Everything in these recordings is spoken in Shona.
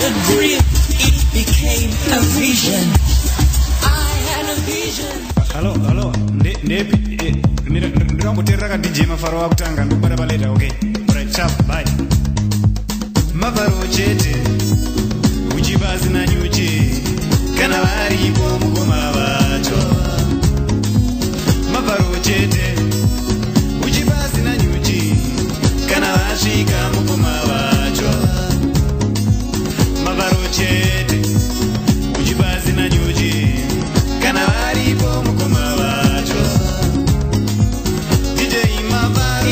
a dream, it became a vision. I had a vision. Hello, ndiramboterera DJ Mafaro wakutanga ndokubata paleta. Okay, right, sharp, bye. Mafaro chete uchibazi na nyuchi kana varipo mukoma vacho. Mafaro chete uchibazi na nyuchi kana vasvika mukoma vacho. Mafaro chete uchibazi na nyuchi kana varipo mukoma vacho. DJ Mafaro,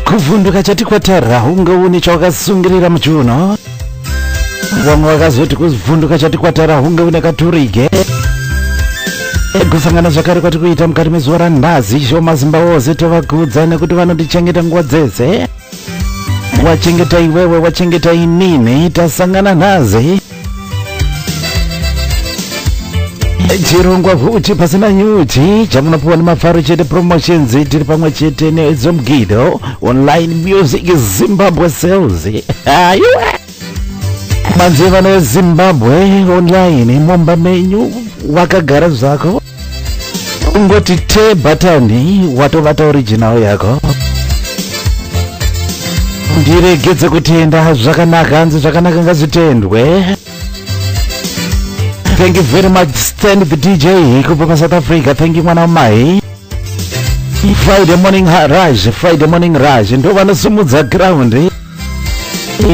kuvhunduka chati kwatara hungauni chawakasungirira muchiuno. Vamwe vakazoti kuvhunduka chati kwatara hungauni katurike. Kusangana zvakare kwati kuita mukati mezuva ranhasi shoma zimba wose tovakudza nekuti vanotichengeta nguva dzese. Wachengeta iwewe, wachengeta inini, tasangana nazi. Chirongwa kuti pasina nyuchi chamunopuwa neMafaro chete promotions tiri pamwe chete neZomgido online music Zimbabwe sales. Manzeva neZimbabwe online momba menyu wakagara zvako ungoti te button watobata original yako. Ndiregedze kutenda zvakanaka hanzi zvakanaka ngazvitendwe. Thank you very much Stand the DJ kubva South Africa. Thank you mwana wamai. Friday morning Raj ndo vanosumudza ground.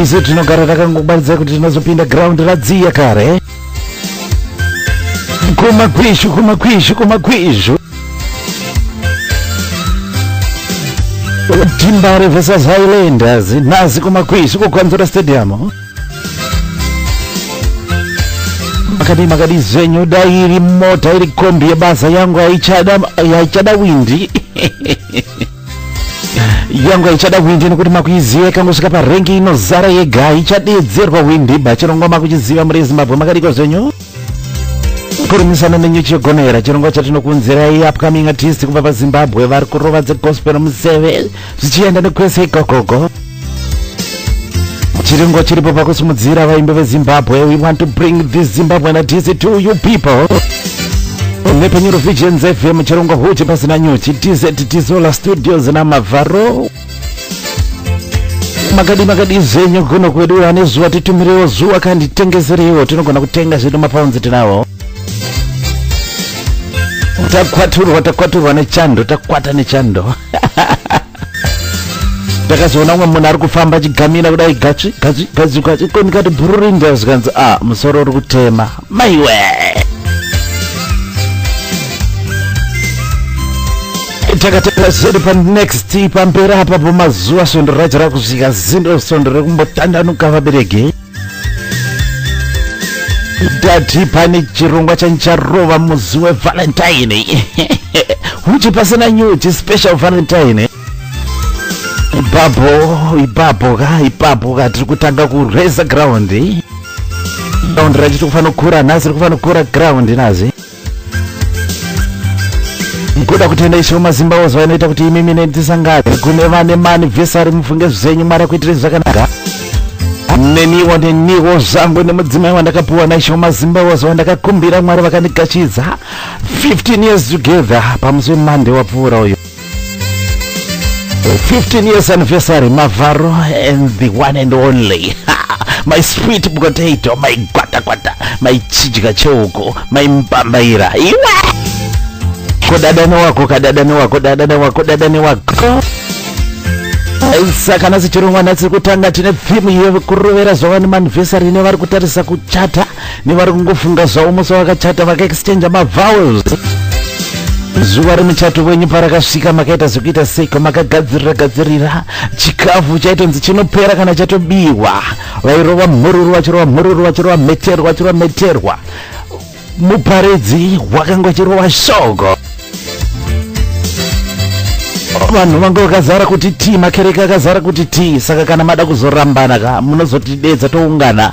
Isu tinogara takangobadza kuti tinozopinda ground radziya kare. Kumakwishu Timbare versus Highlanders nazi kumakwishu kuKwanzura Stadium. Makadi zvenyu dairi mota iri kombi yebasa yangu haichada windi. Yangu haichada windi nekuti makuiziva kangosvika parengi inozara yega haichadedzerwa windi bachirongwa makuchiziva muri Zimbabwe. Makadiko zvenyu kurumisana nenyuchi yogonera chirongwa chatinokunzirai upcoming artist kubva paZimbabwe vari kurova dzegospel museve zvichienda nekwese ikokoko. Chirongwa chiripo pakusimudzira vaimbi veZimbabwe. We want to bring this Zimbabwean artist to you people. Nepenyuro Visions FM chirongwa huchi pasina nyuchi TZT Solar Studios na Mafaro. Makadi zvenyu kuno kwedu ane zuva titumirewo zuva kanditengeserewo tinogona kutenga zvedu mapaunzi tinawo. Takwaturwa nechando takwata nechando. Takazoona umwe munhu ari kufamba achigamira kudai gachi konikati bururinda zvikanzi musoro uri kutema maiwe. Takateka zvedu panext pamberi apa pamazuva svondo racho rakusvika zindo svondo rekumbotandanuka vabereki. Dati pane chirongwa chanicharova muzi weValentine. Uchi pasina nyuchi special Valentine. ipapo ka tiri kutanga kureza ground rachiti kufanira kukura nhasi ri kufanira kukura ground nazi kuda kutenda ishe mumazimbabwe zuva inoita kuti imimi netisangane kune vane maanivhesari mufunge zvenyu mari kuitire zvakanaka neniwo zvangu nemudzimai wandakapiwa naishe mumazimbabwe zuva ndakakumbira mwari vakandigashidza 15 years together pamusi wemande wapfuura uyu 15 years anniversary Mavharo and the one and only my sweet potato, my kwata, my chijika choko, my mbambaira iwe kodadane wako saka nasi chirongwa nasi kutanga tine theme yekurovera zvava nemanniversary nevari kutarisa kuchata nevari kungofunga zvavo musi vakachata vakaexchange mavowels zuva remuchato wenyu parakasvika makaita zvekuita seko makagadzirira chikafu chaitonzi chinopera kana chatobiwa vairova mhururu vachirova meterwa muparedzi wakanga uchirova shoko vanhu vanga vakazara kuti ti makereke akazara kuti ti saka kana mada kuzorambana ka munozotidedza toungana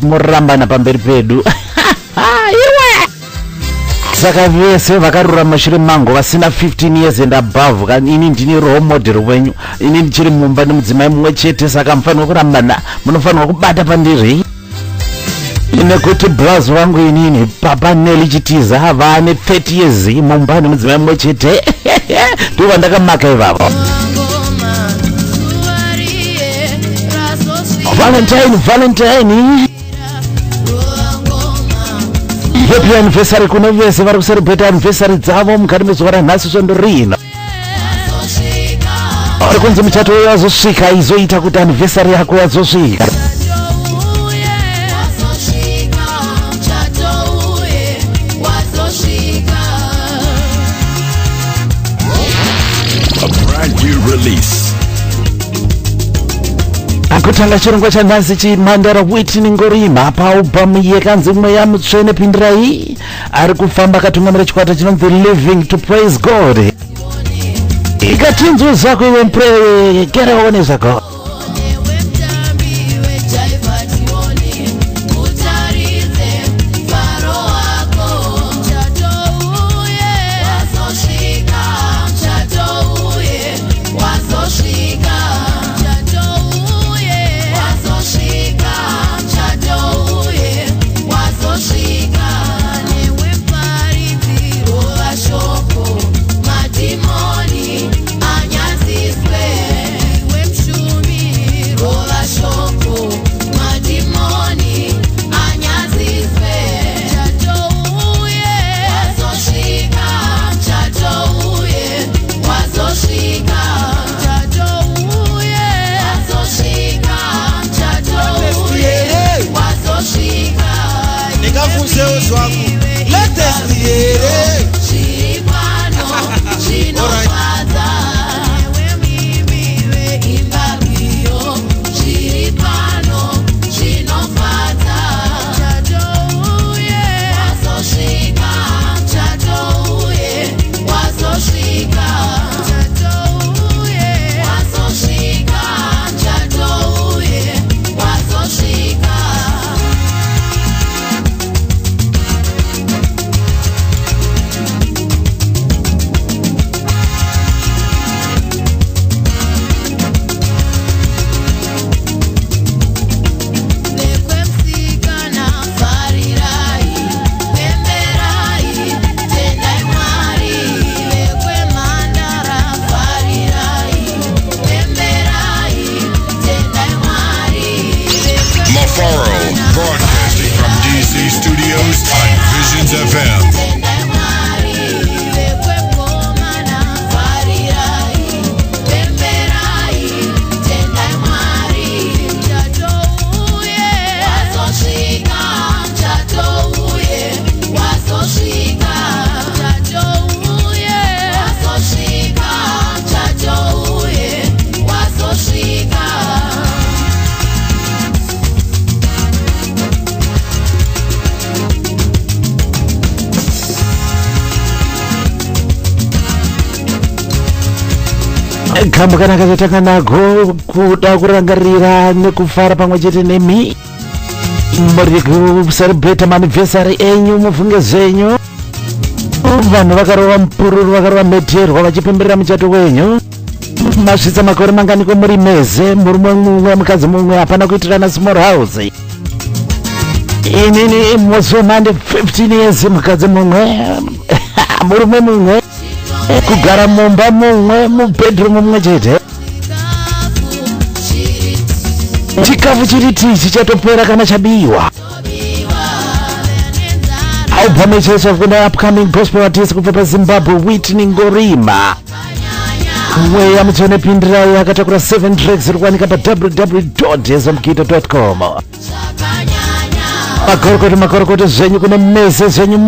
morambana pamberi pedu iwe saka vese vakarura mashure mango vasina 15 years and above ini ndini role model wenyu ini ndichiri mumba nemudzimai mumwe chete saka mufanirwa kurambana munofanirwa kubata pandiri nekuti blazi vangu inini papa Neli Chitiza vane 30 years mumba nemudzimai mumwe chete ndivo ndakamaka ivavo Valentine happy anniversary kune vese vari kucelebrate anniversary dzavo mukati mezuva ranhasi svondo rino vari kunzi muchato uyo wazosvika izoita kuti anniversary yako yazosvika akutanga chirongwa chanhasi chimhandara Whitney Ngorima paalbhamu yekanzi mweya mutsvene pindirai ari kufamba akatungamira chikwata chinonzi Living to Praise God ikatinzwe zvako iwe mpre geraone zvako Madimoni anyaziswe, we mshumi kambo kanaka chatanga nako kuda kurangarira nekufara pamwe chete nemi muri kucelebrate anniversary enyu mufunge zvenyu. Vanhu vakarova mupururu vakarova mheterwa vachipemberera muchato wenyu. Masvitsa makore manganiko muri meze, murume mumwe mukadzi mumwe, hapana kuitirana small house. Inini musi wemande 15 years mukadzi mumwe murume mumwe, kugara mumba mumwe, mubedroom mumwe chete. Chikafu chiri tichi chatopera kana chabiwa. Album icheswa kuna upcoming gospel artist kubva paZimbabwe, Whitney Ngorima. Mweya mutsone pindirai akatakura 7 tracks irikuwanika pa www.ezomukito.com. Makorokoto zvenyu kune mese zvenyu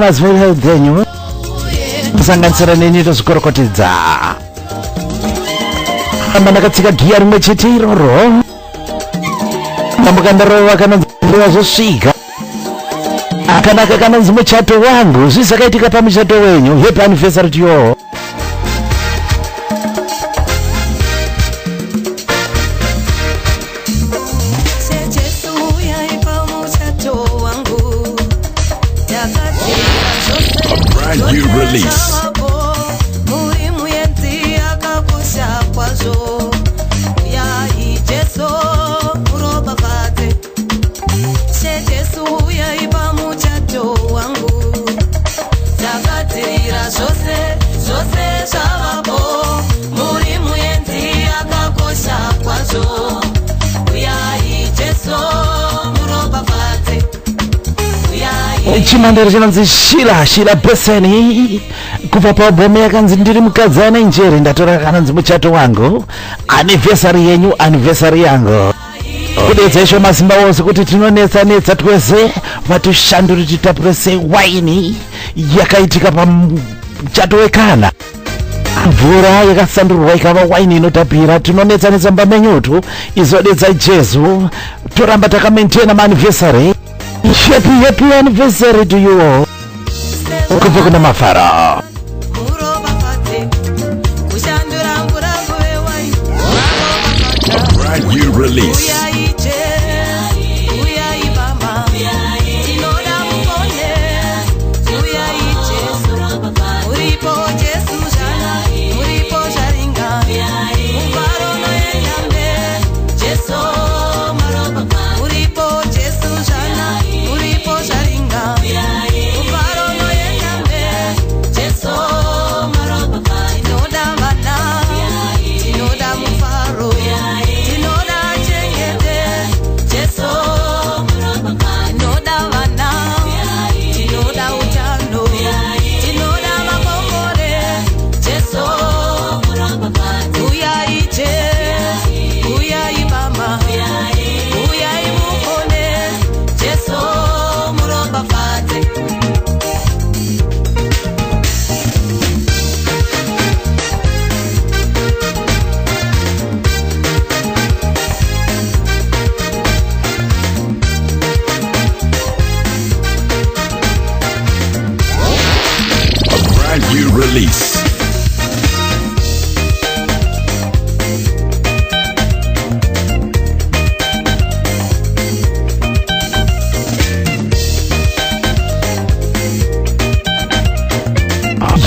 maziviri health enyu. Kusanganisira nenito zikorokotedza. Amba ndakatsika giya rimwe chete iroro. Ndamukandarova kana nziva zvosvika. Akanaka kana nzi muchato wangu zvisakaitika pamuchato wenyu. Happy anniversary to you all. New release. Chimandare chinonzi Shila Beseni kubva paubhomu yakanzi ndiri mukadzi ane njere ndatora kanonzi muchato wangu, anniversary yenyu anniversary yangu. Kudedza isho masimba wose kuti tinonetsa twese vatushanduri titapure sewaini yakaitika pamuchato wekana. Mvura yakasandurwa ikava waini inotapira. Tinonetsa mba menyutu izodedza Jesu toramba takamaintaina maanniversary. Happy anniversary to you all. Kubva kuna Mafara. Brand new release. New release.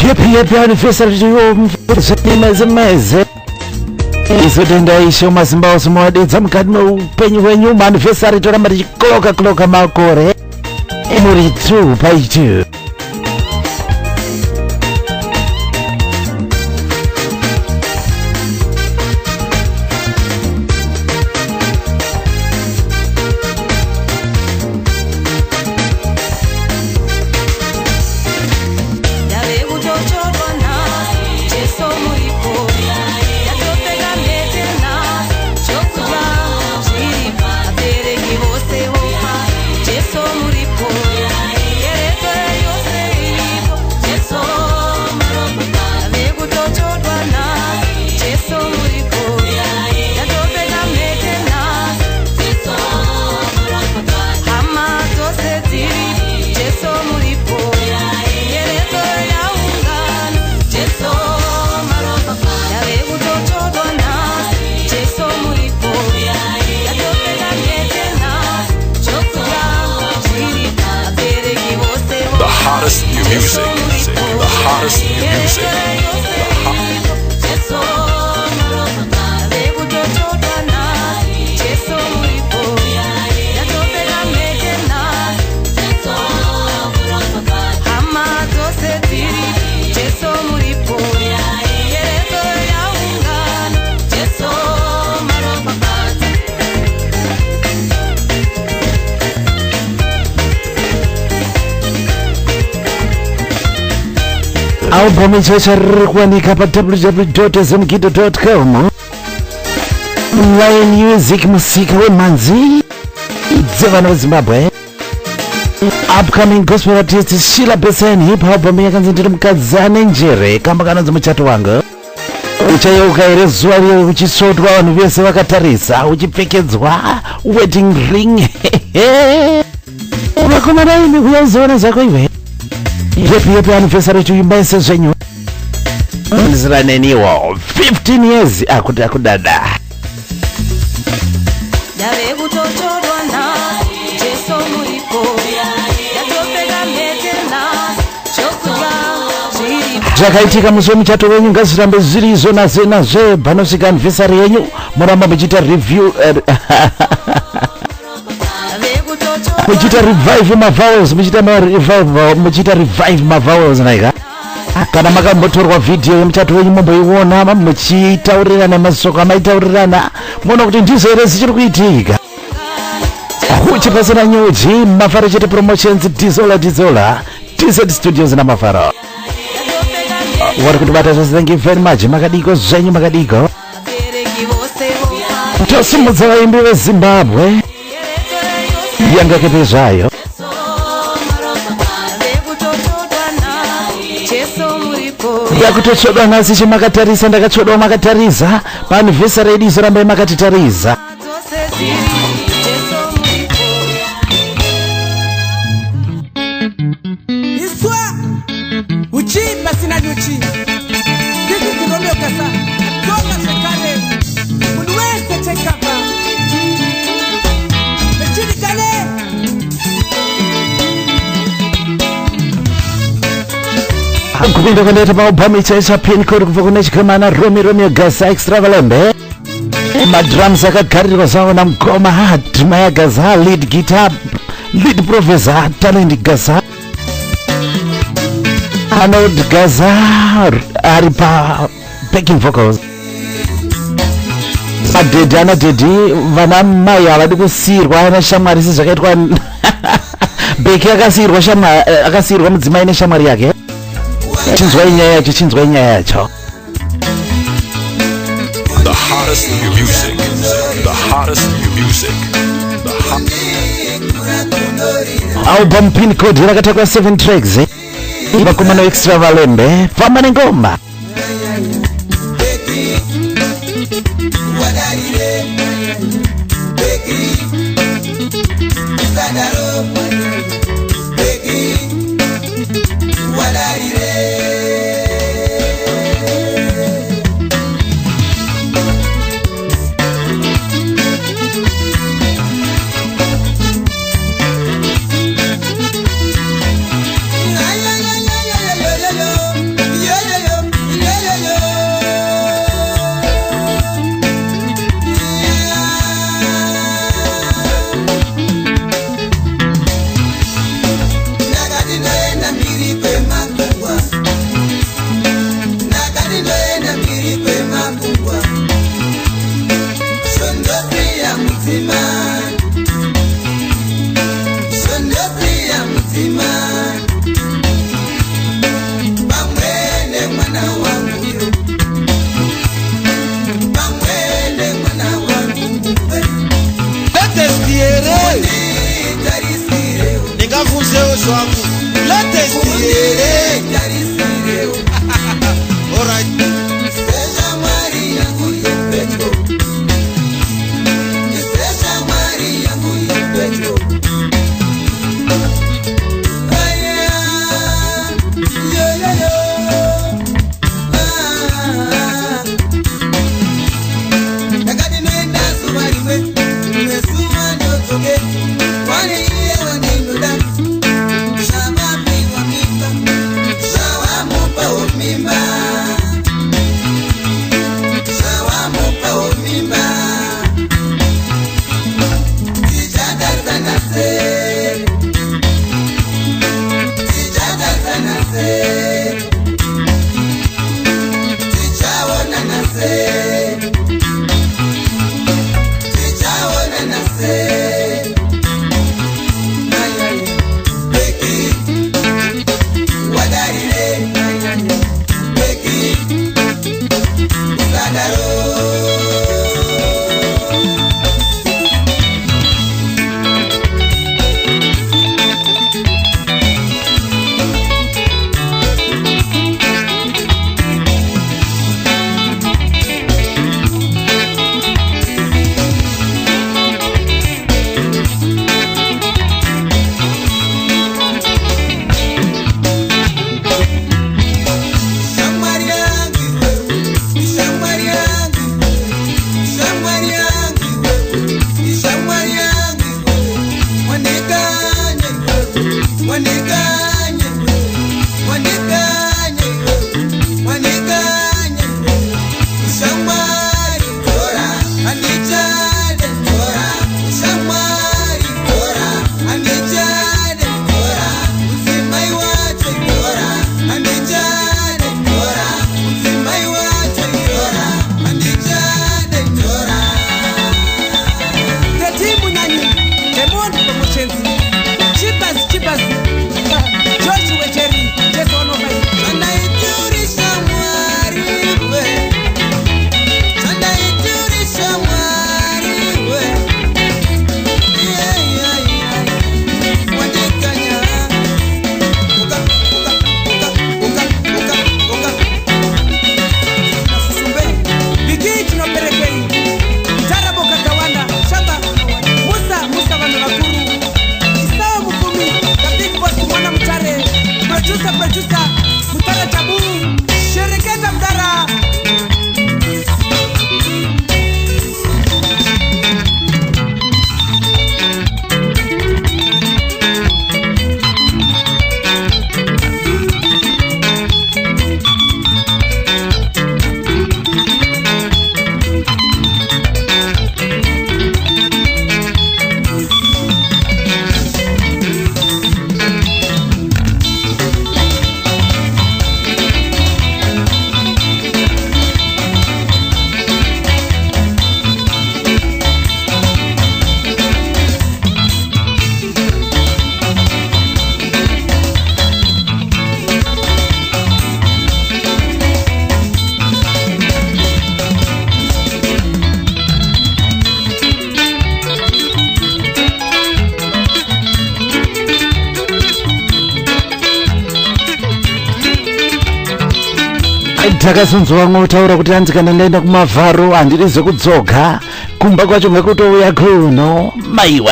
Happy anniversary to you. Meze izotenda isho mazimba ose mwadedza mukati meupenyu hwenyu. Maanniversary toramba tichikoloka makore muri 2 by 2. Jesu muripo, album ichocho riri kuwanika pa www.zimgido.com. Lion Music, musika wemanzi dzevana vezimbabwe. Upcoming gospel artist Sheila Besson, hip hop yakanzi ndiri mukadzi ane njere kamba kanonzi muchato wanga. Uchayeuka ere zuva riye uchisvotwa vanhu vese vakatarisa uchipfekedzwa wedding ring. Vakomana imi kuyazoona zvako iwe. Yepi anniversary chuimba ese zvenyu. Ndizira neniwo 15 years akuti akudada. Dave kutotorwa na Jesu muripo. Yatopega metena chokuda zviri. Zvakaitika musi wemuchato wenyu ngazvirambe zviri izvo nazve panosvika anniversary yenyu muramba muchiita review muchiita revive mavowels muchiita revive mavowels naika. Kana makambotorwa video yemuchato wenyu momboiona muchitaurirana masoko amaitaurirana muona kuti ndizvo here zvichiri kuitika. Uchipasina nyuji mafaro chete promotions dizola TZ Studios namafaro vari kutibata zvose. Thank you very much. Makadiko zvenyu makadiko. Tosimudza vaimbi veZimbabwe yanga kepe zvayo. Yakutotsvodwa nhasi chimakatarisa ndakatsvodwa makatarisa paanniversary yedu izorambai makatitarisa. Iswa uchi pasina nyuchi. This is the Romeo Kasa. Toka shekale. Unwese chekapa. Mechini kale. Kupinda kwendeta paubhamu ichaisa pincode kubva kune chikamana Romeo Gasa Extravalembe. Madrums akagarirwa zvawo namukoma Dhimaya Gasa, lead guitar, lead professor Talent Gasa. Arnold Gasa ari pa backing vocals. Madhedhi anadhedhi vana mai havadi kusiyirwa neshamwari sezvakaitwa Beki akasiyirwa mudzimai neshamwari yake. Chinzwai nyaya yacho. The hottest music. Album pincode yakatakwa 7 tracks. Vakomana Extravalembe famba nengoma. takasunzwa ngotaura kuti hanzi kana ndaenda kumavharo handiri zvekudzoga kumba kwacho ngekutouya kuno maiwe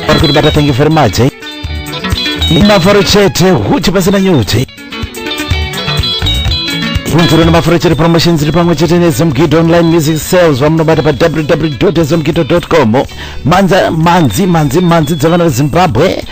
ari kuti bata. Thank you very much. Mavharo chete huchi pasina nyuchi kunzuro nemafuro chete promotions iri pamwe chete nezomgido online music sales vamunobata pa www.zomgido.com. manzi dzavana vezimbabwe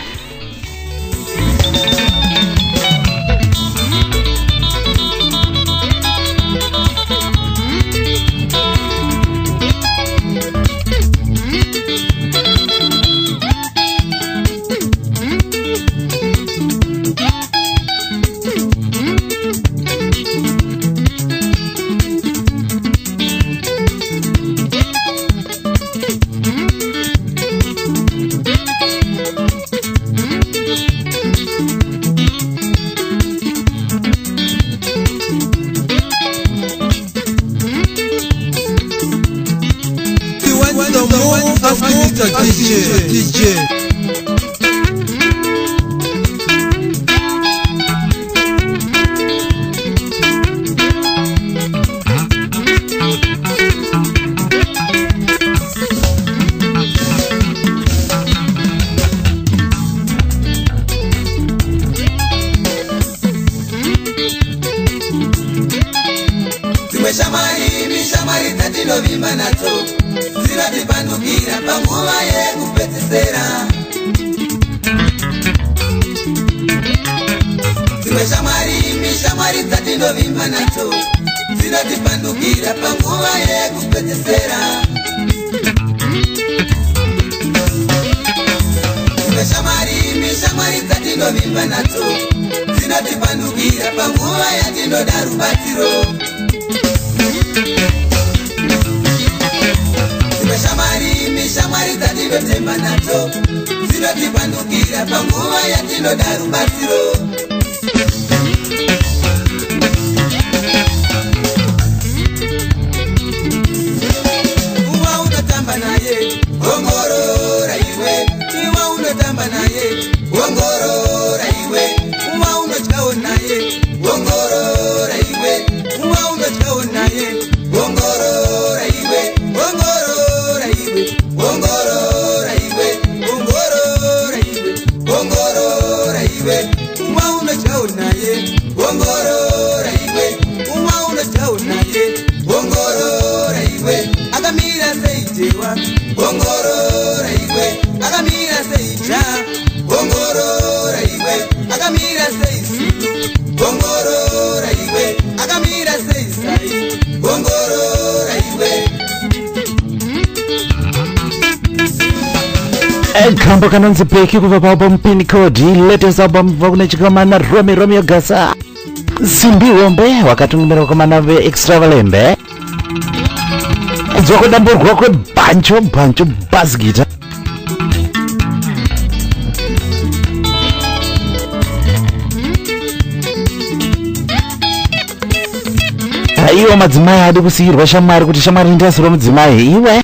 DJ. Shamari tatino vimba nato zira tipandukira panguva yekupedzisira. Shamari tatino vimba nato zira tipandukira panguva yekupedzisira. Shamari tatino vimba nato zira tipandukira panguva yatinoda rubatsiro. Shamari tatinotemba nato zinotipandukira panguva yatinoda rubatsiro. Uwa unotamba naye ongorora iwe, iwa unotamba naye ongorora iwe, uwa unotyawo naye ongorora iwe, uwa unotyawo naye ongorora iwe, ongorora iwe, ongorora iwe, ongorora iwe, ongorora iwe, uwa unotyawo naye ongorora iwe, uwa unotyawo naye ongorora iwe, akamira seitewa ongorora iwe, akamira seija ongorora iwe, akamira seisulu ongorora iwe, akamira seisai ongorora iwe. kambo kanonzi bheki kubva papo mupini code latest album kubva kune chikomana Romeo Gasa Simbi Hombe wakatungamira vakomana veExtravalembe kubva kudamburwa kweBancho bass guitar. Iwo madzimai adi kusiyirwa shamwari kuti shamwari ndiyasiro mudzimai iwe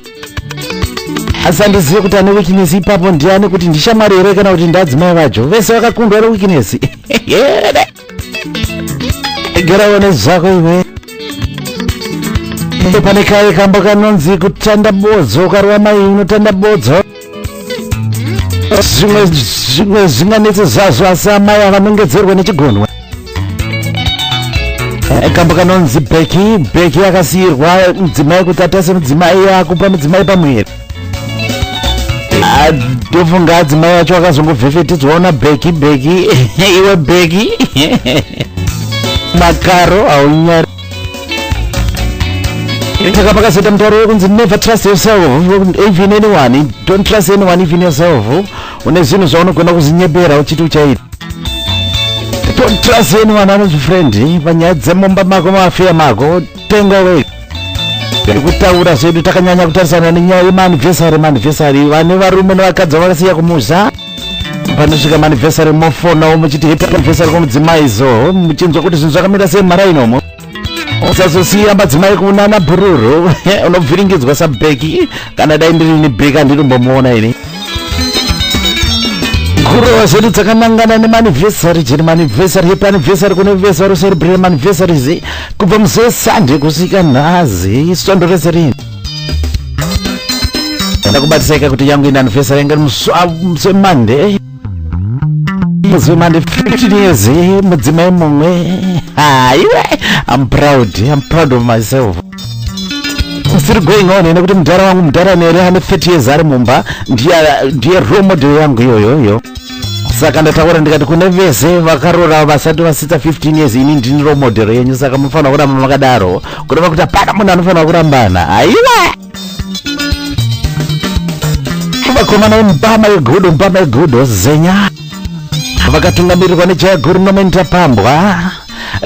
asi andizive kuti ane weakness ipapo ndiani kuti ndishamwari here kana kuti ndadzimai vacho vese vakakundwa ane weakness. Gerawo nezvako iwe. Pane kare kambo kanonzi kutanda bodzo ukarwa mai unotanda bodzo. Zvimwe zvinganetse zvazvo asi amai avanongedzerwa nechigonwa. Kambo kanonzi bheki akasiyirwa mudzimai kuti atase mudzimai akupa mudzimai pamwiri. Ndofunga adzimai vacho akazongovhefetidzwa ona bheki iwe bheki makaro haunyari. Saka pakazoita mutauro wekunzi never trust yourself even anyone, don't trust anyone even yourself. Une zvinhu zvaunogona kuzinyepera uchiti uchaita. Don't trust anyone anonzi friend panyaya dzemumba mako maafeya mako tenga wega. Kutaura zvedu takanyanya kutarisana nenyaya yemanivhesari vane varume nevakadzi vakasiya kumuza panosvika manivhesari mofonawo muchiti heta anivhesari kwomudzimai zo muchinzwa kuti zvinhu zvakamira sei mara inomo usazosiya madzimai kunana bhururu unobviringidzwa sabheki kana dai ndiri ni bheki andinombomuona ini Kurova zvedu dzakanangana nemanivhesari chiri manivhesari yepanivhesari kunivhesari celebrate manivhesaries kubva musi weSunday kusvika nhasi svondo rese rino ndakubatisika kuti yangu ine anivhesari yange musi weMonday musi weMonday 15 years mudzimai mumwe haiwe I'm proud of myself. Still going on nekuti mudhara wangu mudhara nere ane 30 years ari mumba ndiye role model yangu iyoyo. Saka ndataura ndikati kune vese vakarora vasati vasita 15 years ini ndini role model yenyu, saka munofanira kuramba makadaro kureva kuti apana munhu anofanira kurambana. Aiwa vakomana vemupama yegudo zenya vakatungamirirwa nejaya guru nomenita pambwa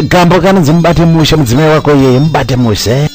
gambo kanonzi mubate mushe mudzimai wako yeye mubate mushe.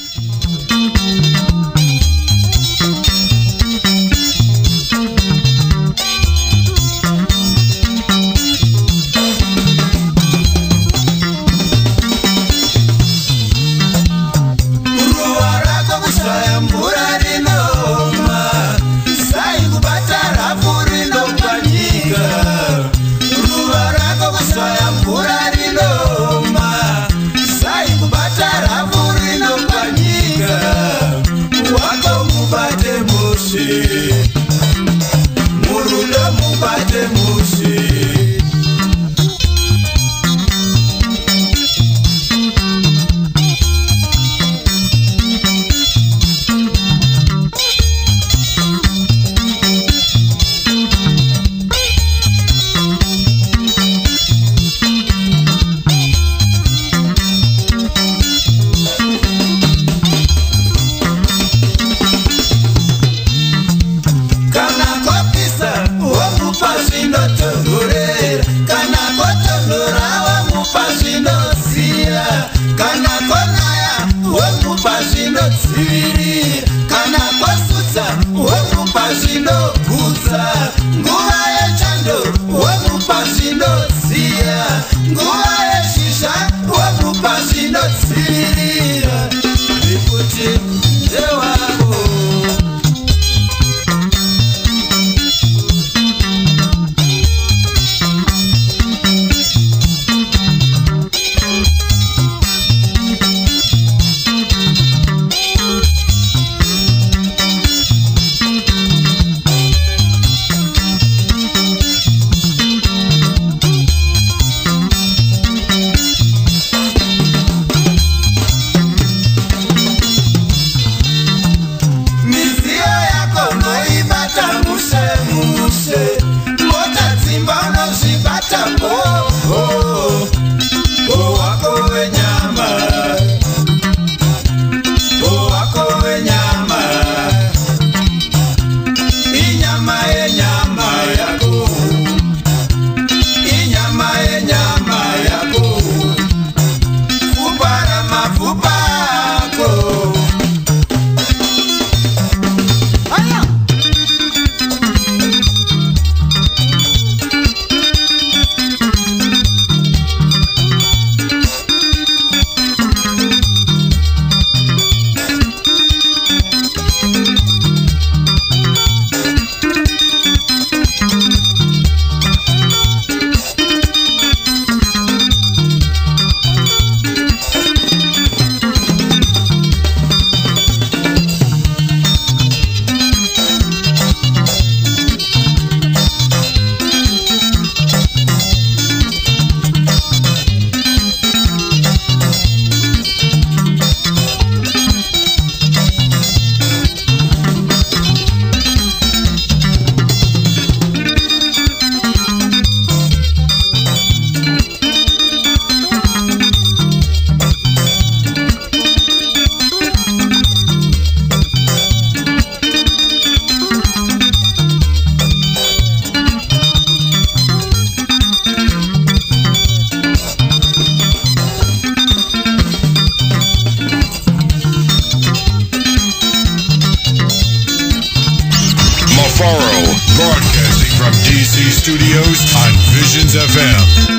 Broadcasting from DC Studios on Visions FM.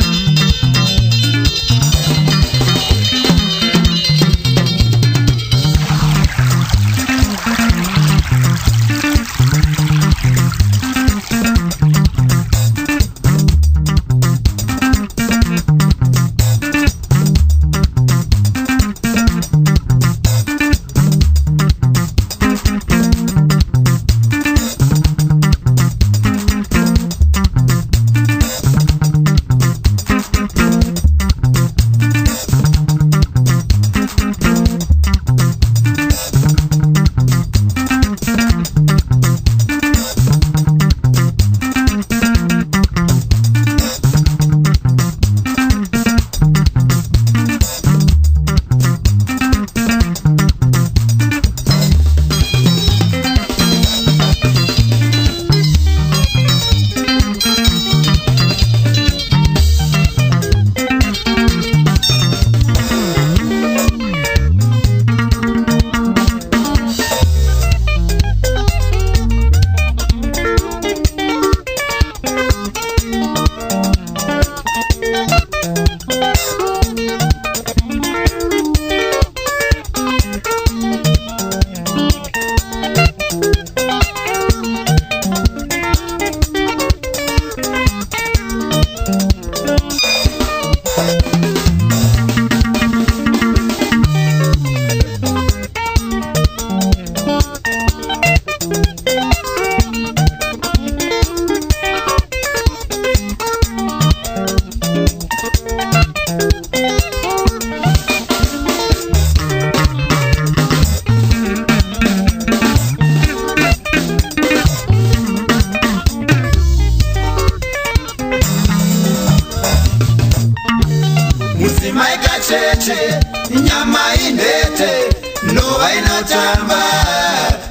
inotamba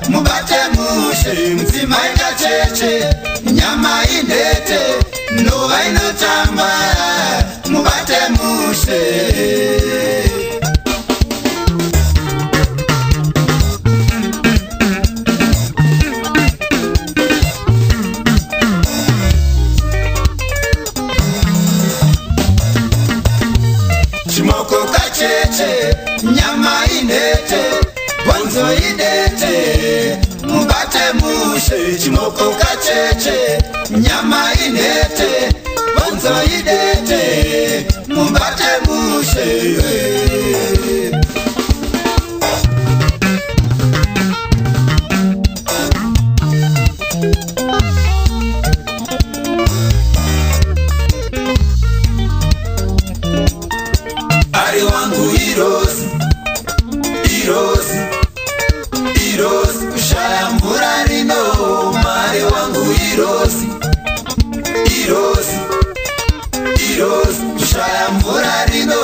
mubate mushe mudzimai kacheche nyama inete nhova inotamba mubate mushe chimoko kacheche nyama inete bonzo idete mubate mushe chimoko kacheche nyama inete bonzo idete mubate mushe ari wangu irosi irosi irosi kushaya mvura rino mari wangu irosi irosi irosi kushaya mvura rino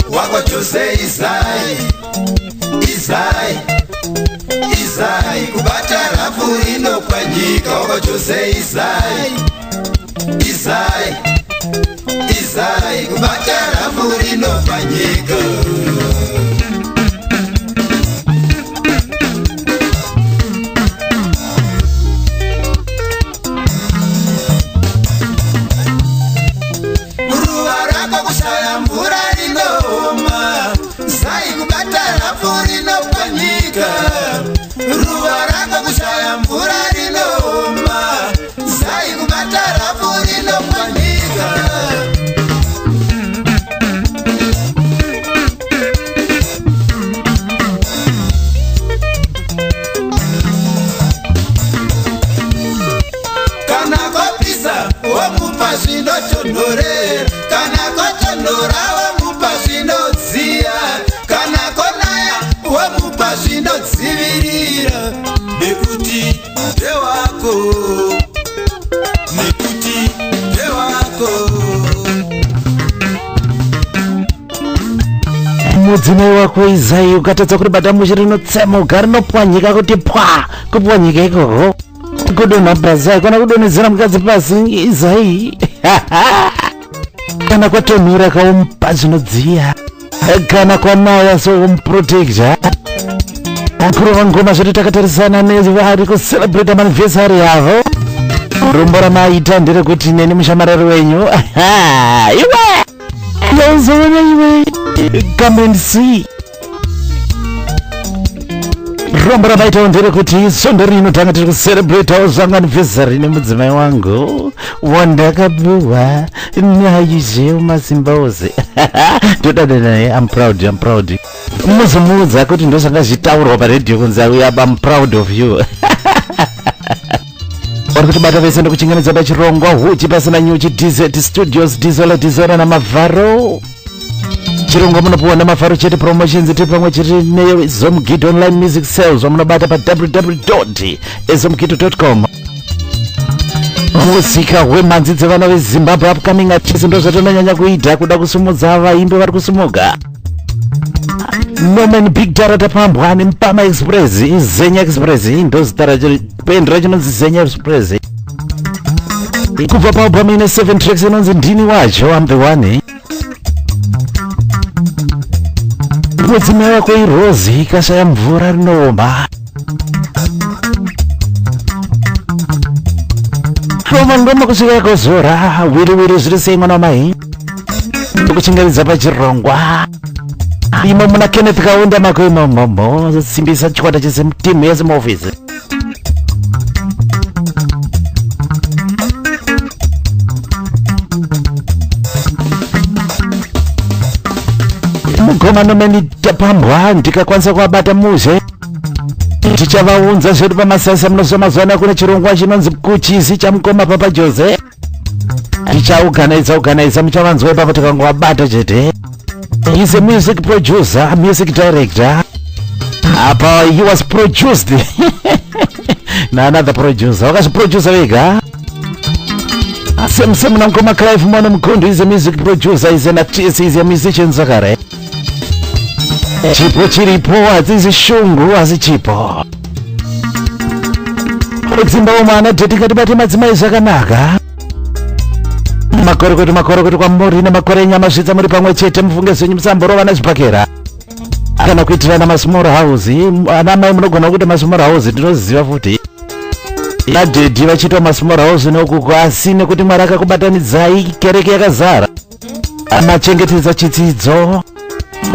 wako Jose Izai Izai Izai kubata rafu rino kwa nyika wako Jose Izai Izai Izai kubata rafu rino kwa nyika muruva rako kushaya mvura rinoma Zai kubata rafu rino kwa nyika ruva rako kushaya mvura rinoma Zai kubata rafu rino kwa nyika kana kopisa wamupa zvinotonhorera kana kotonhora wamupa zvinodziya kana konaya wamupa zvinodzivirira nekuti ndewako nekuti ndewako mudzimai wako Izai ukatadza kuribata mushe rinotsemuka rinopwanyika kuti pwa kupwanyika ikoko kudonha pasi kana kudonhedzera mukadzi pasi Izai kana kwatonhora kaumupa zvinodziya kana kwanaya soumuprotecta kurova ngoma zvati takatarisana nevari kucelebrata manivhesari yavo rombo ramaita nderekuti neni mushamarari wenyu iwe yauzoona iwe come and see rombo ramaitawo nderekuti sondo rino tanga tiri kucelebratawo zvangu anivhesari nemudzimai wangu wandakapiwa naizve masimba ose todada naye I'm proud muzomuudza kuti ndozvanga zvitaurwa paredhiyo kunzi I'm proud of you vari kutibata vese ndikuchinganidza pachirongwa huchi pasina nyuchi DZ Studios dizora namavharo chirongwa munopiwa namavharo chete promotions tiri pamwe chete nezomgid online music sales wamunobata pa www.ezomgid.com musika hwemhanzi dzevana vezimbabwe upcoming artists ndo zvatonanyanya kuita kuda kusumudza vaimbi vari kusumuka Norman Big Tarata Pambwani Mpama Express Zenya Express ndo zitara pendra chinonzi Zenya Express kubva paalbum ine 7 tracks inonzi ndini wacho I'm the one mudzimai wako iRose ikashaya mvura rinooma roma ngoma kusvika yakozora wiri zviri sei mwana wamai tokuchingaridza pachirongwa imo muna Kenneth Kaunda mako imomo simbisa chikwata chese timu yese muofisi mugoma nomeni tapambwa ndikakwanisa kuabata muzhe tichavaunza zvedu pamasasa munosoma mazuva kuna chirongwa chinonzi kuchisi chamukoma Papa Jose tichauganaidza muchavanzwa ipapo tikangowabata chete. He's a music producer, a music director, Apa he was produced na another producer. Wakazi producer wega. Same na Ngoma Clive Mwana Mkundu is a music producer, is an artist, is a musician zakare. Chipo chiripo azizi shungu azichipo. Zimba umana dedikati bati madzimai zvakanaka. Makorokoto kwa mori na makore nyama zvitsa muri pamwe chete mufunge zvenyu musamborova nezvipakera. Kana kuitirana masmall house, ana mai munogona kuti masmall house ndinoziva futi. Nadhedhi vachita masmall house nokuko asi nekuti Mwari akakubatanidzai kereke yakazara. Machengetedza chidzidzo.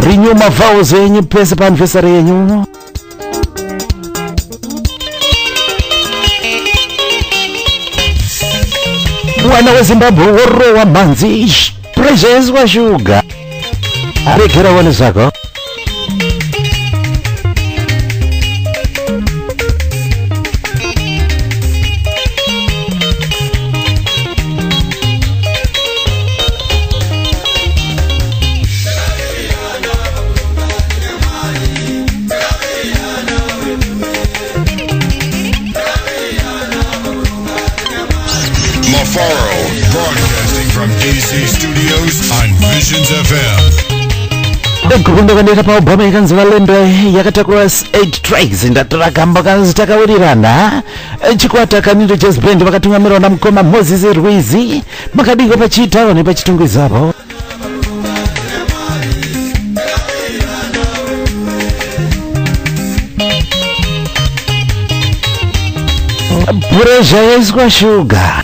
Renew mavows yenyu pese pa anniversary yenyu. Mwana weZimbabwe worowa manzi pressure is sugar. Arekera wone zvako. Broadcasting from DC Studios on Visions FM. Kukundokanira pa Obama ikanzi Valendo yakatakura 8 tracks ndatora kamba kanzi takawurirana chikwata kaniro jazz band vakatungamirwa namukoma Moses Ruizi makadiko pachitawo nepachitungwizapo. Pressure is sugar.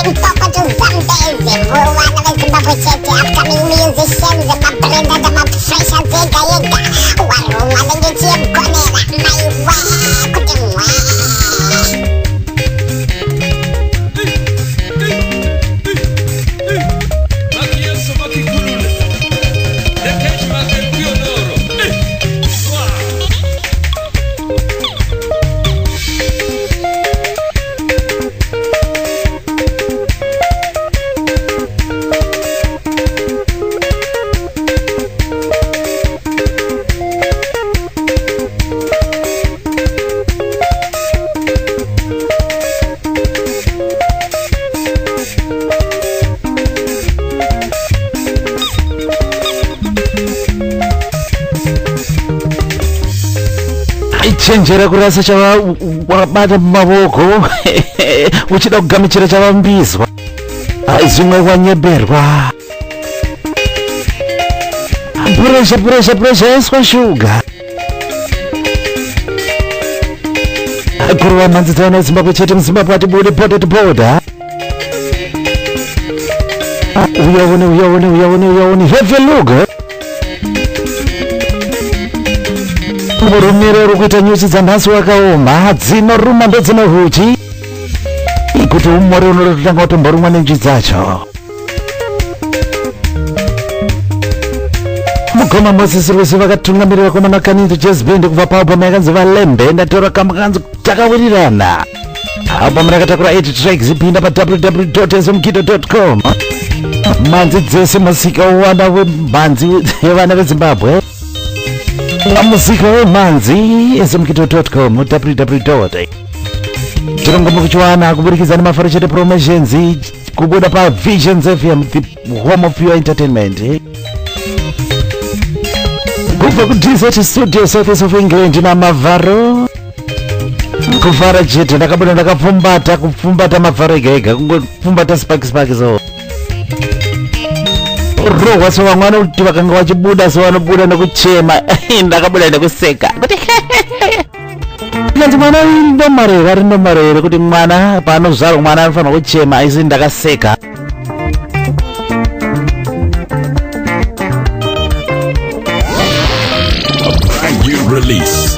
Limpopo to Zambezi. We're one of the Zimbabwe city. Upcoming musicians, my Brenda, my Fresh and Zega Yega. Warunga lengichi mkonera. My way, kutimwa. chenjera kurasa chava wabata mumavoko uchida kugamichira chavambizwa zvimwe wanyeberwa puresha yeswa shuga kuruva mhanzi dzaona zimbabwe chete muzimbabwe atibude boda uyaone heveluga murumiro rukuita nyuchi dzanhasi wakaoma dzinoruma ndedzinohuchi kuti umori unototanga kutomborumwa nenjwi dzacho mugoma moses rwese vakatungamirira komana kaninzo jazz band kubva paalbum yakanzi valembe ndatora kamba kanzi takawirirana album rakatakura 8 tracks ipinda pa www.smkido.com mhanzi dzese musika uwana wemhanzi yevana vezimbabwe musika wemhanzi smkido.com www. tirongomba kuchiwana kuburikidza nemafaro chete promotions kubuda pa Visions FM, the home of your entertainment. Kubva ku Desert Studio South of England na mavharo kuvhara chete ndakabuda ndakapfumbata mavharo ega kungopfumbata spaki so rohwa so vamwe vanoti vakanga vachibuda so vanobuda nekuchema ndakabuda nekuseka kuti kanzi mwana rindomarere kuti mwana paanozvarwa mwana anofanira kuchema aisi ndakaseka Release.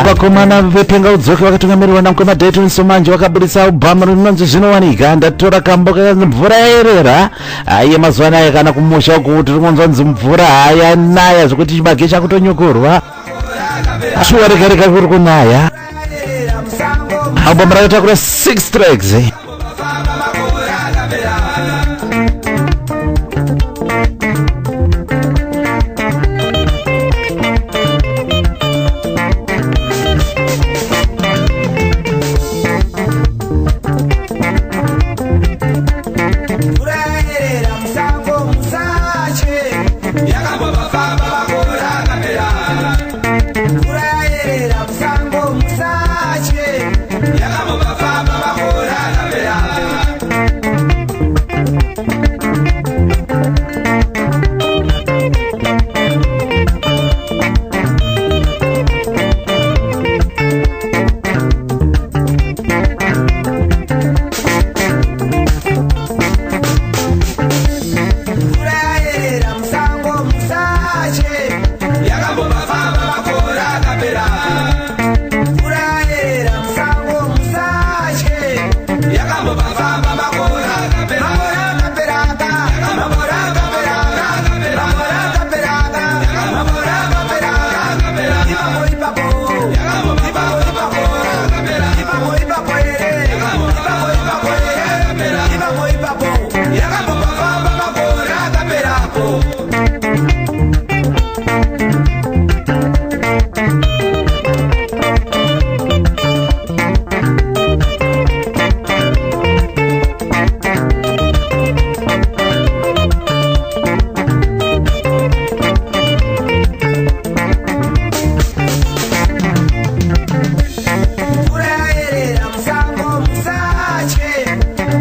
vakomana vepenga udzoke vakatungamirwa namukoma Dayton Somanje vakabudisa albhamu rinonzi zvinowanika ndatora kambo kakanzi mvura yaerera aiye mazuva anaya kana kumusha kuti rinonzwanzi mvura hayanaya zvekuti chibage chakutonyokorwa shuwa rega kuri kunaya albhamu rakatakura 6 tracks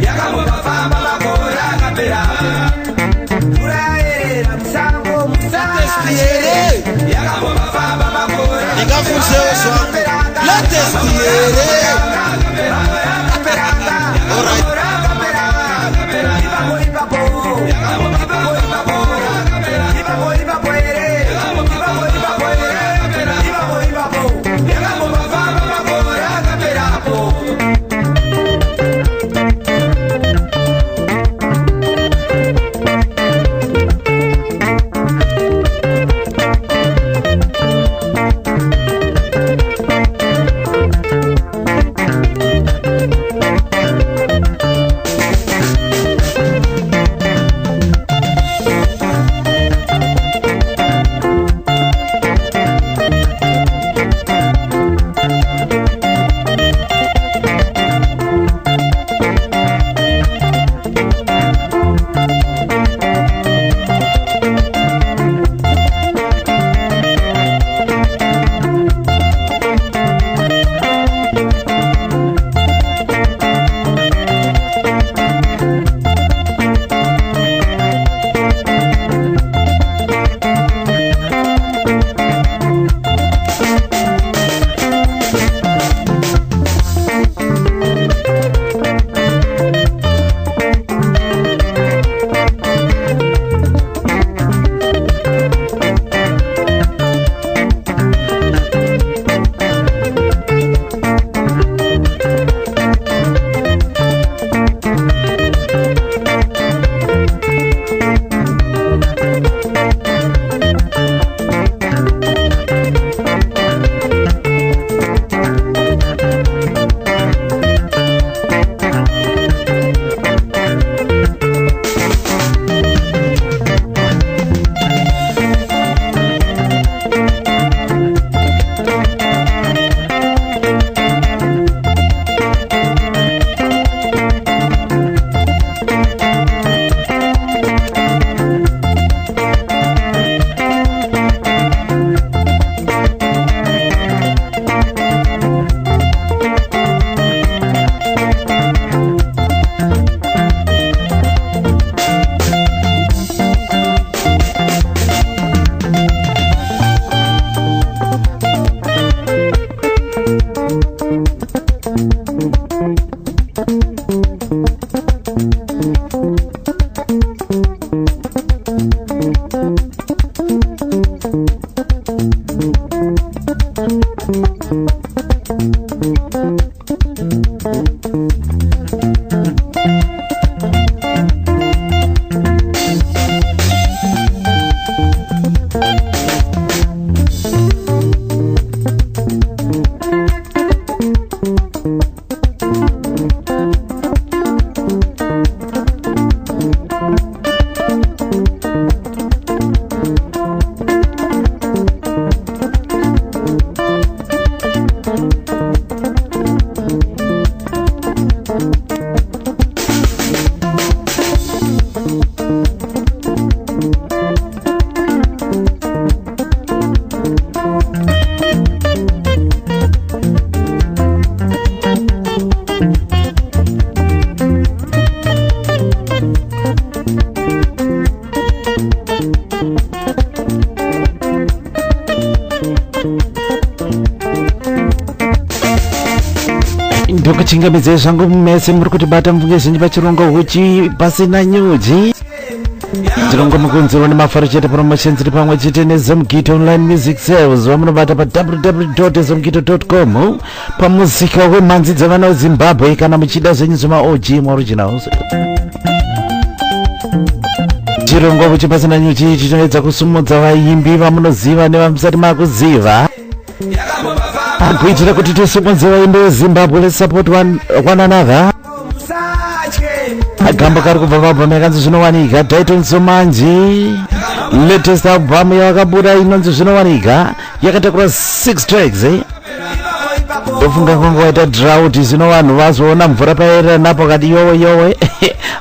Yakamba here ndingafunzewo zvangu latest here. Alright. ndokuchingamidza zvangu mese muri kutibata mvunge zhinji pachirongo huchi pasina nyuji chirongo mukunzirwa nemafaro chete promotions iri pamwe chete nezomgito online music sales vamunobata pa www.zomgito.com pamuzika wemhanzi dzevana wezimbabwe kana muchida zvenyu zvemaog originals. chirongo huchi pasina nyuchi chinoedza kusumudza vaimbi vamunoziva nevamusati makuziva kuitira kuti tisumudze vaimbi vezimbabwe. Let's support one another. Agambo kari kubva pabhamu yakanzi zvinowanika Titan Somanji. Latest album yakabuda inonzi zvinowanika yakatakura 6 tracks ndofunga kwangu waita drought zvino vanhu vazoona mvura paerera napo kati yowe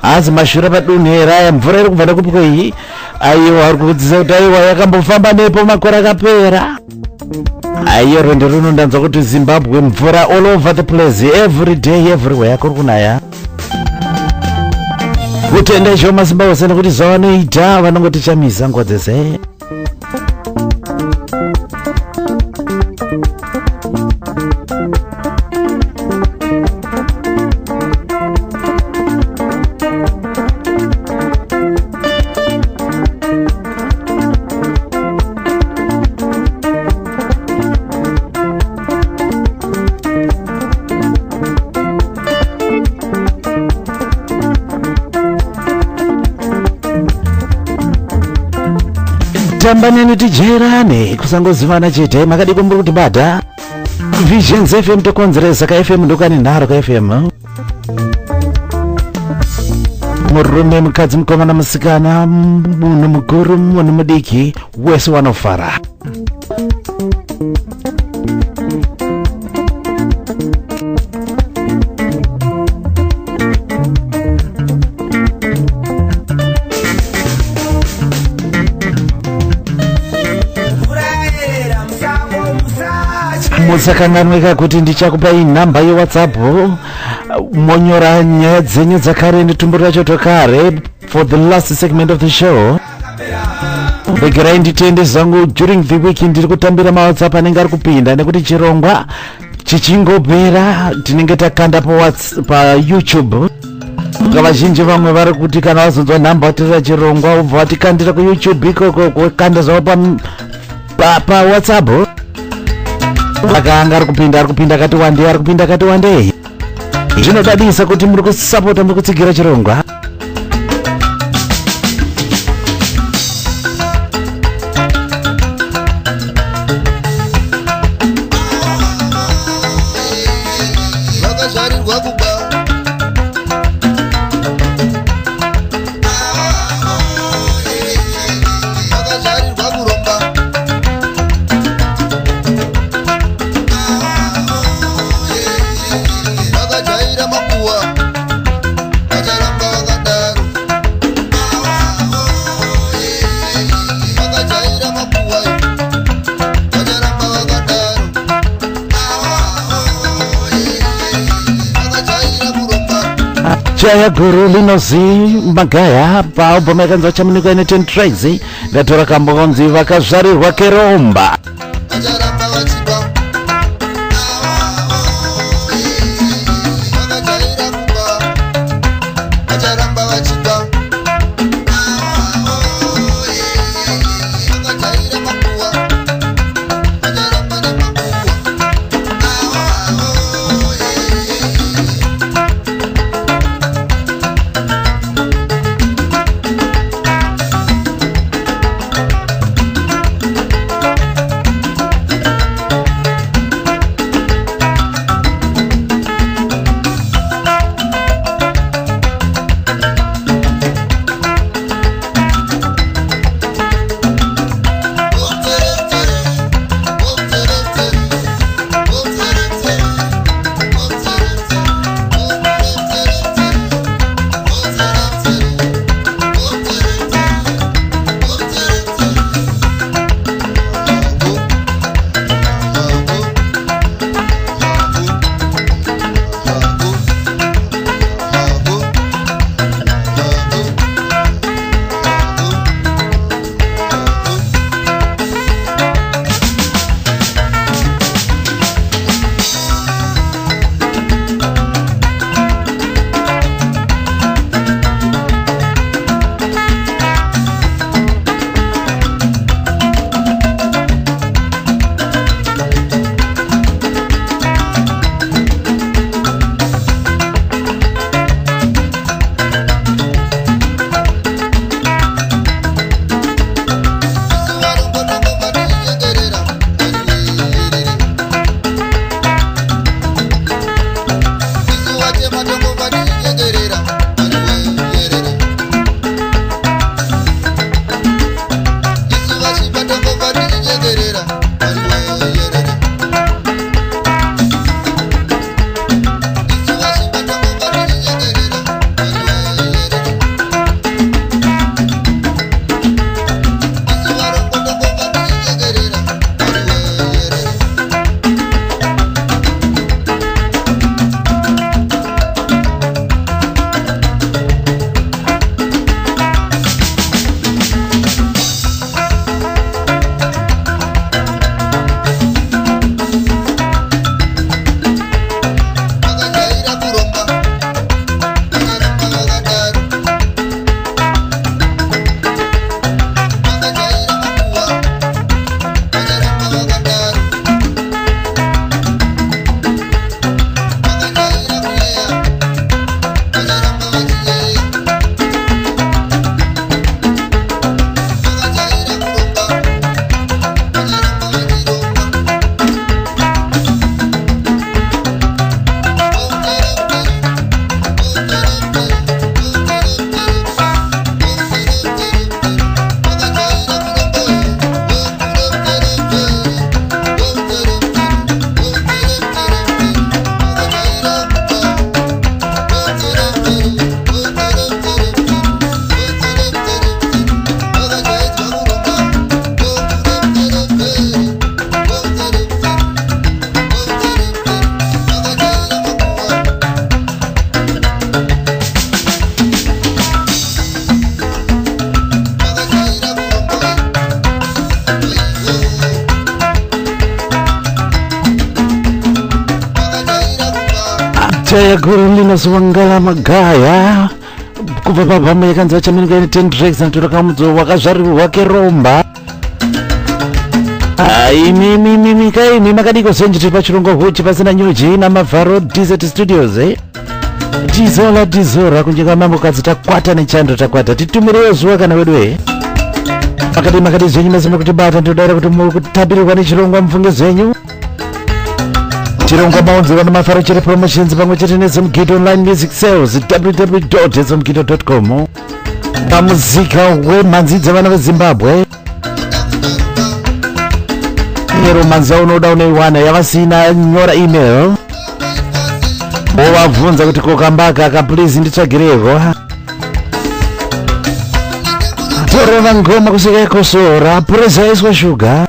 asi mashura padunhera mvura iri kubva nekupiko iyi aiwa ari kukudzisa kuti aiwa yakambofamba nepo makore akapera. Aiyo rwendo runo ndanzwa kuti Zimbabwe mvura all over the place every day everywhere kuri kunaya. Kutenda izvo masimba ose nekuti zvavanoita vanongoti chamisa nguva dzese. tambaneni tijairane kusangozivana chete makadi kumburi kuti bada Visions FM tokonzeresa ka FM ndokani nharo ka FM murume mukadzi mukomana musikana munhu mukuru munhu mudiki wese wanofara musakanganwika kuti ndichakupai nhamba yeWhatsApp monyora nyaya dzenyu dzakare netumbu racho tokare for the last segment of the show. Regerai nditende zangu during the week ndiri kutambira maWhatsApp anenge ari kupinda nekuti chirongwa chichingopera tinenge takanda pa YouTube. Vazhinji vamwe vari kuti kana wazonzwa nhamba watirira chirongwa ubva watikandira ku YouTube ikoko kukanda zvavo pa WhatsApp. Vakanga ari kupinda kati wandei zvinodadisa kuti muri kusapota muri kutsigira chirongwa. Jaya Guru linozi magaya pa album yakanzi vachamunika ine 10 tracks ngatora kambonzi vakazvarirwa keromba. chaya guru linoswangala magaya kubva pabhamu yakanzi vachaminikaine 10 tracks natora kamudzo wakazvarirwa keromba. Imi kaimi makadiko senji tiri pachirungo huchi pasina nyuchi namavharo Desert Studios tizola tizora kunjenga mambokadzi takwata nechando takwata titumirewo zuva kana wedu makati zvenyu mazima kuti bata ndodaira kuti muri kutabirirwa nechirongwa mufunge zvenyu. Chirongwa maunzirwa namafaro chiri promotions pamwe chete nezomugito online music sales www.zomugito.com pamuzika wemhanzi dzevana vezimbabwe. Romanza unoda uneiwana yavasina nyora email wovabvunza kuti kokambaka ka please nditsvagireko torona ngoma kusvika ikosora pureza iswa shuga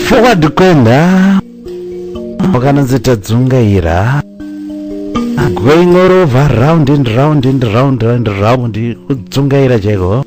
forward kwenda wakananzi tadzungaira going all over round and round and round and round kudzungaira chaiko.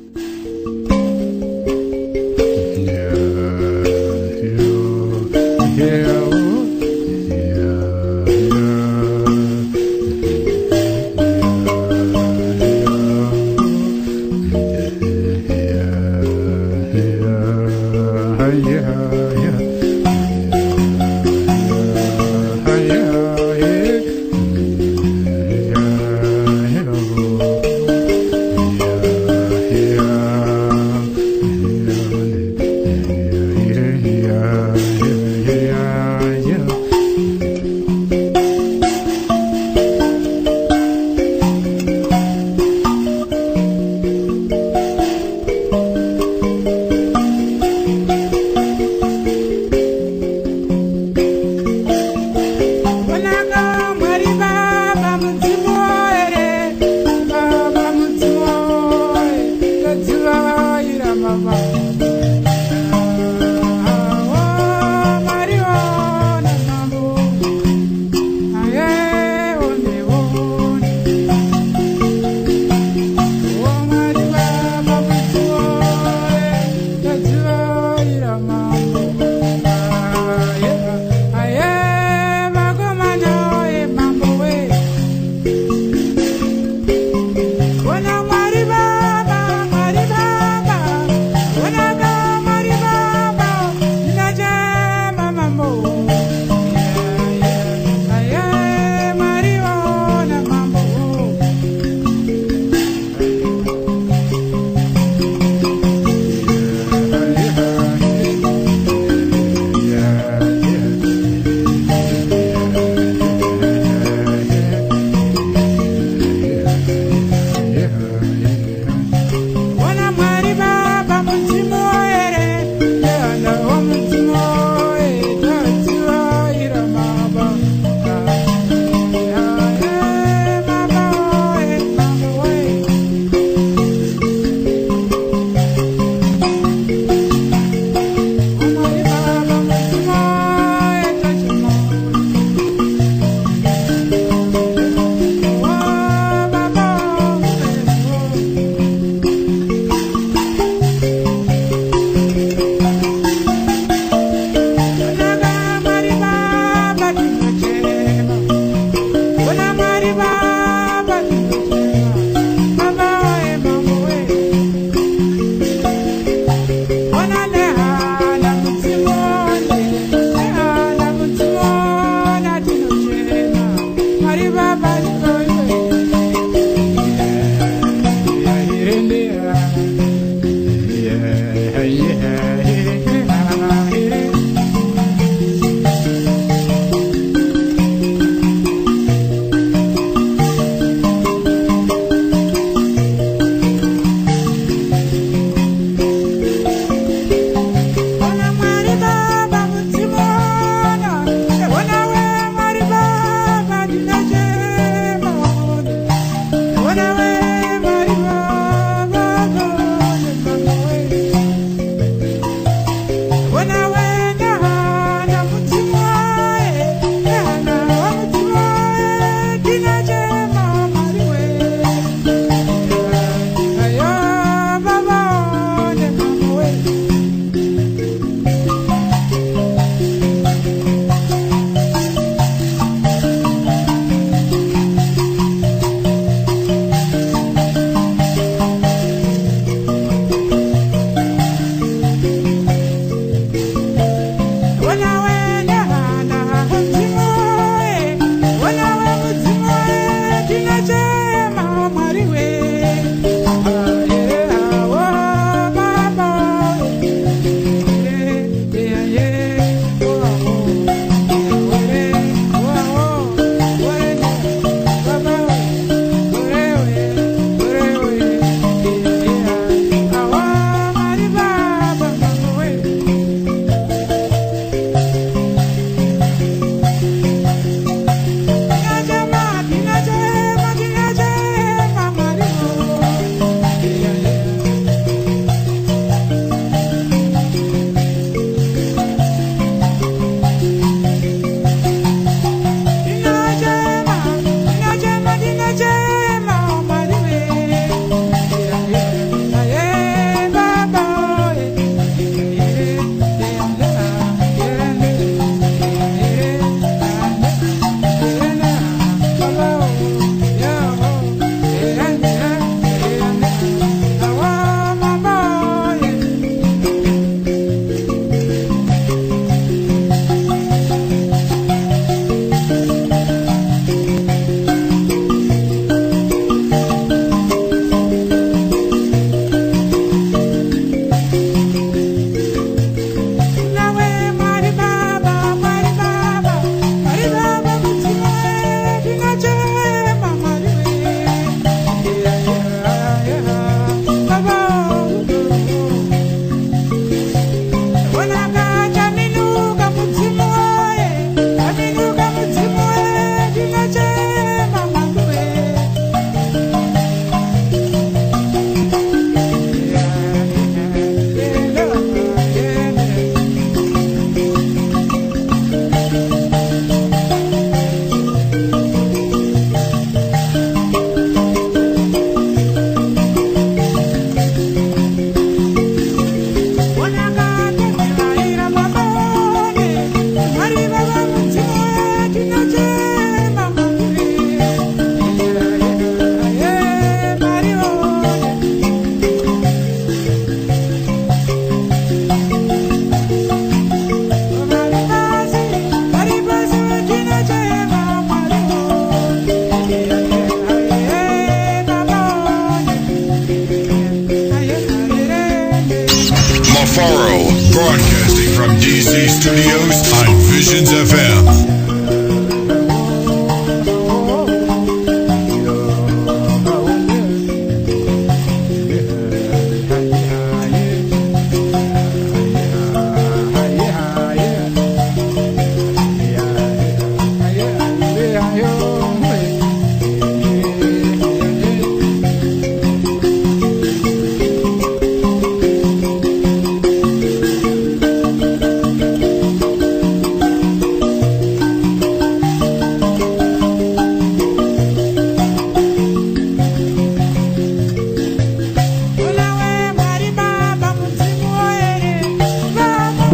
DC Studios on Visions FM.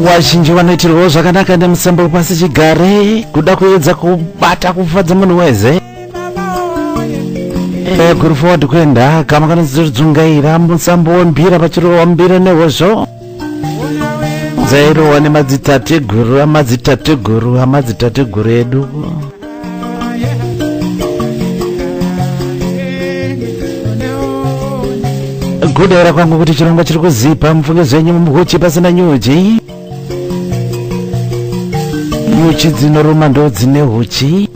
Wazhinji vanoitirwawo zvakanaka nemusambo pasi chigare kuda kuedza kubata kufadza munhu wese kuri forward kwenda kama kanodzungaira musambo wembira pachirowa mbira nehozvo dzairowa nemadzitateguru amadzitateguru edu kudaira kwangu kuti chirongwa chiri kuzipa mufungezo wenyu muhuchi pasina nyuchi. Nyuchi dzinoruma ndo dzine huchi.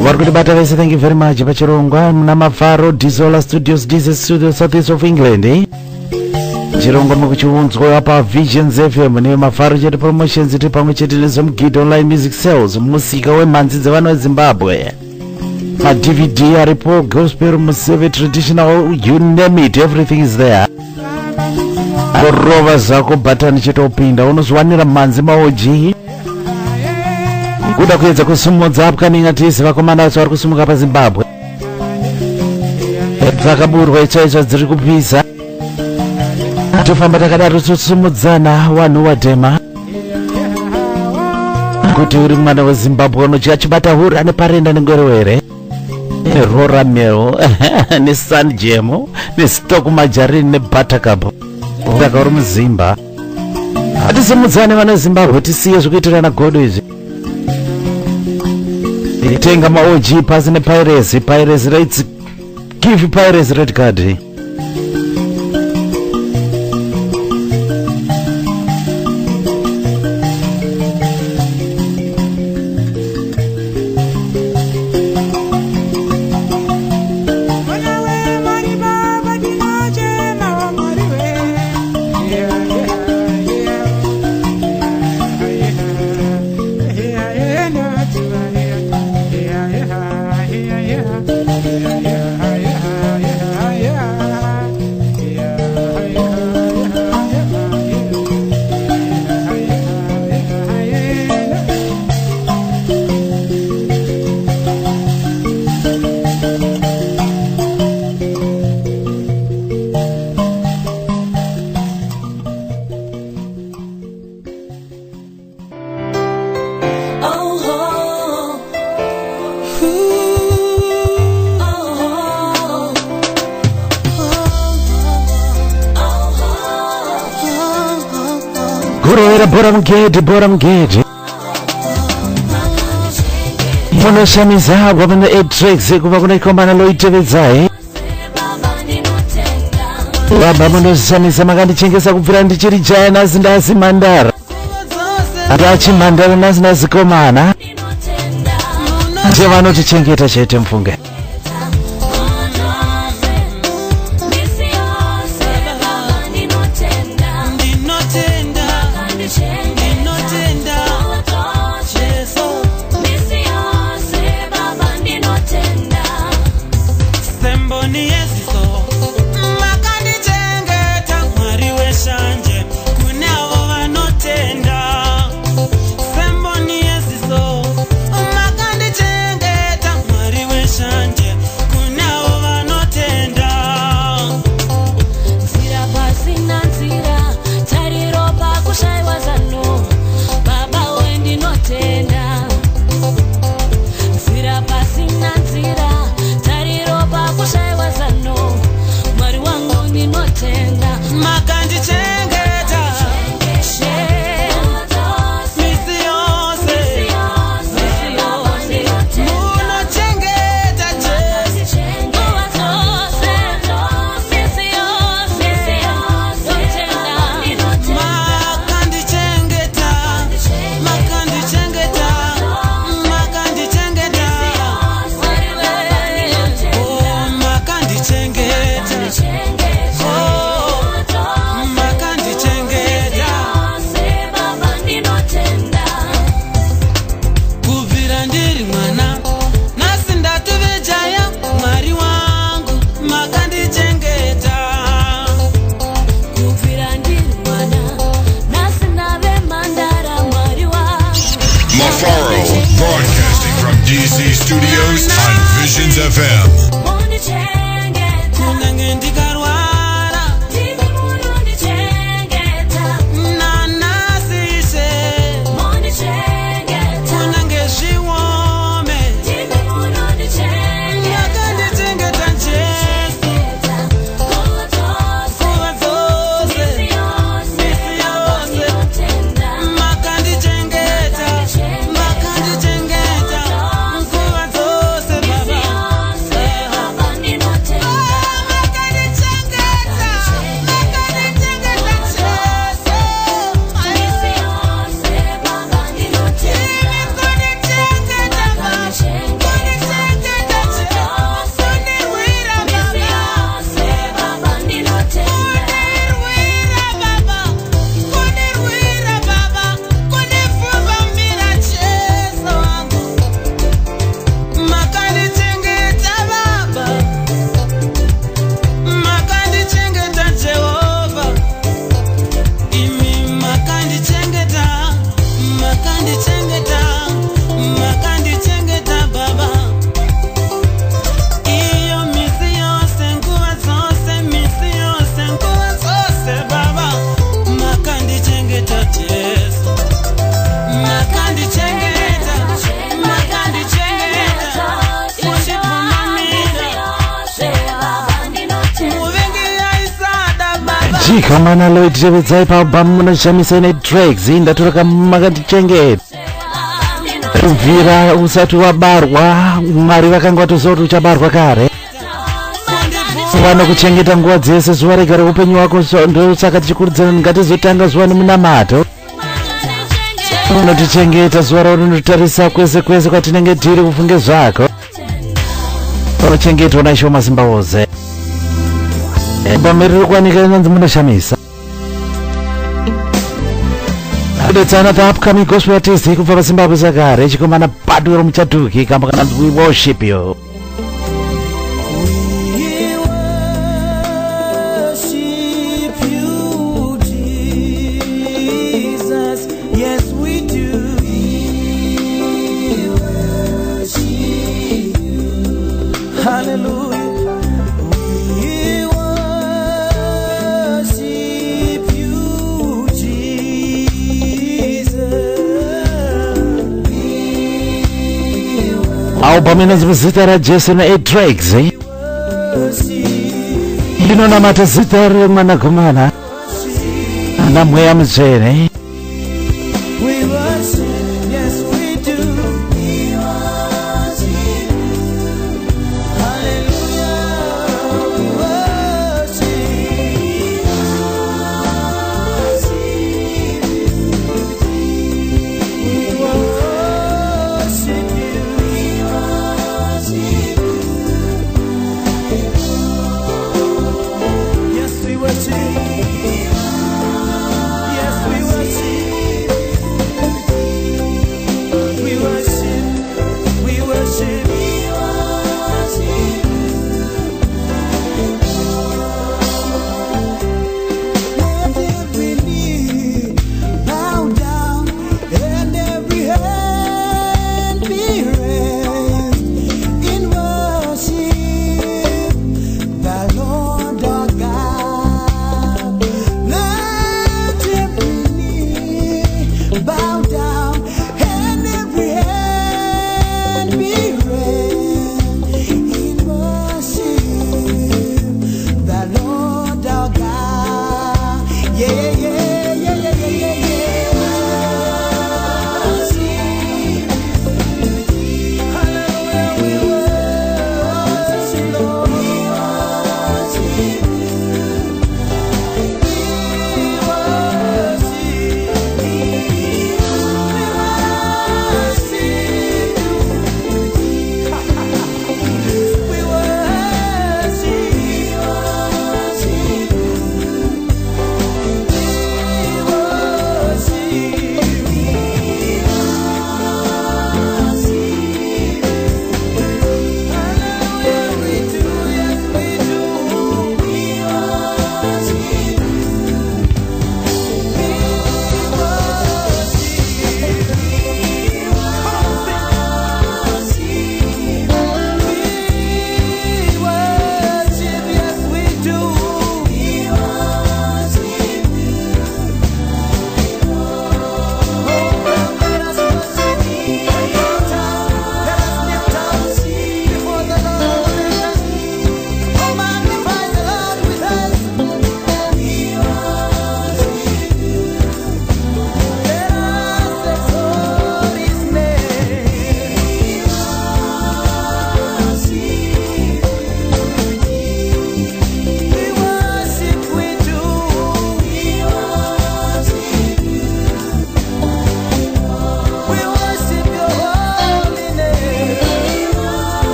Vari kutibata vese, thank you very much. Pachirongwa muna Mafaro Dizola Studios, DC Studios, Southeast of England. Chirongwa mukuchiunzwa pa Visions FM ne Mafaro chete promotions tiri pamwe chete nezomugidha online music sales, musika wemanzi dzevana weZimbabwe. Ma DVD aripo, gospel, museve, traditional, you name it, everything is there. Korova zako button chitopinda unozwanira manzi maoji kuda kuedza kusumudza upcoming artists vakomana vari kusumuka paZimbabwe. Dzakaburwa ichaizva dziri kupisa, tofamba takadaro tosumudzana wanhu wadhema kuti uri mwana weZimbabwe unochibata huri ane parenda nengwerewere nerora mel nesunjemo nestock majarini nebuttercup saka uri muzimba. Hatisimudzane vana Zimbabwe, tisiye zvekuitirana godo izvi. Tenga maOG pasi nepiracy rates, give piracy red card. Bora mgedi munoshamidzwa pana 8 tracks kuva kuna ikombana loitevedzae baba munoshamisa makandichengesa kubvira ndichiri jaya nasi ndasi mandara atachi mandara nasi ndasi komana ndevanotichengeta chete mfunge. Shine. DC Studios on Visions FM. kunyange ndikarwara nanasise kunyange zviome yakandichengeta Jesu kuva dzose misi yose makandichengeta nguva dzose baba chikamana loitevedzai paalbamu munoshamisa ine tracks ndatoroka makandichengeta kubvira usati wabarwa mwari vakanga vatoziva kuti uchabarwa kare vanokuchengeta nguva dzese zuva rega reupenyu wako ndosaka tichikurudzana ngatizotanga zuva nemunamato unotichengeta zuva raunotarisa kwese kwese kwatinenge tiri kufunge zvako unochengetwa naisho mazimba wose bamiriri kuwanika nanzi munoshamisa kudetsana the upcoming gospel artist kubva pazimbabwe sakare chikomana bado romuchaduki kamba kananzi we worship you album inonzi zita raJesu na tracks ndinonamata zita remwanakomana namweya mutsvene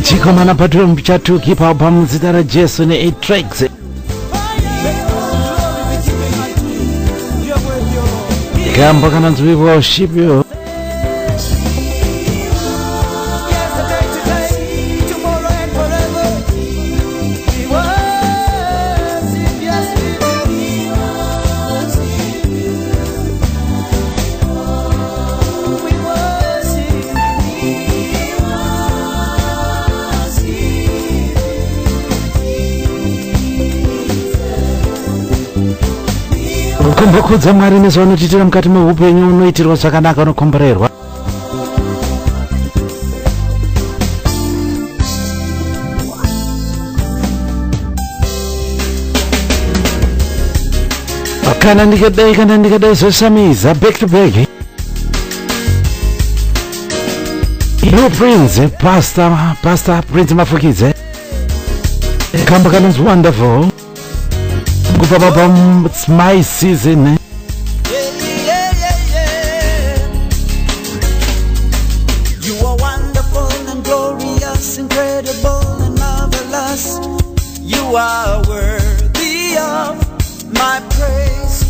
chikomana patrom chatukipa album zita ra Jesu ne 8 tracks Gambo kana nzwi worship yo kumbokudza Mwari nezvaunotitira mukati meupenyu unoitirwa zvakanaka unokomborerwa kana ndikadai zvoshamisa back to back Blue Prince Pastor Prince Mafukidze kamba kanonzi wonderful it's my season You are wonderful and glorious, incredible and marvelous. You are worthy of my praise.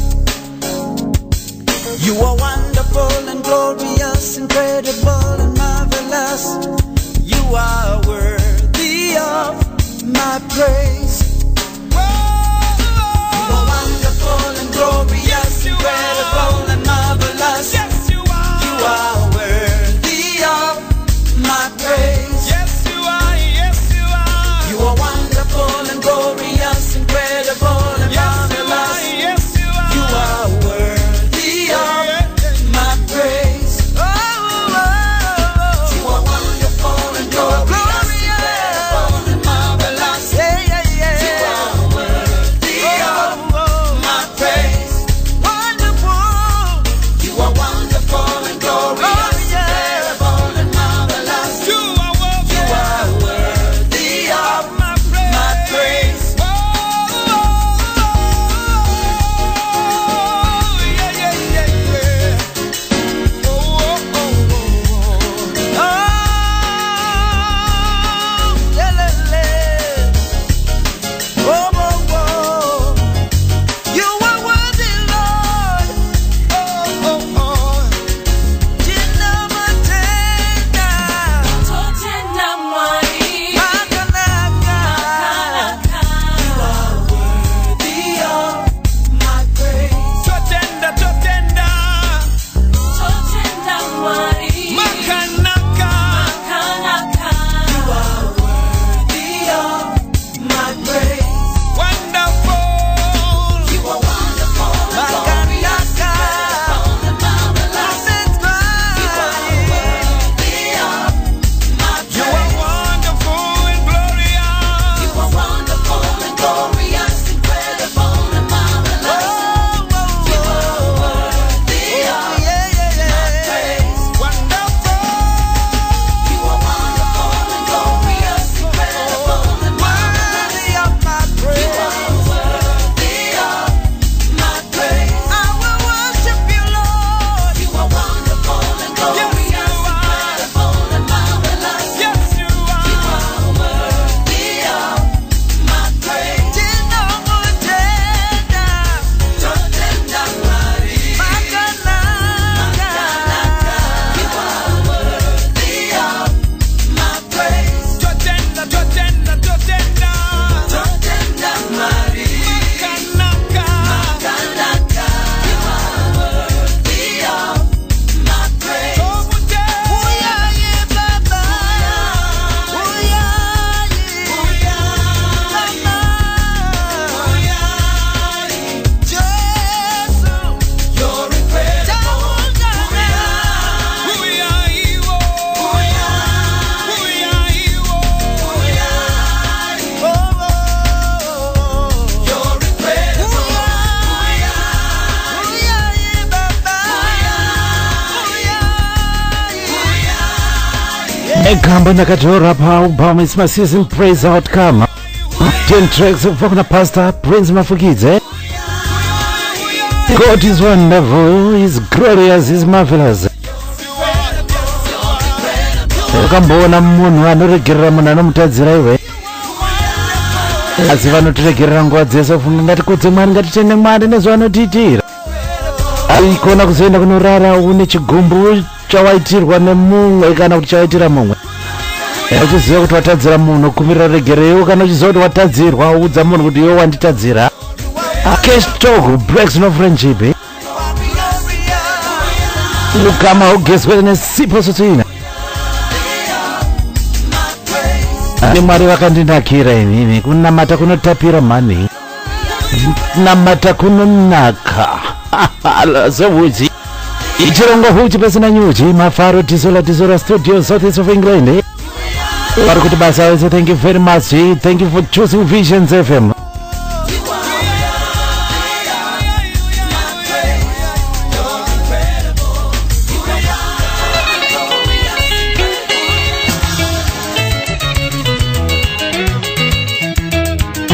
You are wonderful and glorious, incredible and marvelous. You are worthy of my praise. Glorious, incredible, and marvelous. Yes, you are. You are worthy of my praise. Yes, you are. Yes, you are. You are wonderful and glorious, incredible, and marvelous. Yes, you are. You are worthy of my praise. You are wonderful and glorious, incredible, and marvelous. You are worthy of my praise. Gamba nakatora pa album It's My Season Praise Outcome 10 tracks of Pastor Prince Mafukidze. God is wonderful, He's glorious, He's marvelous. Ukamboona munhu anoregerera munhu anomutadzira iwe asi vanotiregerera nguva dzese ufunga ngatikudze Mwari ngatitende Mwari nezvaanotiitira aikona kuzoenda kunorara une chigumbu chawaitirwa nemumwe kana kuti chawaitira mumwe uchiziva kuti watadzira munhu kumirira regereyo kana uchiziva kuti watadzirwa udza munhu kuti iwe wanditadzira cash talk breaks no friendship ukama ugezwe nesipo sotsina ni Mwari vakandinakira inini kunamata kunotapira mani namata kunonaka zovuji ichirongo huchi pasina nyuchi mafaro tisola studio South East of England vari kuti basa wese. Thank you very much, thank you for choosing Visions FM.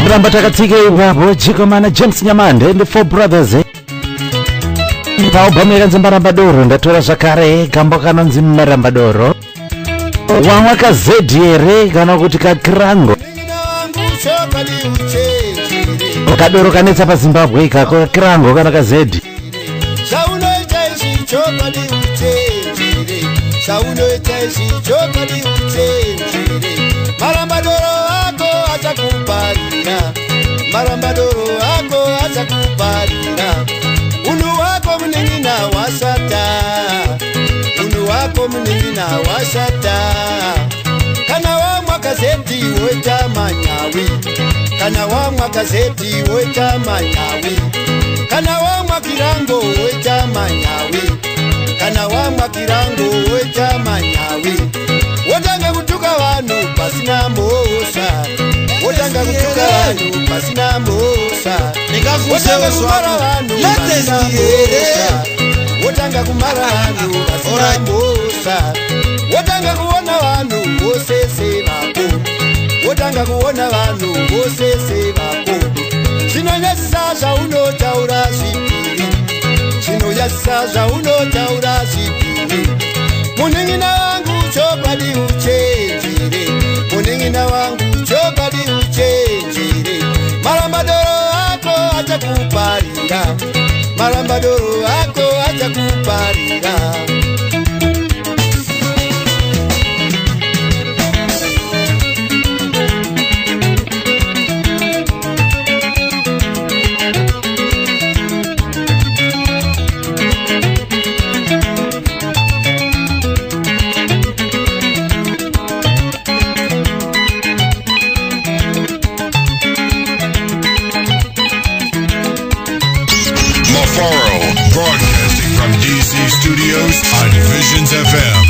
Ramba takatsika ipapo Chikomana James Nyamande and the Four Brothers paubhamu yakanzi Marambadoro. Ndatora zvakare kambo kanonzi Marambadoro wamwa kazedhi here kana kuti kakirango kadoro kanetsa paZimbabwe ikako kakirango kana kazedhi Marambadoro ako achakuparira, Marambadoro ako achakuparira. Unu wako mningina wasata, unu wako mningina wasata. Kana wamwa kazeti weta manyawi, kana wamwa kazeti weta manyawi. Kana wamwa kirango weta manyawi, kana wamwa kirango weta manyawi. Wotanga kutuka wanu pasina mosa, wotanga kutuka wanu pasina mosa. Wotanga kumara wanu pasina mosa, wotanga kumara wanu pasina mosa. Wotanga kuona wanu wosese vako, wotanga kuona wanu wosese vako. Chinonyasa zvaunotaura zvipiri, chinonyasa zvaunotaura zvipiri. Muningina wangu chokwadi uchenjere, muningina wangu chokwadi uchenjere. Marambadoro ako achakuparira, Marambadoro ako achakuparira. Broadcasting from DC Studios on Visions FM.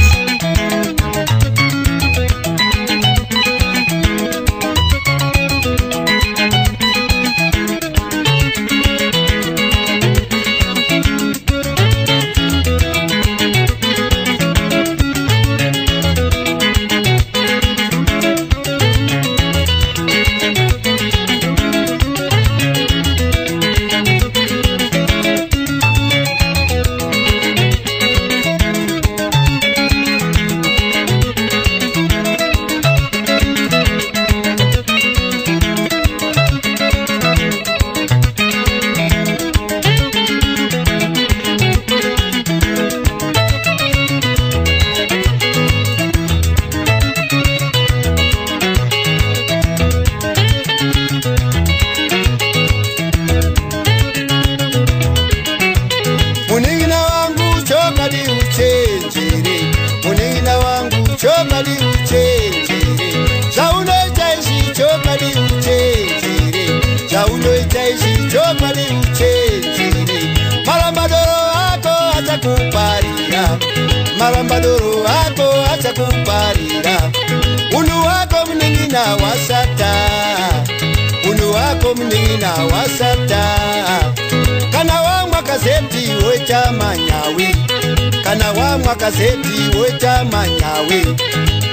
Chokwadi uchenjere, zvaunoita izvi chokwadi uchenjere, zvaunoita izvi chokwadi uchenjere. Marambadoro ako achakuparira, Marambadoro ako achakuparira. Unu wako mningina wasata, unu wako mningina wasata. Kana wamwa kazeti weta manyawi, kana wamwa kazeti weta manyawi.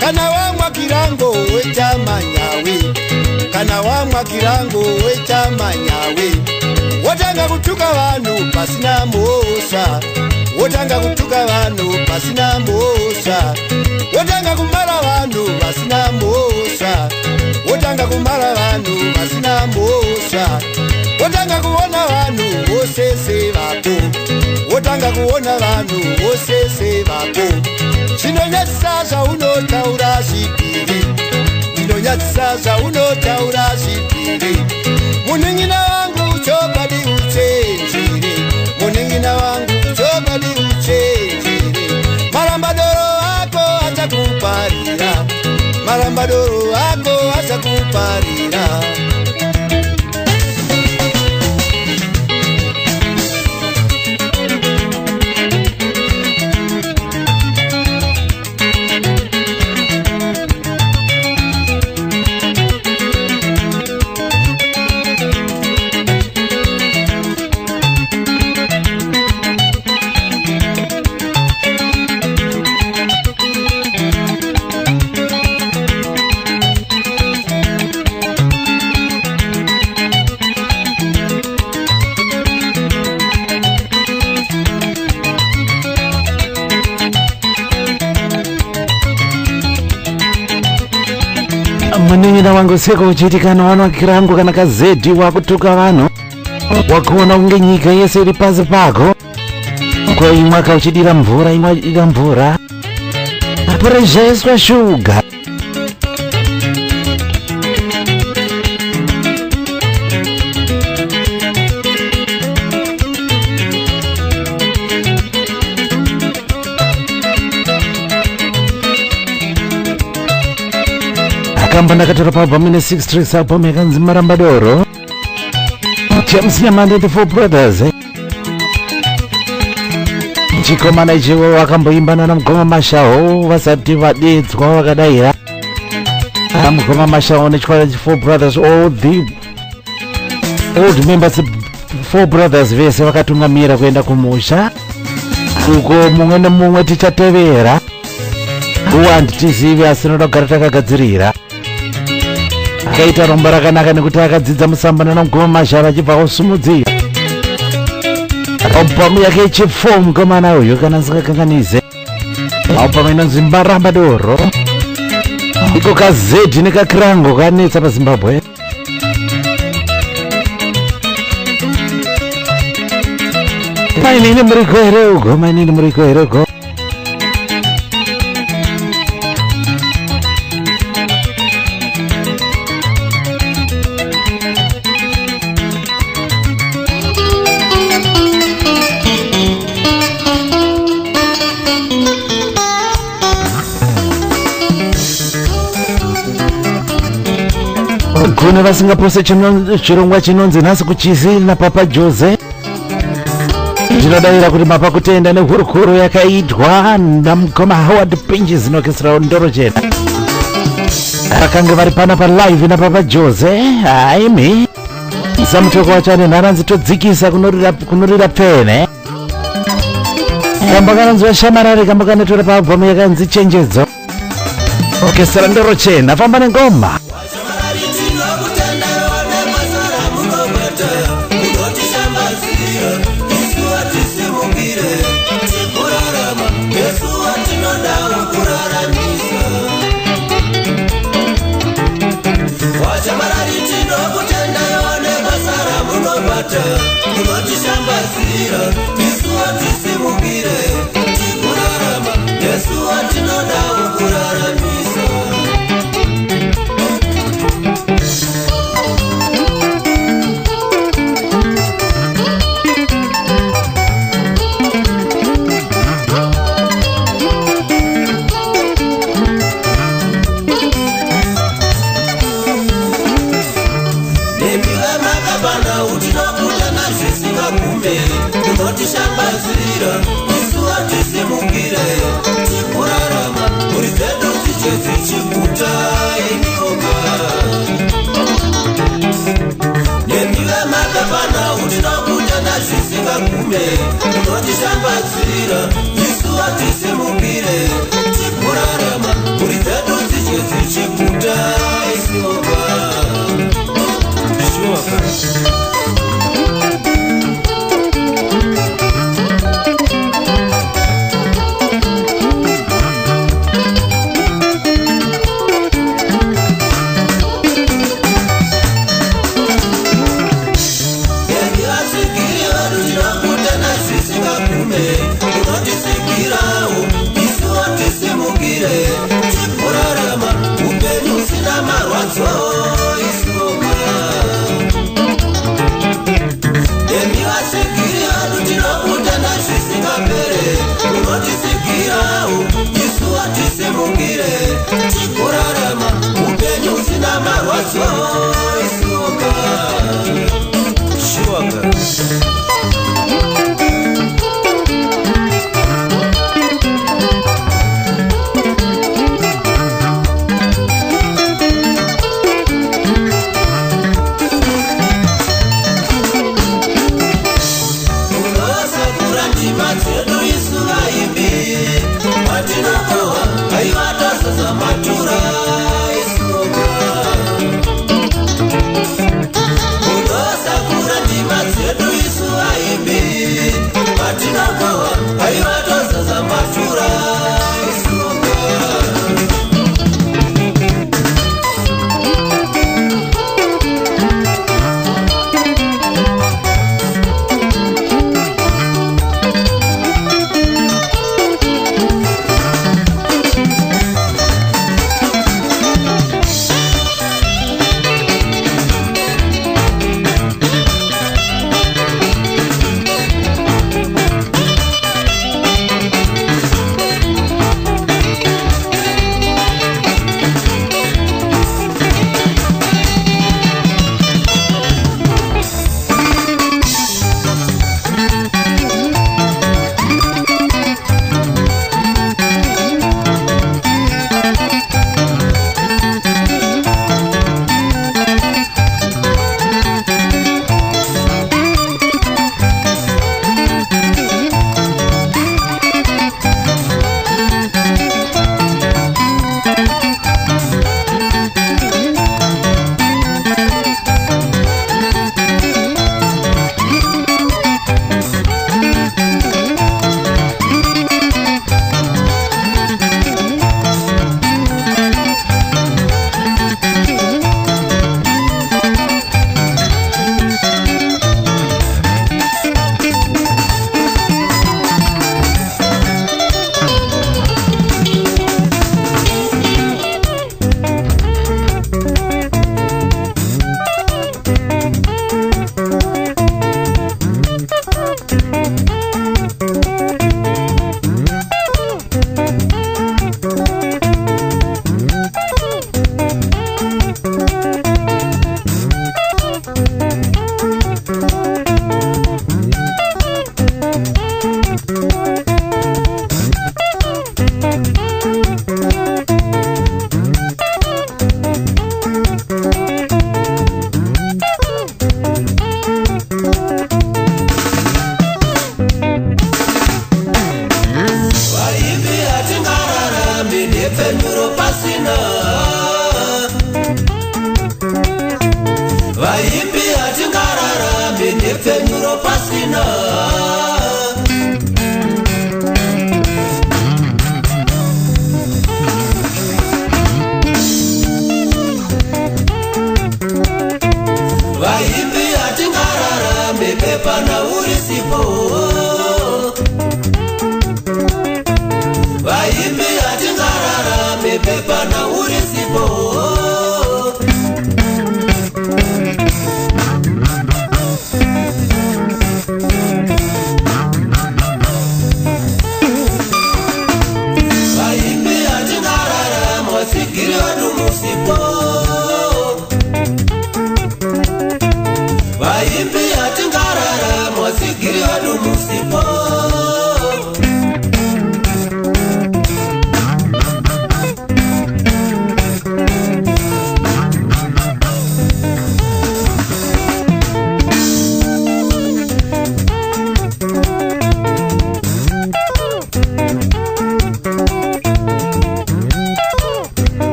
Kana wamwa kirango weta manyawi, kana wamwa kirango weta manyawi. Wotanga kutuka wanu pasina mosa, wotanga kutuka vanhu pasina mhosva, wotanga kumara vanhu vasina mhosva, wotanga kumara vanhu vasina mhosva, wotanga kuona vanhu vose sevako, wotanga kuona vanhu vose sevako. Zvinonyadzisa zvaunotaura zvipiri, zvinonyadzisa zvaunotaura zvipiri. Muning'ina wangu chokwadi uchenjeri, muning'ina wangu chokwadi uchenjeri. Marambadoro ako achakuparira, marambadoro ako achakuparira. Muning'ina wangu seko uchiitikana wano kirangu kana kazedi wakutuka vanhu wakuona kunge nyika yese iri pasi pako, kwa imwe akauchidira mvura imwe achidira mvura, puresha yeswa shuga. Kamba ndakatora pabva mine 6 tracks album yakanzi Marambadoro, James Nyamande the Four Brothers. Chikomana ichiwo wakamboimbana naMugoma Mashaho vasati vadedzwa vakadayira. Mugoma Mashaho nechikwara Four Brothers, all the old members Four Brothers vese vakatungamira kuenda kumusha, uko mumwe nemumwe tichatevera uhanditizivi asi noda kugara takagadzirira. Akaita rombo rakanaka nekuti akadzidza musambana naMugoma Mashaho achibva kusumudzira albamu yake ichipfuwa mukomana uyu kana sikakanganize. Albamu inonzi Marambadoro, iko kazedi nekakirango kanetsa paZimbabwe. Mainini muriko here ugo, mainini muriko here ugo. Kune vasingapose chirongwa chinonzi nhasi kuchisi naPapa Jose. Ndinodavira kuti mapa kutenda nehurukuru yakaitwa naMugoma Howard Pinches inokesera ndoro chena. Vakange vari pana palive naPapa Jose. Aimi samutoko wachane nharanzi todzikisa kunorira pfene. Kamba kananzi Shamarare, kamba kanotora paalbhamu yakanzi Chenjedzo. Okesera ndoro chena, famba nengoma. Munotishambadzira isu watisimukire tikurarama Yesu watinoda kuraramisa. Munotishambadzira isu watisimukire tikurarama muri dzedu dzichikuta inyoka nemiwe makapana utinokuta nazvisingagume. Munotishambadzira isu watisimukire tikurarama muri dzedu dzichikuta inyoka. vadu tinokutana zvisingapere unotisigirawo isu hatisimukire tikurarama upenyu usina marwadzo isuka shiwaka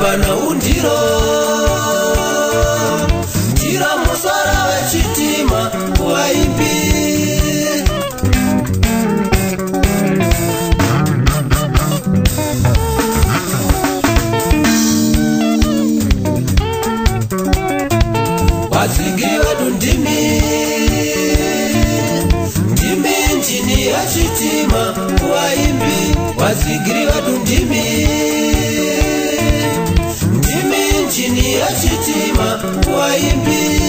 Bana undiro ndiro musoro wechitima waimbi wadzingiri wedu ndimi njini yachitima waimbi wadzingiri wedu ndimi njini yachitima waimbi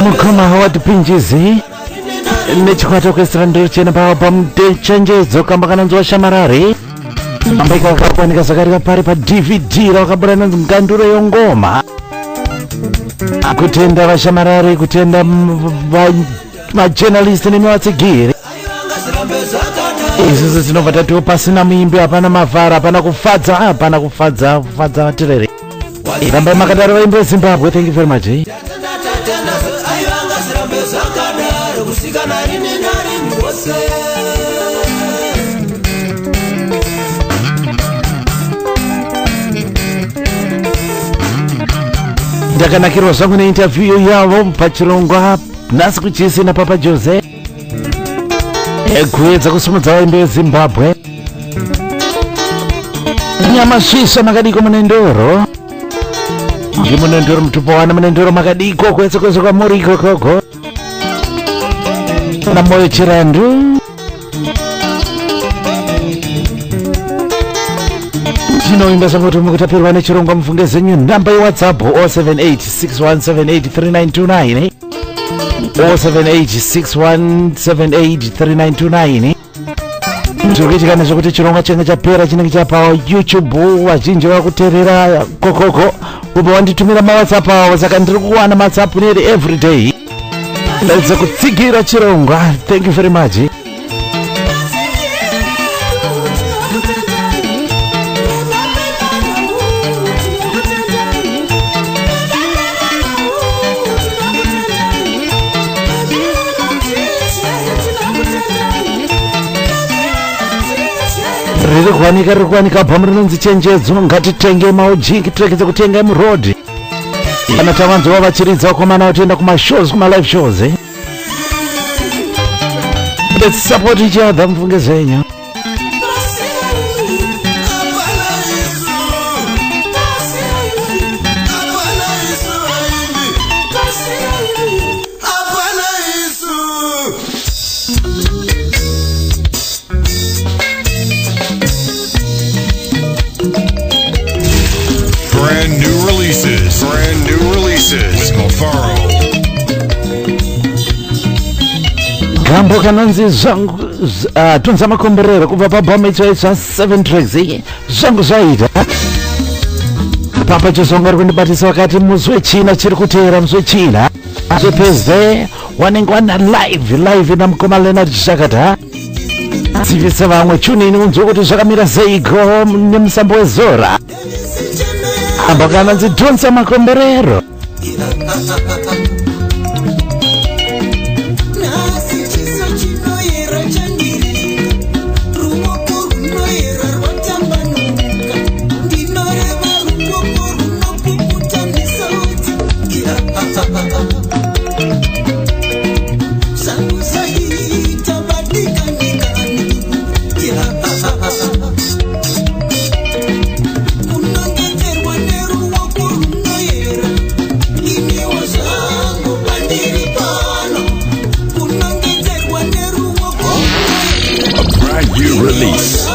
mukoma Howard Pinjizi nechikwata orchestra ndiro chena pamudechenjedzo kamba kananzwa shamarare ambaika kakwanika zakarika pari pa-DVD rawakabura nanzi mganduro yongoma kutenda vashamarare kutenda majournalist nemiwatsigiri izvozvo zvinobva tatiwo pasina muimbi hapana mavhara hapana kufadza vatirere rambai makadaro vaimbi vezimbabwe. Thank you very much. ndakanakirwa zvangu neinterview yavo pachirongwa nhasi kuchisina Papa Jose kuedza kusumudza vaimbi vezimbabwe. nyamasvisva makadiko munendoro ndimunendoro mutupowana munendoro makadiko kwese kwese kwamuri ikokoko namoyo chirandu tinoimba zvakuti mukutapirwa nechirongwa mufunge zenyu. namba yewhatsapp 07861783929 07861783929 zvirikuitika nezvekuti chirongwa chinenge chapera chinenge chapa YouTube. vazhinji vakuteerera kokoko ubva wanditumira mawhatsapp avo saka ndiri kuwana whatsapp nearly every day ndadza kutsigira chirongwa. Thank you very much. riri kuwanika bhamu rinonzi chenjedzo. ngatitenge maujingi tirekedze kutenga murodhi kana tavanzwa vachiridza vakomana vatoenda kumashows kumalive shows. Let's support each other mufunge zenyu. Mixes with Mofaro. Gambo kananzi zvangu tunza makomborero kubva pabhoma itsva 7 tracks zvangu zvaita papa chizonga ri kundibatisa wakati musi wechina chiri kuteera musi wechina zvepeze wanenge wana live namukoma Leonard Shakata dzivise vamwe chunini unzwe kuti zvakamira seiko nemusambo wezora ambo kananzi tunza makomborero Release.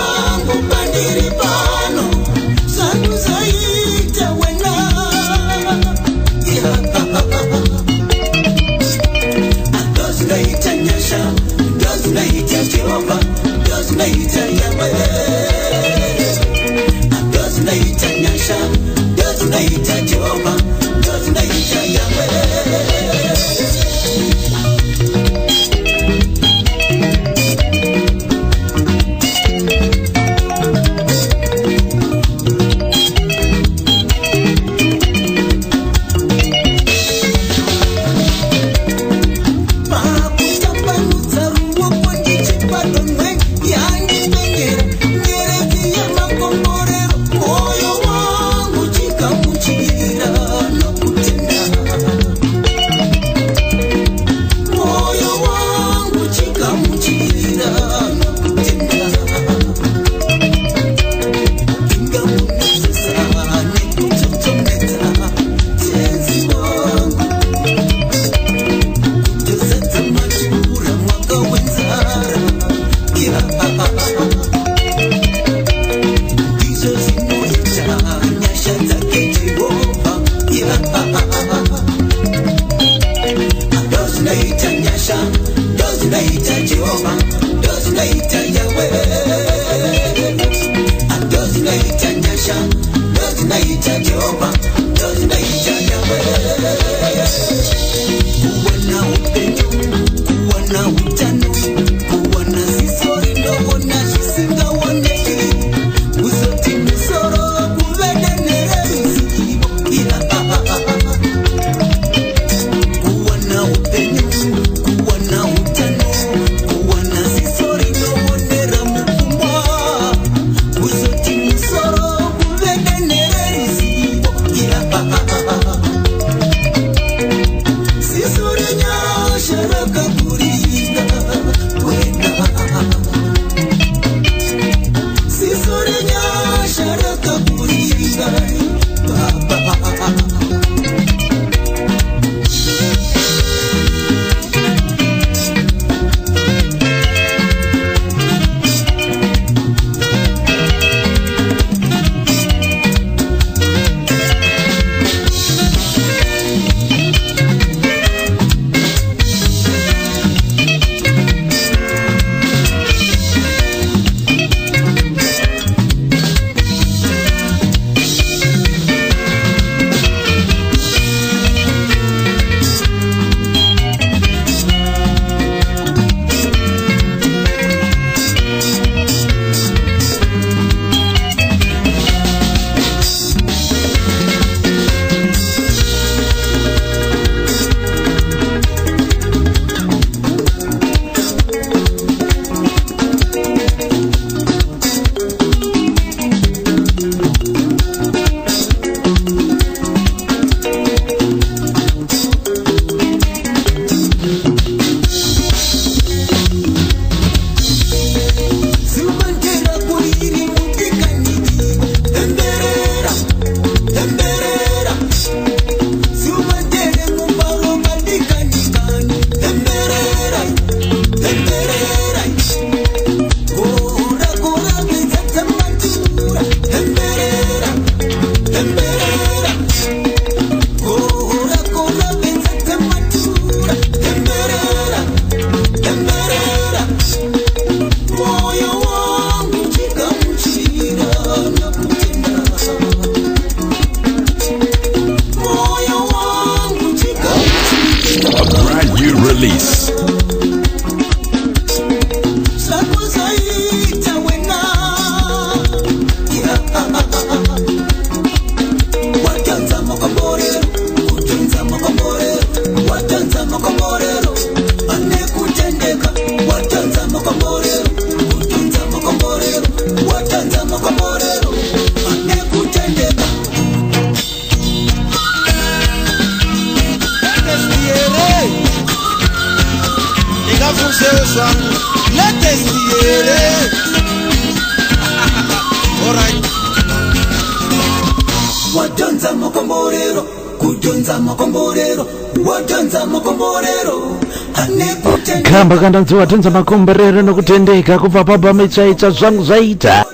wodonza makomborero kudonza makomborero wodonza makomborero anekutendeka kamba kandanzi watonza makomborero nokutendeka kubva pabva mechaita zvangu zvaita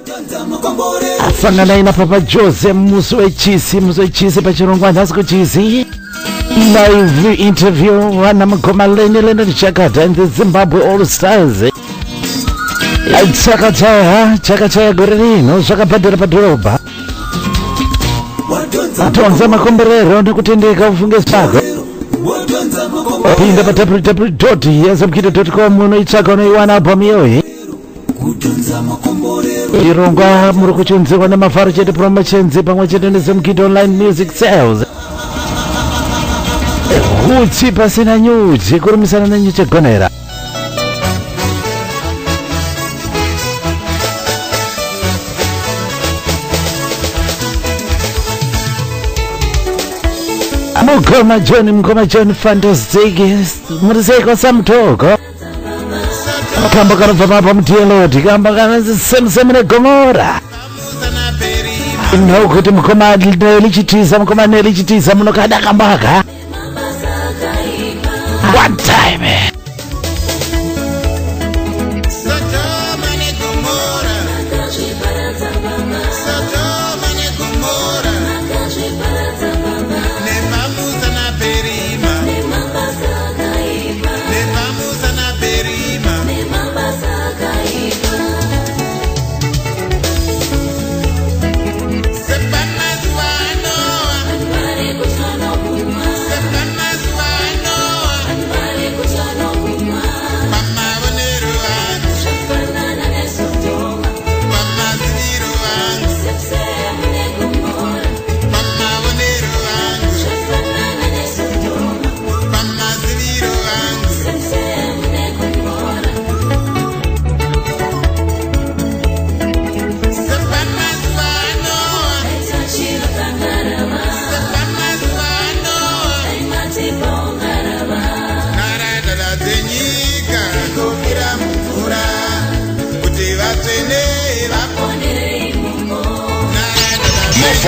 asangana ina papa Jose musi wechisi pachirongwa nhasi kuchisi live interview vana mugoma lene Leonard Chakata and the Zimbabwe All Stars chakachaya gore rino zvakabhadhara padhorobha atonza makomborero nekutendeka ufunge spako pinda pa www.yazamkito.com unoitsvaka unoiwana album iyoyi irongwa muri kuchunzirwa nemafaro chete promotions pamwe chete nezamkito online music sales hutsi pasina nyuchi kurumisana nenyuchi gonera Mukoma John fantastic muriseko samtoko kamba kanobva mapa mutieloti kamba kanasemune Gomora nokuti mukoma nelichitiza munokada kambaka one time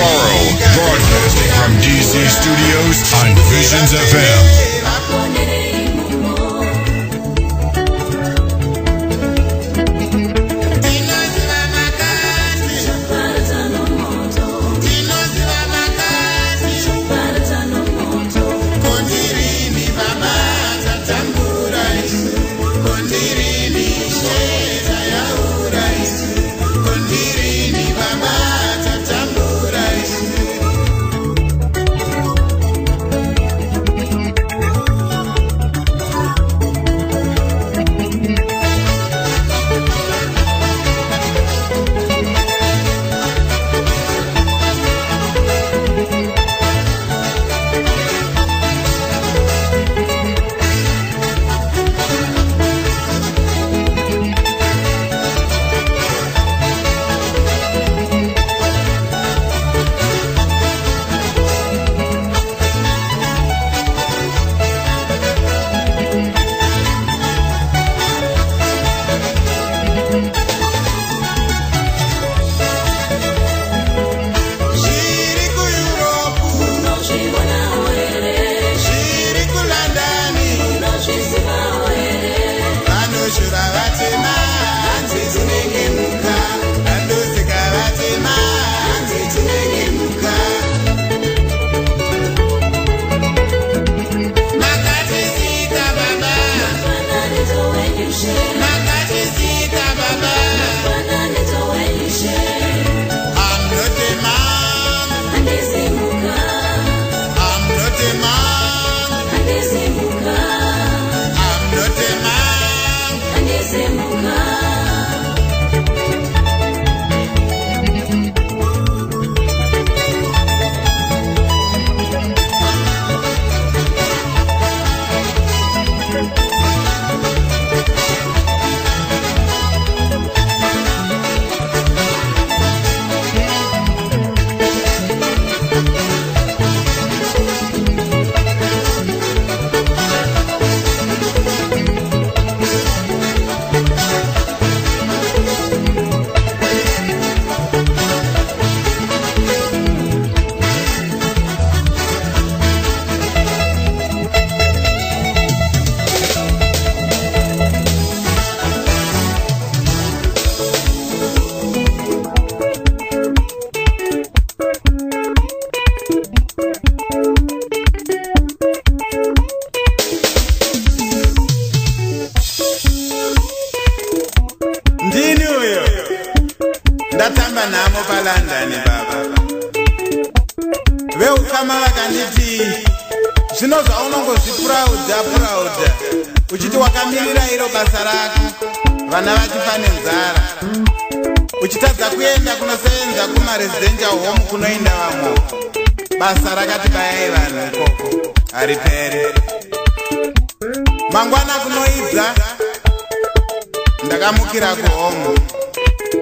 Broadcasting from DC Studios on Visions FM. veukama vakanditi zvino zvaunongozvipuraudha uchiti wakamirira iro basa rako vana vachifa nenzara uchitadza kuenda kunosevenza kumaresidential home kunoenda vamwe basa rakati bayai vanhu ikoko hariperi mangwana kunoidza ndakamukira kuhomu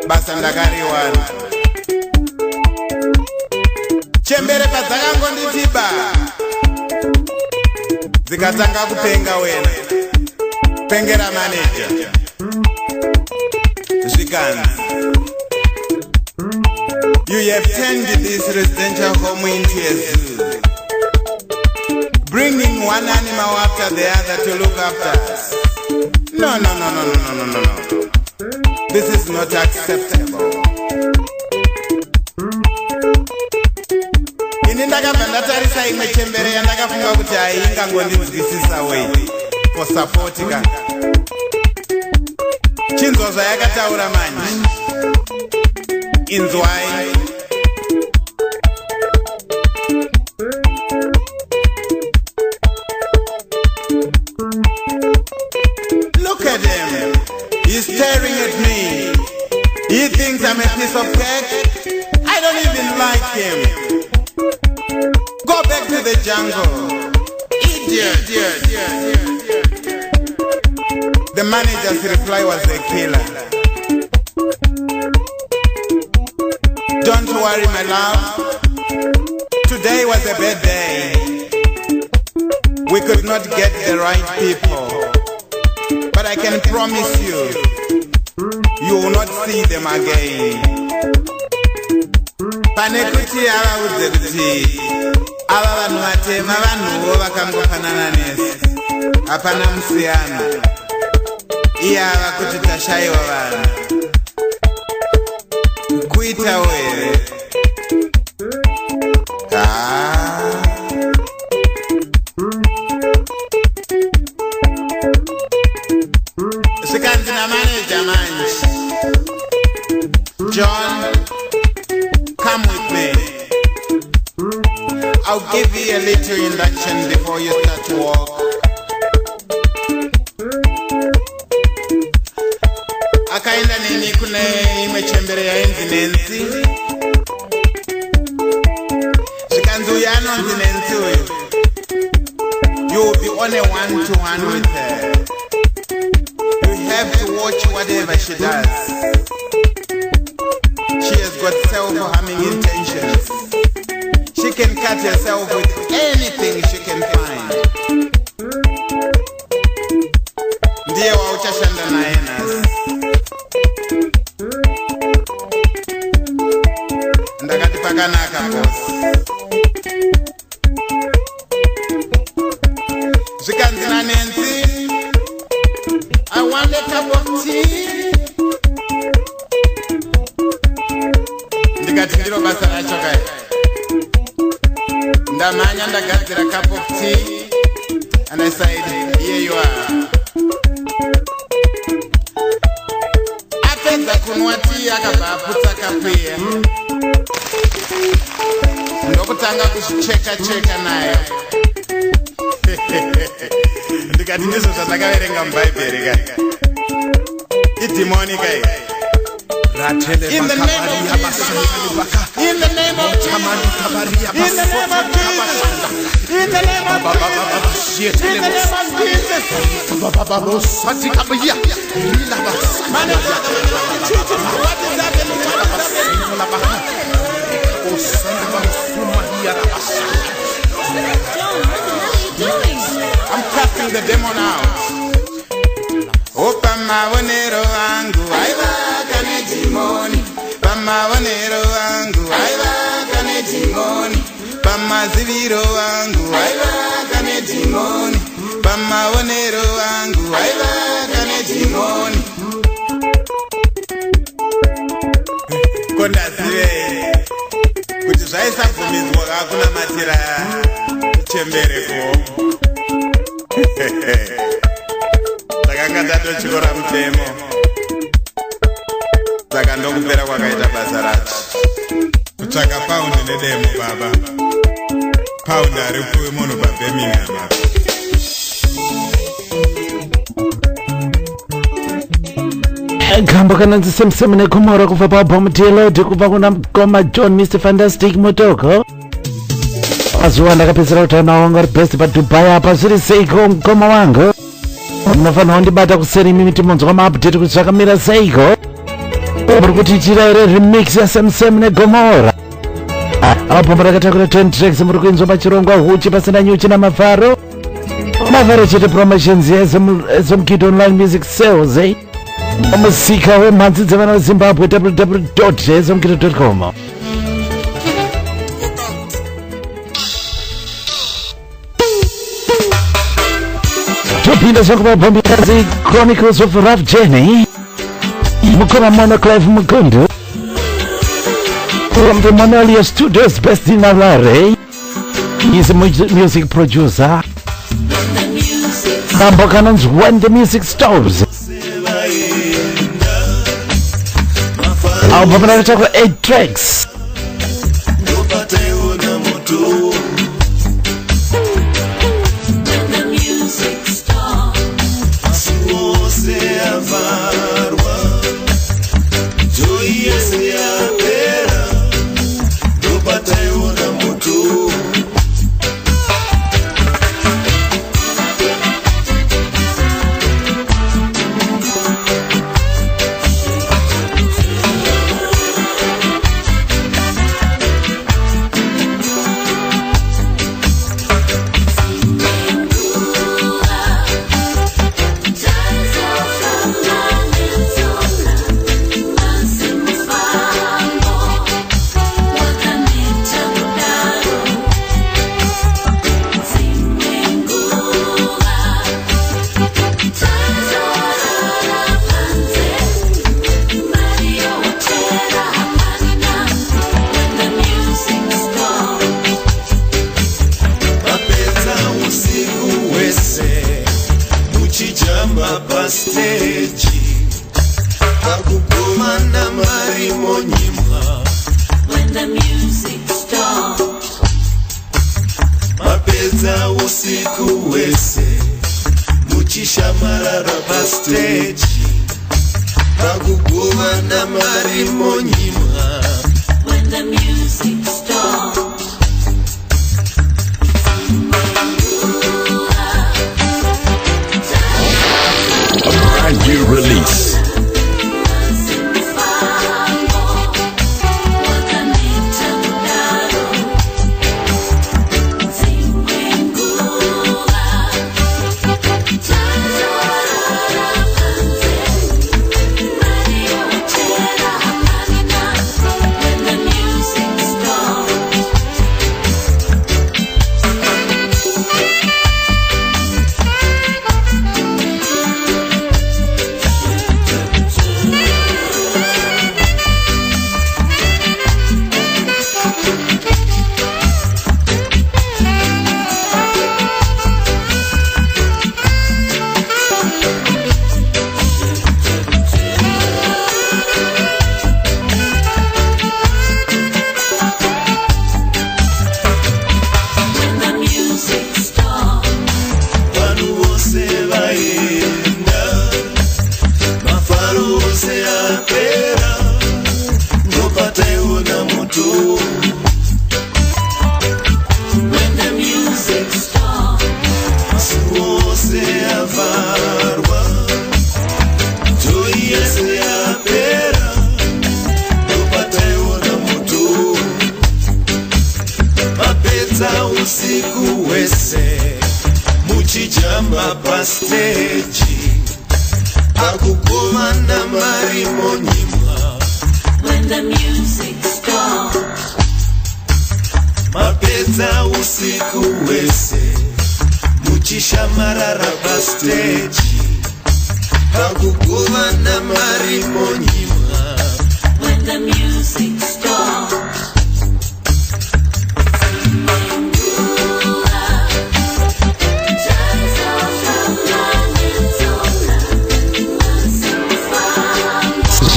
basa ndakariwana chembere padzakangonditiba dzikatanga kupenga wena pengera maneja zvikanzi you have turned this residential home into a zoo, bringing one animal after the other to look after us. No. This is not acceptable. Ini ndakabva ndatarisa imwe chembere yandakafunga kuti haingangondinzwisisa wei for support ka chinzwa zvayakataura manje inzwai. Look at him. He's staring at me. He thinks I'm a piece of cake. I don't even like him. Go back to the jungle. Idiot. The manager's reply was a killer. Don't worry, my love. Today was a bad day. We could not get the right people. But I can promise you, you will not see them again. Panekuti avaudze kuti ava vanhu vatema vanhuwo vakangofanana nesi. Hapana musiyano. Iye ava kuti tashayiwa vanhu. Kuitawo here. Zvikanzi namanager manje. John, come with me. I'll give you a little induction before you start to walk. Akaenda nini kune imwe chembere yainzi Nancy. Zvikanzi uyu anonzi Nancy uyu. You will be on a one-to-one with her. You have to watch whatever she does. She has got self-harming intentions. She can cut herself with anything she can find. Ndiye wauchashanda naye nasi. Ndakati pakanaka boss. Zvikanzi naNancy, I want a cup of tea. Ndikati ndiro basa racho kai. Ndamanya ndagadzira cup of tea and I said, here you are. Apedza kunwa tea akabva aputsa kapuya. Ndokutanga kucheka naye. Ndikati ndizvo zvandakaverenga mubhaibheri kai. Idhimoni kai. In the name of Jesus. In the name of Jesus. In the name of Jesus. In the name of Jesus. In the name of Jesus. What is I'm casting the demon out. Opa maonero wangu aiva kane demoni. Pamaonero wangu aiva kane demoni. Pamaziviro wangu aiva kane demoni. Pamaonero wangu aiva kane demoni. Kondazive kuti zvaisabvumidzwa kakunamatira chembere kuhomu. Takanga tatochikora mutemo. Saka ndokupera kwakaita basa racho. kutsvaka paundi nedemo baba. Paundi ari kupuwe munhu paBirmingham. Gambo kananzi Semsem neGomora kubva paAlbum Deload kubva kuna Mgoma John Mr Fantastic Motoko. Mazuva ndakapedzera kutaura wangu ari best paDubai apa zviri seiko Mgoma wangu. Munofanira kundibata kuseri miti munzwa maupdate kuti zvakamira seiko. Muri kutiitira here remix yaSemsem neGomora. Album rakatakura 20 tracks muri kuinzwa pachirongwa huchi pasina nyuchi namafaro. Mafaro chete promotions yeZomkid online music sales musika wemhanzi dzevana veZimbabwe www.zomkid.com. topinda zvangu pabhombi kanzi Chronicles of Rough Journey. Mukoma Mono Clive Mukundu from the Monolia Studios based in Harare. He's a music producer. Gambo kananzi When the Music Stops. Album rakatakura 8 tracks.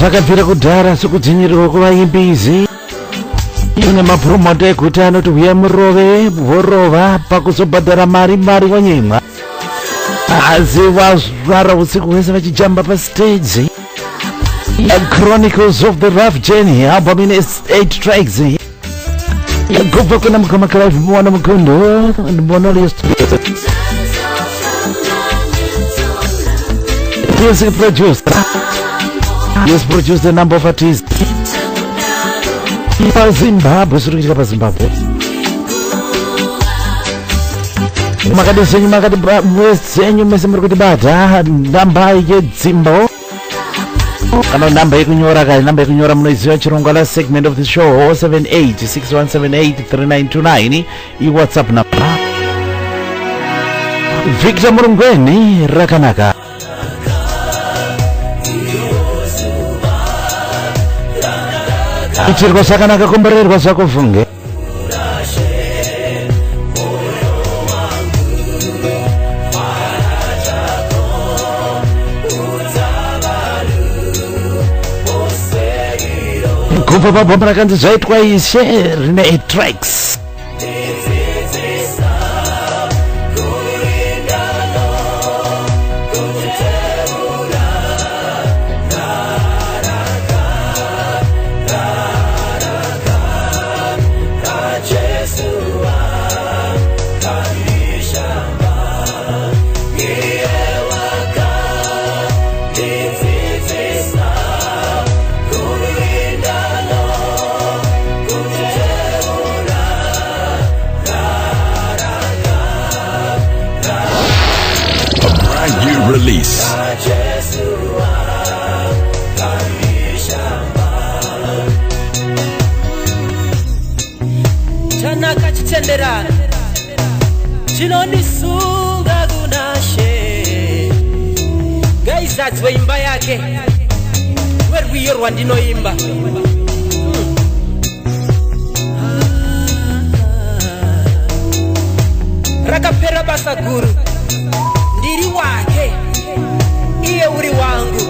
zvakabvira kudhara sekudzvinyirirwa kuvaimbizi tine mapromote ekuti anoti uya murove vorova pakuzobhadhara mari wanyemwa asi vazvara usiku hwese vachijamba pastage. Chronicles of the Rough Journey album ine 8 tracks kubva kuna Mugoma Clive Mwana Mukondo ndibonoli studio. Music producer, yes, produced a number of artists. Zimbabwe, surukishika pa Zimbabwe. Makadi senyu makadi senyu mese muri kuti bata namba yedzimbo. Kana namba yekunyora kale namba yekunyora munoiziva chirongwa la segment of the show 07861783929 i WhatsApp number. Victor Murungweni rakanaka. Ichirwa sakanaka kumbererwa zvako funge. Kubva pabhomba rakanzi zvaitwa ishe rine 8 tracks. Release. Chanaka chitenderana chinonisunga kunashe ngaizadziwe imba yake werwiyo rwandinoimba rakapera basa guru ndiri wake iye uri wangu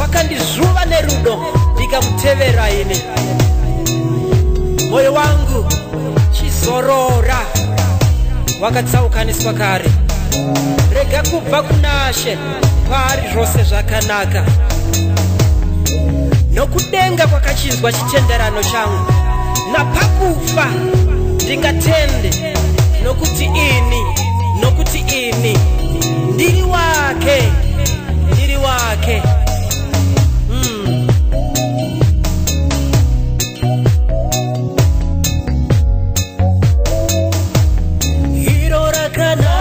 wakandizvuva nerudo ndikamutevera ine moyo wangu chizorora wakatsaukaniswa kare rega kubva kunashe pari zvose zvakanaka nokudenga kwakachinzwa chitenderano changu napakufa ndingatende nokuti ini ndiri wake hiro rakanaka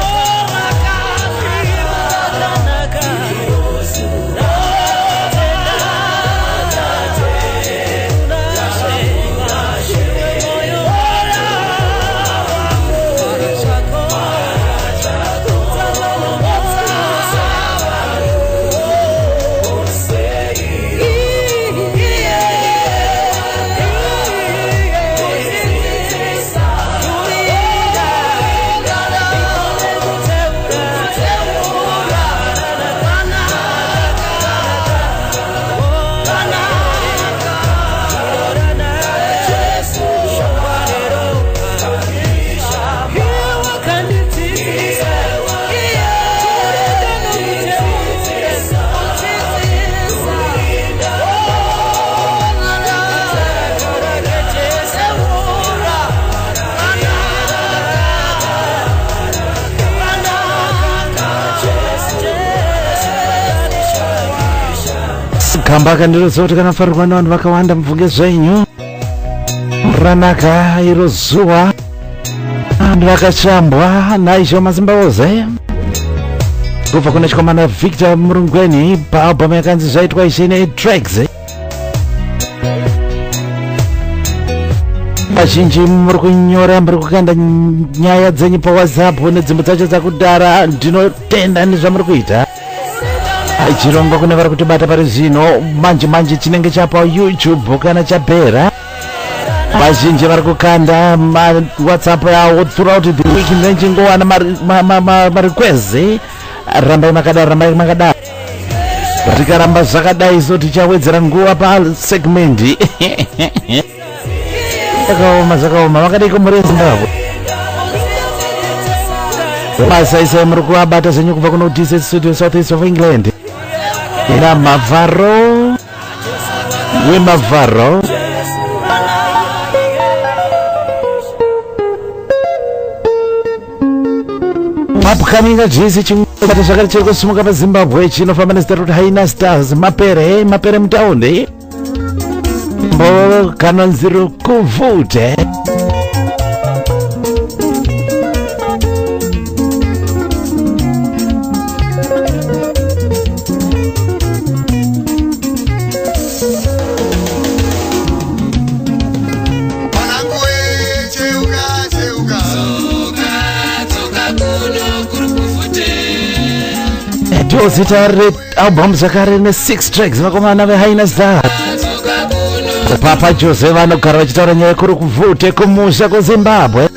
kambaka ndinozoti kanafarirwa navanhu vakawanda mubvunge zvenyu ranaka iro zuva vanhu vakachambwa naizvo masimba oze kubva kuna chikomana Victor Murungweni paalbhamu yakanzi zvaitwa ishe ne 8 tracks. Vazhinji muri kunyora muri kukanda nyaya dzenyu paWhatsApp nedzimbo dzacho dzakudara ndinotenda nezvamuri kuita. Chirongwa kune vari kutibata pari zvino manje chinenge chapa YouTube kana chapera. Vazhinji vari kukanda WhatsApp yavo throughout the week ndichingowana marequests rambai makadaro tikaramba zvakadai so tichawedzera nguva pasegmendi Zakaoma vakadiko muri Zimbabwe. Basa isa muri kuabata zenyu kubva kuno DC Studio South East of England. Ina Mavaro. We Mavaro. Upcoming JC chingubata zvakare chiri kusumuka paZimbabwe chinofamba nezita rekuti Haina Stars mapere mutaundi mbo kanonziro kuvute zita realbum zvakare ne6 tracks vakomana veHaina Stars. Papa Jose vanogara vachitaura nyaya kuri kuvute kumusha kuZimbabwe.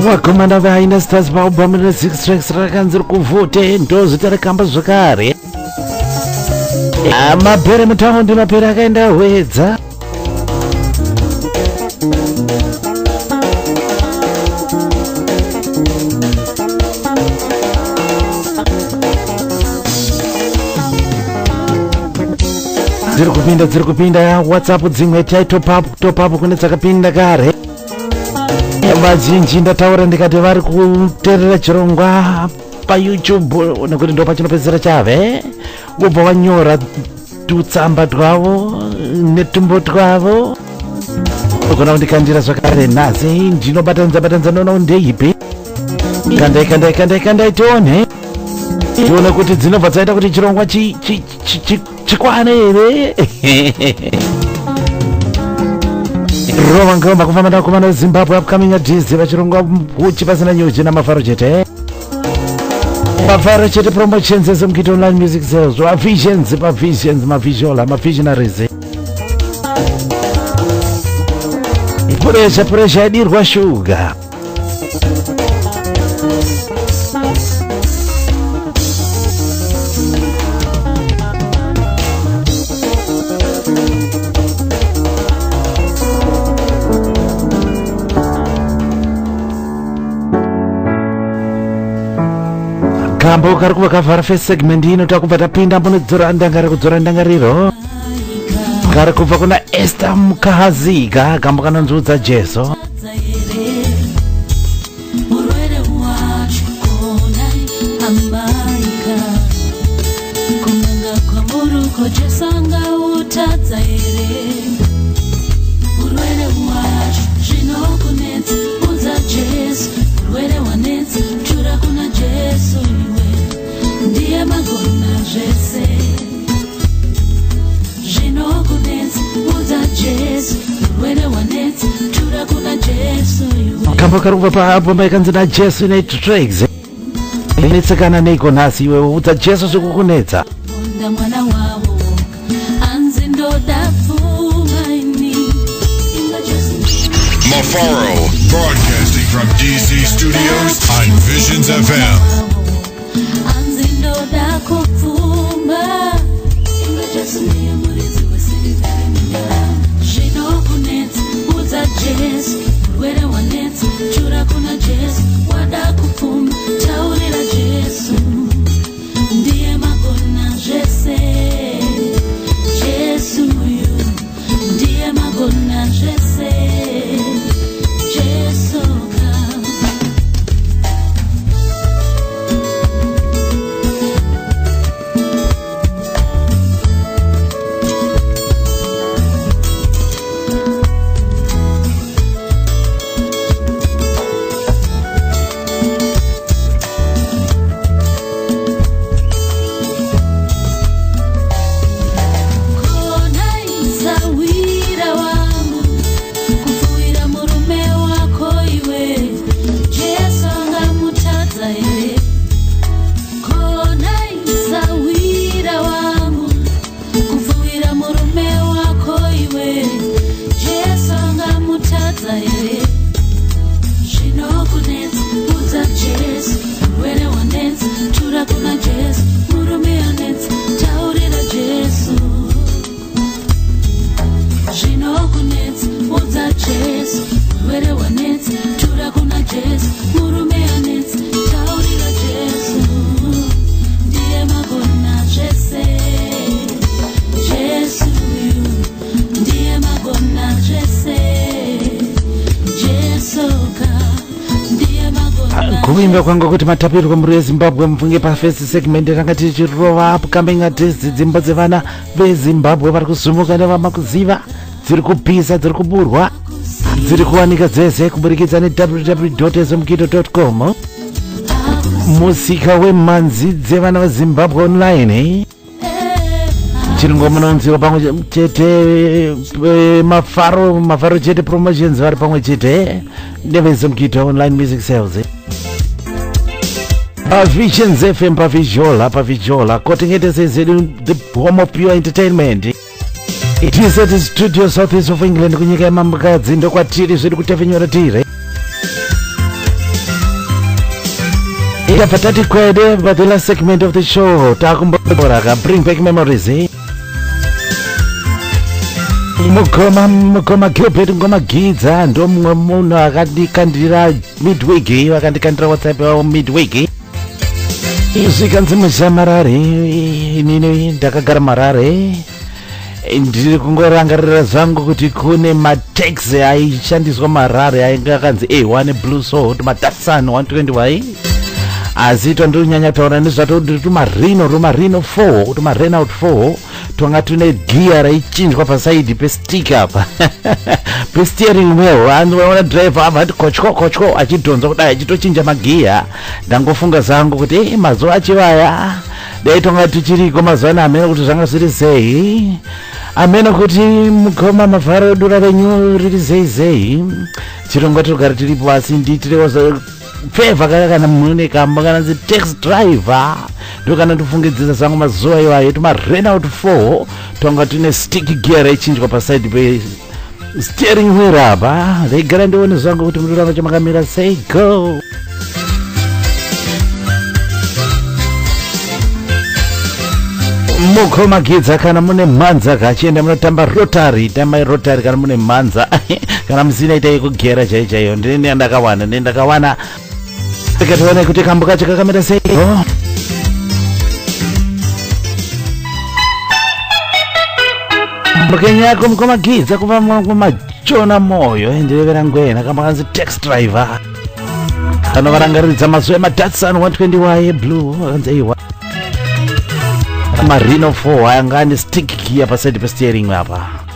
vakomana vaina stars vaubamira 6 tracks rakanzi rikuvhute ndozita rekamba zvakare. Mapere mutaundi mapere akaenda hwedza. dziri kupinda WhatsApp dzimwe chai top up kune dzakapinda kare. Vazhinji ndataura ndikati vari kuteerera chirongwa paYouTube nekuti ndo pachinopedzisira chave. Ubva wanyora tutsamba twavo netumbo twavo ugona kundikandira zvakare. Nhasi ndinobatanidza noona ndeipi kandai tione kuti dzinobva dzaita kuti chirongwa chikwane here. Rova ngoma kufamba nakomana weZimbabwe upcoming artists vachirongwa uchi pasina nyuchi namafaro chete. Mafaro chete promotions ezomukita online music sales visions mavisionaries. Pressure yadirwa shuga. Kambo kari kuva kavhara first segment ino takubva tapinda munodzora ndangariro kari kubva kuna Esther Mukahaziga kambo kanonzudza Jesu. Kambo kari kubva paabhoma ikanzi naJesu ine tracks inetsekana neiko nhasi iwe udza Jesu zvikukunetsa. Mafaro, broadcasting from DC Studios on Visions FM. Kuimba kwangu kuti matapirwa muri weZimbabwe mfunge pafirst segment ranga tichirova upcoming artists dzimbo dzevana veZimbabwe vari kuzumuka nevamakuziva dziri kupisa dziri kuburwa dziri kuwanika dzese kuburikidza www.ezomukito.com. Musika wemanzi dzevana veZimbabwe online chirungo munonziwa pamwe chete mafaro chete promotions vari pamwe chete nevezomukito online music sales. Visions FM pavisual Kotengete says the home of pure entertainment. It is at the studio southeast of England kunyika yamambakadzi ndo kwatiri zviri kutefenyora tire. Patati kwede, but the last segment of the show, Takumbora, bring back memories, eh? Mukoma Gilbert, Ngoma Giza, and Domuna, Kandira, Midway Gay, I can't control what's up Midway Gay. You can see Marare, Nini, Dakagamarare. Ndiri kungorangarira zvangu kuti kune mataxi aishandiswa marare ainge akanzi A1 Blue Sword matatsan 120 wai asi tondonyanya taura nezvato kuti tumarino 4 tumarenault 4 tonga tune gear raichinjwa pasaidi pestick apa pesteering wheel anoona driver apa ati kochko achidhonza kudai achitochinja magiya ndangofunga zangu kuti mazuva achivaya dai tonga tichiriko mazuva amene kuti zvanga zviri sei amene kuti mukoma mavharo dura renyu riri zei chirongwa togara tiripo asi nditirewo favor kana mune kamba kana zi taxi driver ndokana ndifungidzisa zangu mazuva iwayo tuma Renault 4 tonga tine stick gear ichinjwa paside pe steering wheel apa ndegara ndione zvangu kuti mururama chamakamira sei go Mukoma Giza kana mune mhanza kachienda munotamba rotary tambai rotary kana mune mhanza kana musina itai kugera chaiyo ndine ndakawana tikationa kuti kambo kacho kakamira sei mbukenyako Mukoma Giza kuva mumachona moyo ndirevera ngwena kamba kanzi taxi driver kanovarangaridza mazuva ematatsan 120 waye blue akanzi aiwa Marino 4 anga ane stick gear paside pe steering apa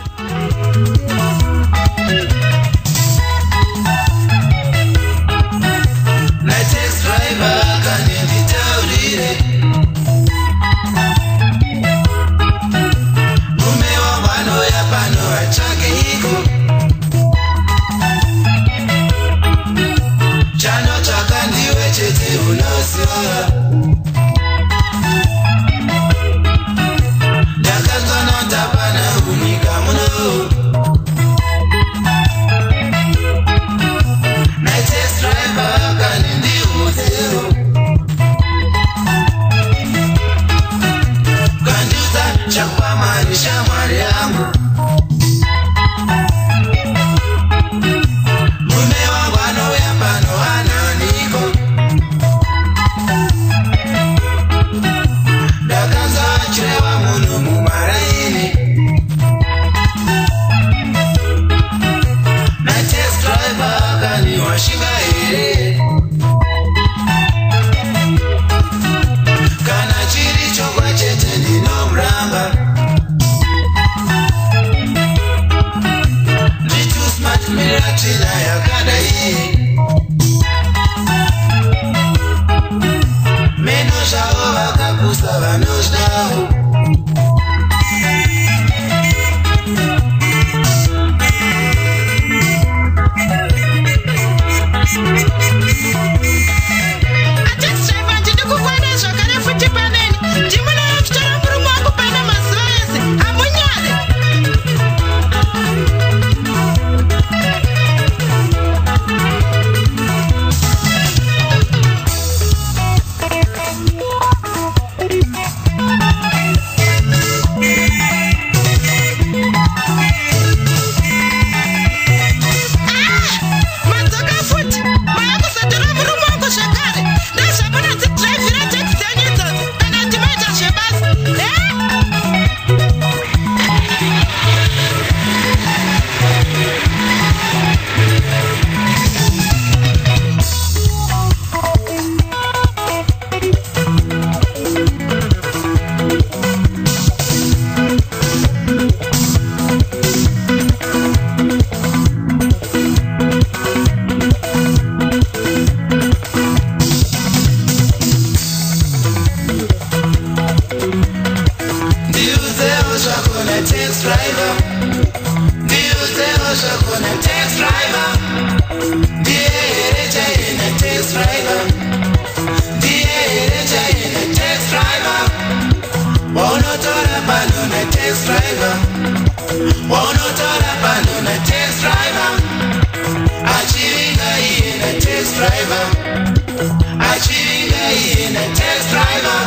Chiringai in a test driver.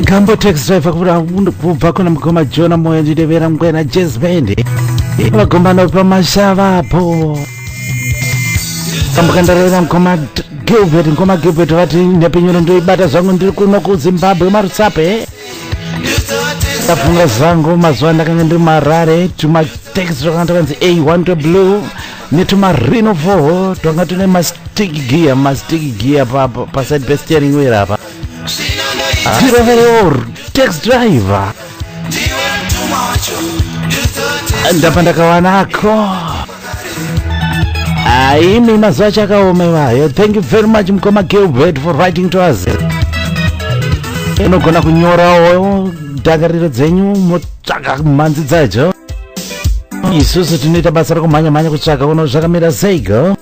Gambo taxi driver kubva kuna mukoma Jona Moyo ndidevera mkwena jazz band vagombana pamashava apo kambokandarera mukoma Gilbert vati nepenyoro ndoibata zvangu ndiri kuno kuZimbabwe marutsape tafunga zangu mazuva ndakanga ndiri marare tumataxi twakanga takanzi A1 Blue netumarino 4 twanga tune mastig gear paside pesteering wheel apa taxi driver ndapa ndakawanako aimi mazuva chakaomewayo. Thank you very much mukoma Gilbert for writing to us. Inogona kunyorawo ndakariro dzenyu motsvaka mhanzi dzacho. Isusu tinoita basa rekumhanya kutsvaka uno zvakamira seigo.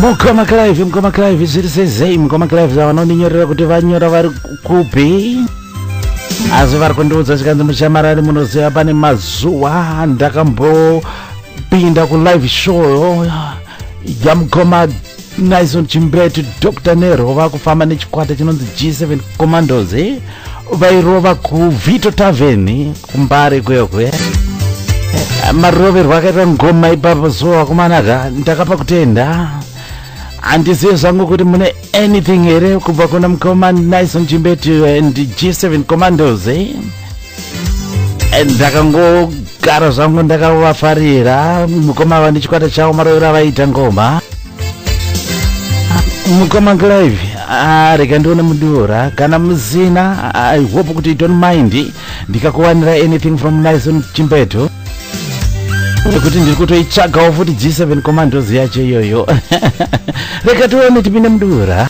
Mukoma Clive zviri sezei mukoma Clive vanondinyorera kuti vanyora vari kupi asi vari kundiudza chikanzi mushamarari munoziva pane mazuva ndakambopinda kulive show yamukoma Naison Chimbetu Dr. Nero vakufamba nechikwata chinonzi G7 Commandos vairova kuVito Tavern kuMbare kwekwe maroverwo akaita ngoma ipapo so vakomanaka ndakapa kutenda handizivi zvangu kuti mune anything here kubva kuna mukoma Naison Chimbetu and G7 Commandos ndakangogara zvangu ndakavafarira mukoma ava nechikwata chavo marovero avaita ngoma. Mukoma Clive rega ndione mudiora kana muzina I hope kuti you don't mind ndikakuwanira anything from Naison Chimbetu kuti ndiri kutoitsvagawo futi G7 Commandos yacho iyoyo. Rega tione tipinde mudiora.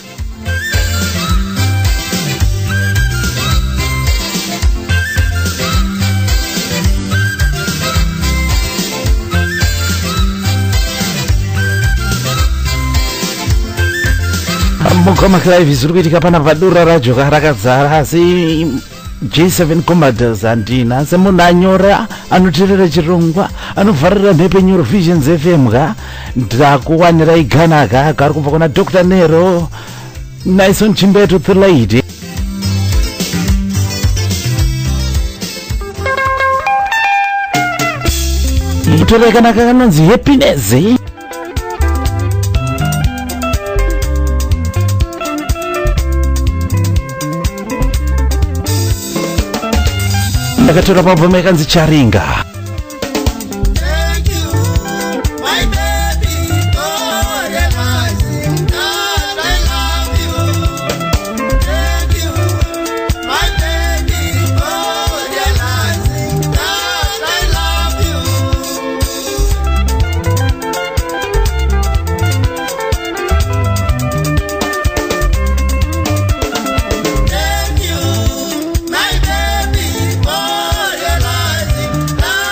Mukoma Clive zviri kuitika pana padura racho rakadzara asi G7 Commandos handina semunhu anyora anoteerera chirongwa anovharira mhepe nyoro Visions FM ndakuwanira iganaka kari kubva kuna Dr. Nero Naison Chimbetu the lady. Itorekanaka kanonzi happiness ndakatora pabhoma yakanzi Charinga. Thank you, my baby, for realizing that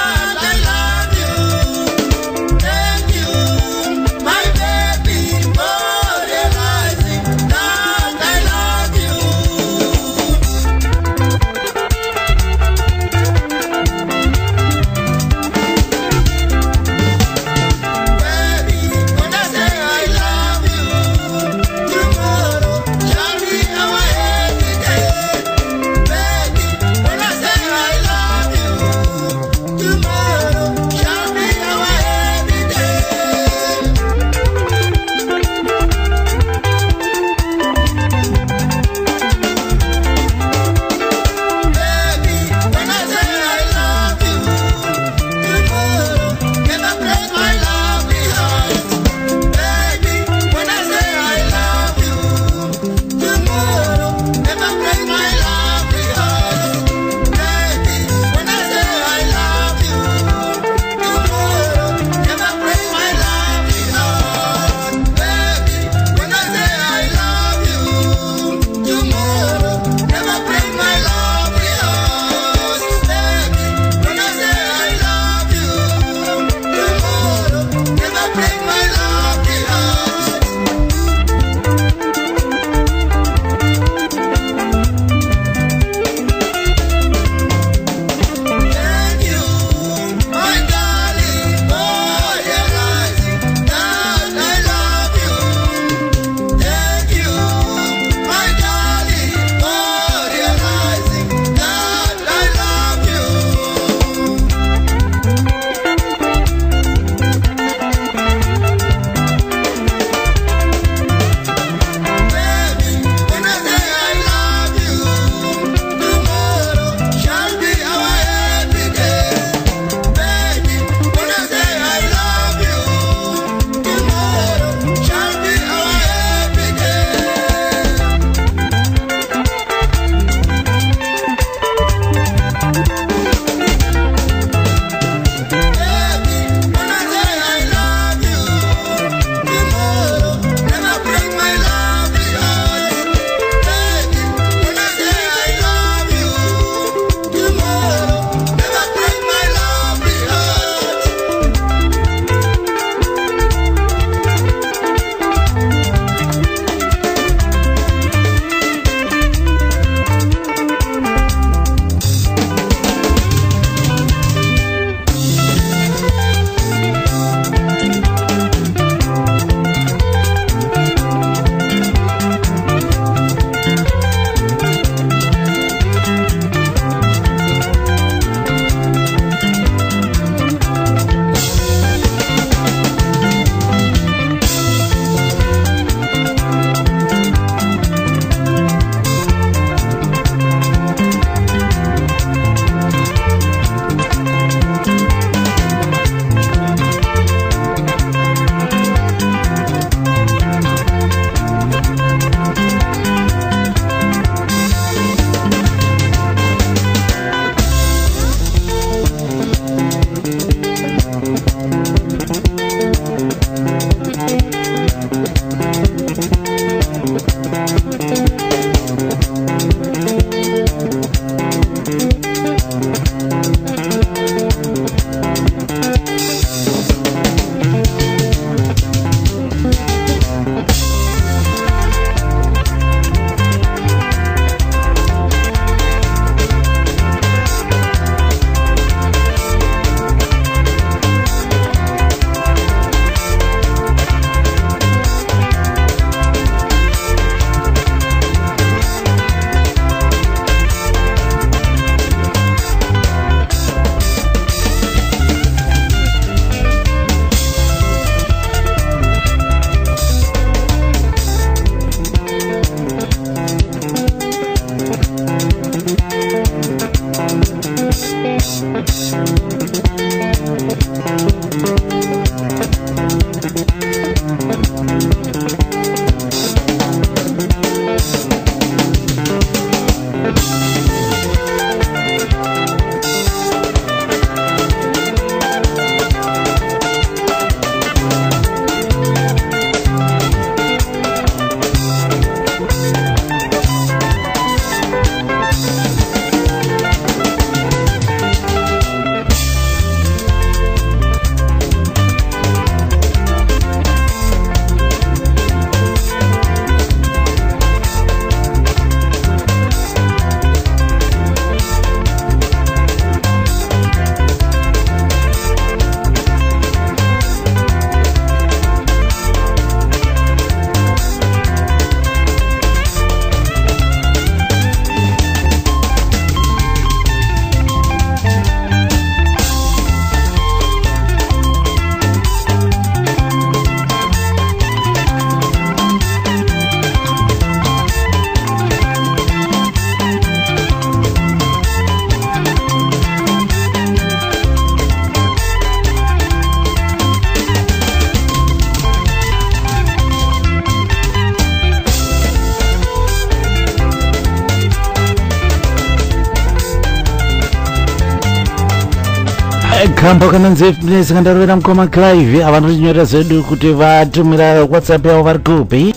kambo kanonzi nesingandarovera mukoma clive avanotinyora zvedu kuti vatumira whatsapp yavo vari kupi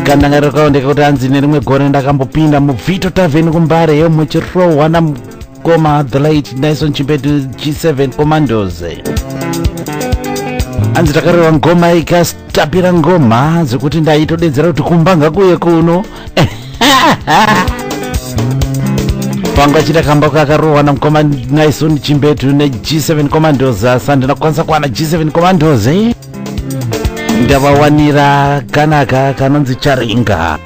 kandangariro kaondeka kuti hanzi nerimwe gore ndakambopinda mubvito tavheni kumbare yomuchirohwa namukoma the late Dyson Chimbetu G7 Commandos. Hanzi takareva ngoma ikastapira ngoma zvekuti ndaitodedzera kuti kumbanga kuye kuno pangu achita kamba kakarohwa namukoma Dyson Chimbetu neG7 Commandos. Asa ndinokwanisa kuwana G7 Commandos ndavawanira kanaka kanonzi charinga.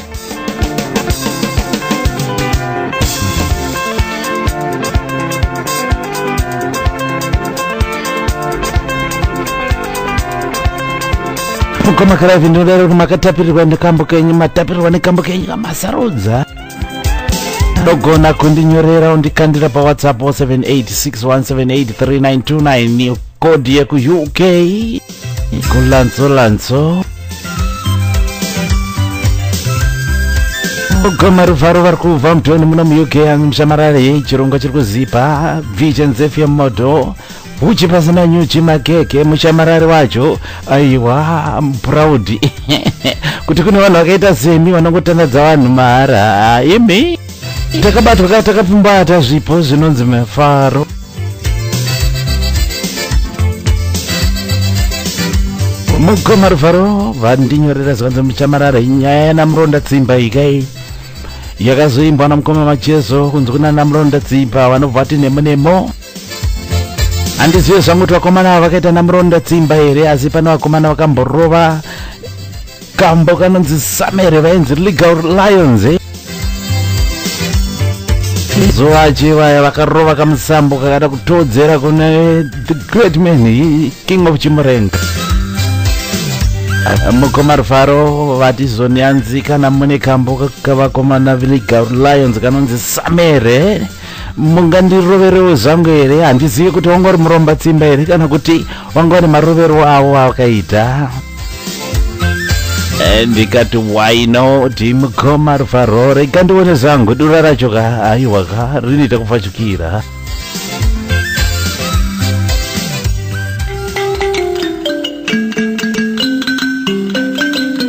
mukoma karavi ndinodaro kuti makatapirirwa nekambo kenyu, matapirirwa nekambo kenyu kamasarudza dogona kundinyorera undikandira pawhatsapp 7861783929 kodi yeku UK kulanzo mugoma ruvharo vari kubva mutoni muno muuk mushamarare chirongo chiri kuzipa vision zefm moto uchi pasina nyuchi makeke mushamarare wacho. Aiwa proud kuti kune vanhu vakaita semi vanongotandadza vanhu mahara. Imi takabatwa takapfumbata zvipo zvinonzi mafaro. mugoma ruvharo vandinyorera zvanzi muchamarara nyaya yanamuronda tsimba ikai yakazoimbwa namukoma machezo kunzi kuna namuronda tsimba vanobva vati nemo. Handizive zvangu kuti vakomana ava vakaita namuronda tsimba here, asi pane vakomana vakamborova kambo kanonzi samere vainzi Legal Lions zovache vaya vakarova kamusambo kakada kutodzera kune the great man king of Chimurenga. mukoma rufaro vatizonyanzikana mune kambo kavakomana Legal Lions kanonzi samere. mungandiroverewo zvangu here, handizivi kuti wanga uri muromba tsimba here kana kuti wanga uri marovero avo avakaita. Ndikati why not mukoma rufaro rega ndione zvangu dura racho ka aiwa ka rinoita kupfachukira.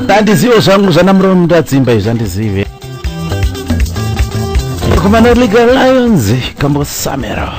handizivo zvangu zvanamuronda tsimba izvi handizive. Komana Legal Lions kambo samero.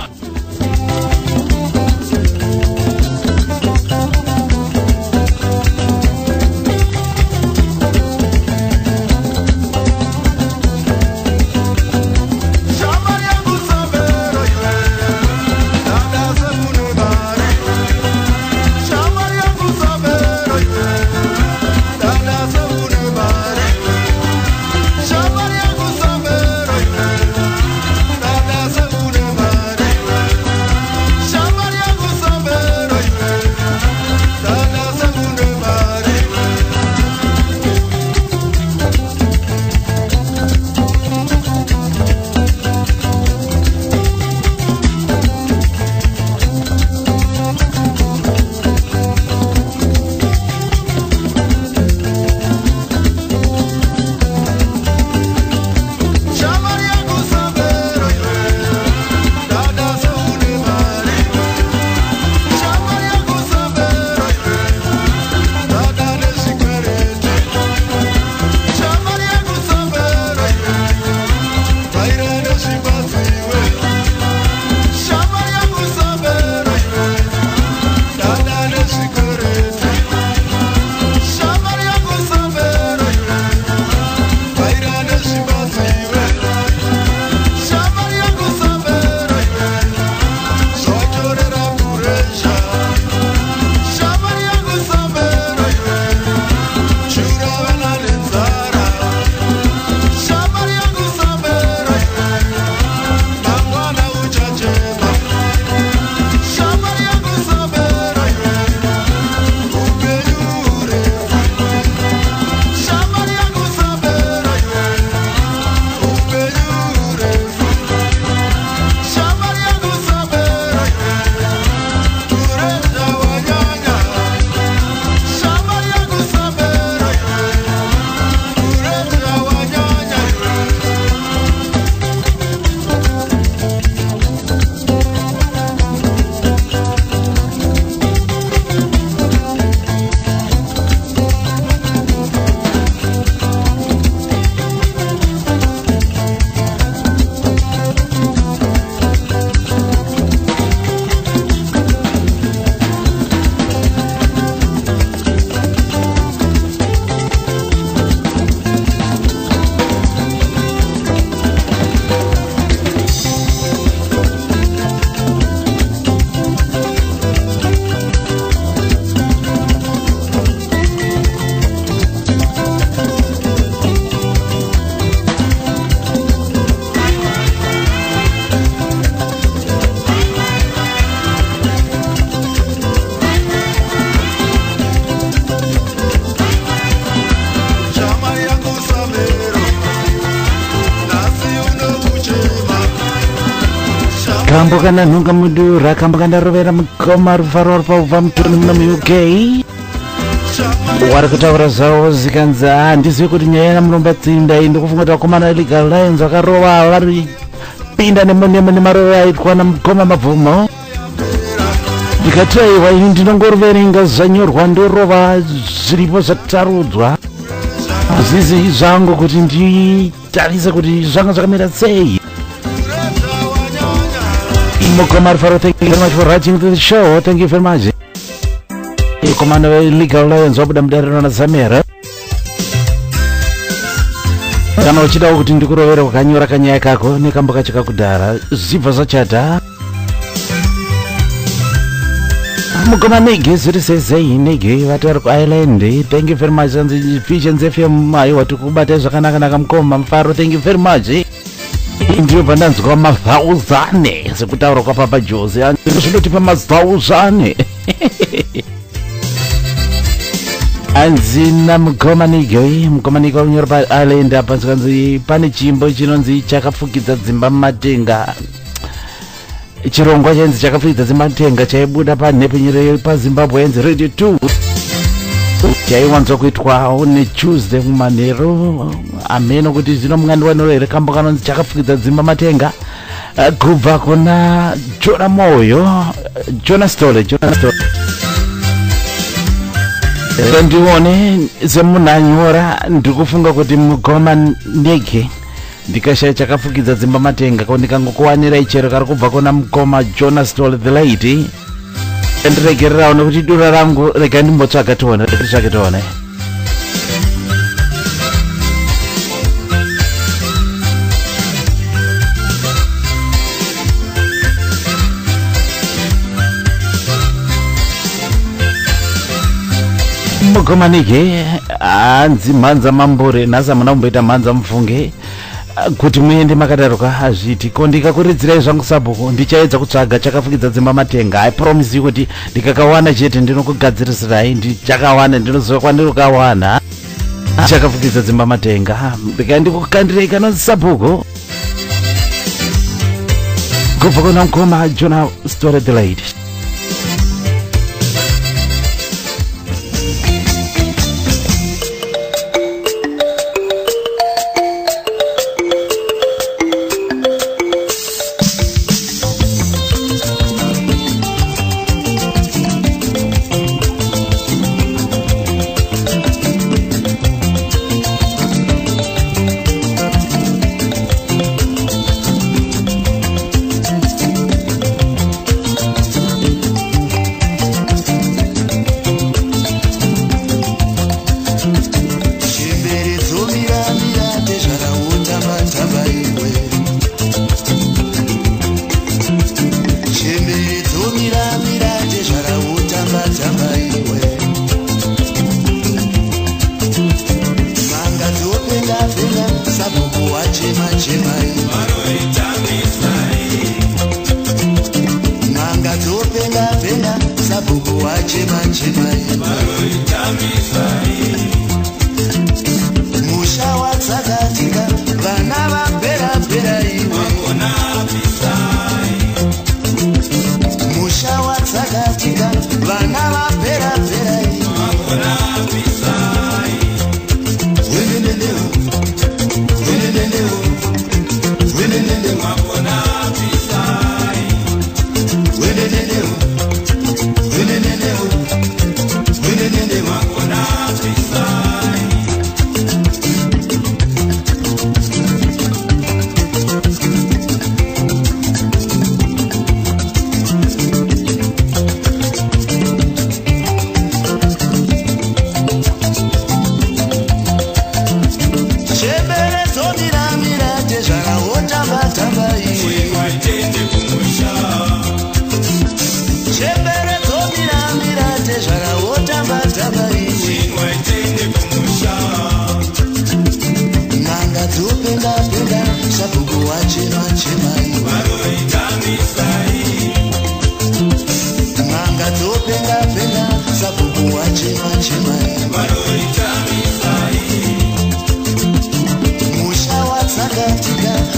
kambo kana nhunga mudura kambo kana rovera mukoma rufaro vari paubva mutoni muno muuk wari kutaura zvavo zikanzi handizivi kuti nyaya yamuromba tsinda iyi ndikufunga kuti vakomana legal lions vakarova vari pinda nemarove aitwa namukoma mabvumo ndikataiwa ini ndinongoriverenga zvanyorwa ndorova zviripo zvatarudzwa zvizi zvangu kuti nditarise kuti zvanga zvakamira sei. Mukoma Rufaro, thank you very much for writing to the show. Thank you very much. Commander of Legal Lions wabuda mudariro na Zamera. Kana uchida kuti ndikurovera ukanyora kanyaya kako nekambo kacho kakudhara zvibva zvachata. Mukoma Nege zviri sezei Nege vatari kuIsland. Thank you very much. Visions FM aiwa tikubata zvakanaka mukoma Mufaro. Thank you very much. Ndiyo bandanzwa mavhauzane sekutaura kwapapa Jose zvinotipa mazvauzane anzina mukomaniko unyora paIsland apa zikanzi pane chimbo chinonzi chakafukidza dzimba mumatenga. Chirongwa chainzi chakafukidza dzimba mumatenga chaibuda panhepe nyere paZimbabwe yanzi Radio 2 chaiwanzwa kuitwa neTuesday kumanheru. Ameno kuti zvino mungandwaniro here kambo kanonzi chakafukidza dzimba matenga kubva kuna Jona Moyo Jona Story ndione semunhu anyora ndikufunga kuti mugoma Nege ndikashaya chakafukidza dzimba matenga ko ndikangokuwanirai chero kari kubva kuna mukoma Jona Story the lady ndiregererawo nekuti dura rangu rega ndimbotsvaga tione titsvake tione. Mukomanike hanzi mhanza mambure nhasi hamuna kumboita mhanza mufunge kuti muende makadaruka azviti ko ndikakuridzirai zvangu sabhuku ndichaedza kutsvaga chakafukidza dzimba matenga. I promise you kuti ndikakawana chete ndinokugadzirisirai ndichakawana ndinoziva kwandirokawana chakafukidza dzimba matenga ndikandikukandirei kanonzi sabhuku kubva kuna mukoma Jona Story the lady. Musha watsakatika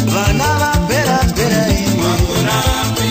vana vapera pera iwe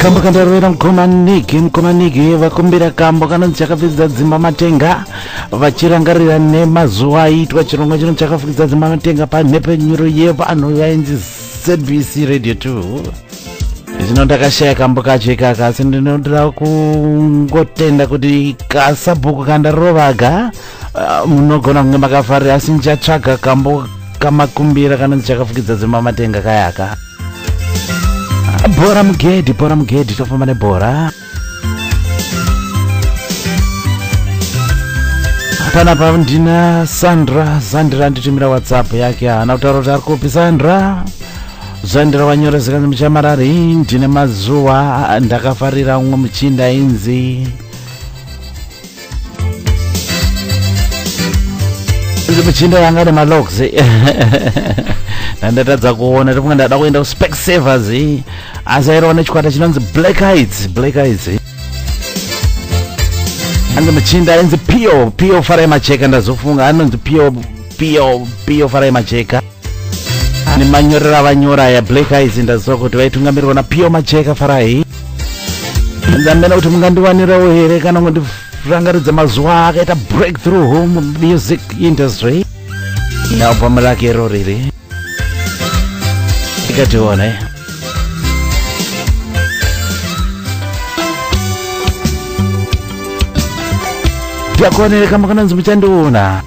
kambo kandarovera mukomaniki vakumbira kambo kanonzi chakafukidza dzimba matenga vachirangarira nemazuva aitwa chirongwa chino chakafukidza dzimba matenga panhepenyuro yevanhu vainzi ZBC Radio 2. zvino ndakashaya kambo kacho ikaka asi ndinoda kungotenda kuti kasabhuku kandarovaga munogona kunge makafarira asi ndichatsvaga kambo kamakumbira kanonzi chakafukidza dzimba matenga kayaka. Bora mugedhi tofamba nebhora panapa ndina Sandra nditumira WhatsApp yake hana kutaura kuti ari kupi Sandra wanyora zikanzi muchamarari ndine mazuva ndakafarira umwe muchinda inzi muchinda yanga nemalogs ndandatadza kuona tofunga ndada kuenda kuspec savers asi airova nechikwata chinonzi black heights anzi muchinda ainzi pio farai macheka ndazofunga anonzi pio farai macheka nemanyorera vanyora ya black heights ndaziva kuti vaitungamirirwa napio macheka farai ndamena kuti mungandiwanirawo here kana kundirangaridza mazuva akaita breakthrough music industry album rake iro riri ikatione ndakuonereka makanonzi muchandiona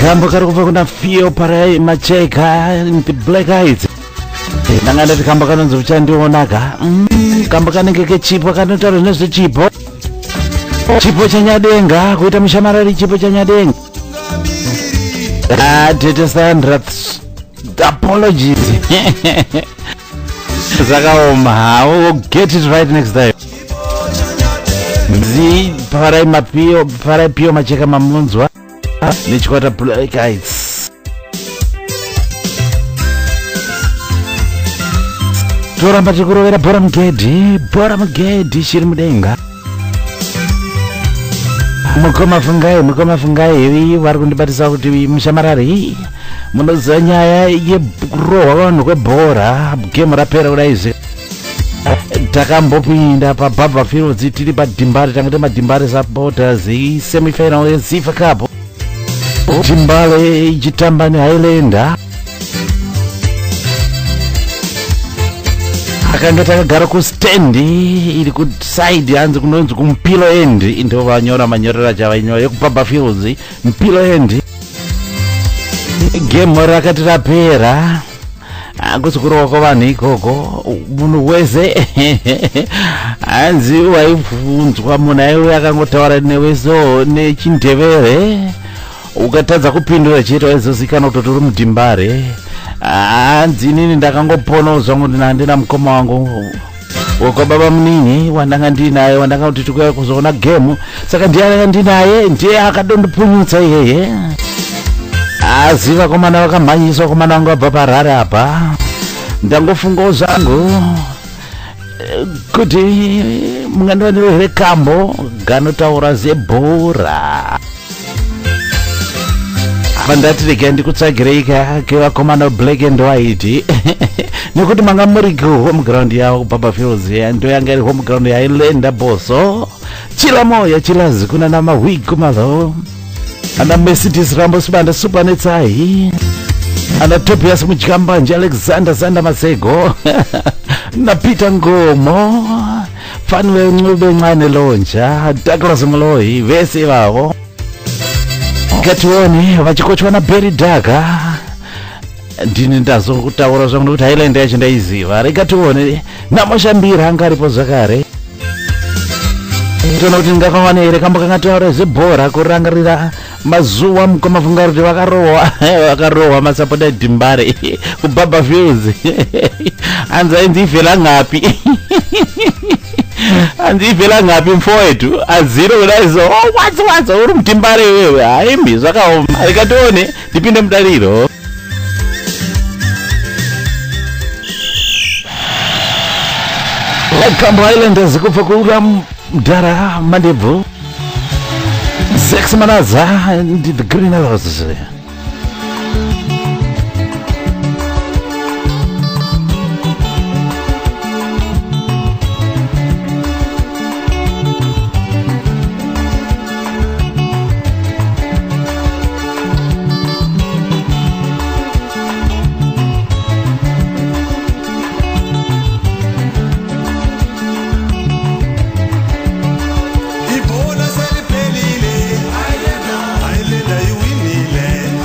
kambo kari kubva kuna Fio Parai Macheka The Black Eyes. Ndanga ndati kambo kanonzi uchandionaka. Kambo kanenge kechipo kanotaura nezvechipo. Chipo chanyadenga kuita mushamarari chipo chanyadenga. Tete Sandra, apologies. Zakaoma, I will get it right next time. Mzi Parai Pio Macheka mamunzwa nechikwata Black Eyes. Toramba tikurovera Bora Mugedhi shiri mudenga. Mukoma fungai vari kundibatisa kuti mushamarari munoziva nyaya yekurohwa vanhu kwebhora gemu rapera kudaize. Takambopinda paBaba Fields tiri paDimbare, tangati maDimbare supporters semifinal yeZifa Cup. Dimbare ichitamba neHighlander. Akanga takagara kustendi iri kuside hanzi kunonzi kuMpilo End, ndo vanyora manyorera chavainyoya yekuBaba Fields Mpilo End. Game rakati rapera akusi kurohwa kwavanhu ikoko. Munhu wese hanzi waibvunzwa, munhu aiwe akangotaura neweso nechindevere ukatadza kupindura chete waizozikanwa kutoti uri muDimbare. Hanzi inini ndakangoponozwa kuti handina mukoma wangu wekwaBaba Muningi wandanga ndinaye, wandanga kuti tikuya kuzoona gemu, saka ndiye ndinaye ndiye akadondipunyutsa iyeye. Aziva komana vakamhanyiswa, komana wangu wabva paRare apa. Ndangofungawo zvangu kuti mungandivanire here kambo ganotaura zebhora. Pandati rega ndikutsagireika kevakomana Black and White nekuti manga muri home ground yavo Baba Fields ndo yanga iri home ground yaHighlander boso. Chila moya chilazi kuna na mawigu malo. Ana Mercedes Rambo Sibanda Supanetsai. Ana Tobias Mujikambanje, Alexander Zanda Masego. Na Peter Ngomo. Fanwe Ncube Ncane Lonja, Douglas Mloyi, vese vavo. Kationi vachikochwa na Berry Daga. Ndini ndazokutaura zvangu kuti Highlander yacho ndaiziva. Rekatione naMashambira anga aripo zvakare. Tona kuti ndakawana here kambo kangataura zebhora kurangarira mazuva mukoma funga kuti vakarohwa masapota eDimbare kuBaba Fields. Hanzi ainzifela ngapi? Andifela ngapi mfowethu aziro kudaizo watsa uri muDimbare wewe. Haimbi zvakaoma. Rekatione ndipinde mudariro. Kambo Highlanders kubva kuura Mdara Mandebvu. Sex Manaza and the Green Roses. Ibhola seliphelile, Highlander you winile.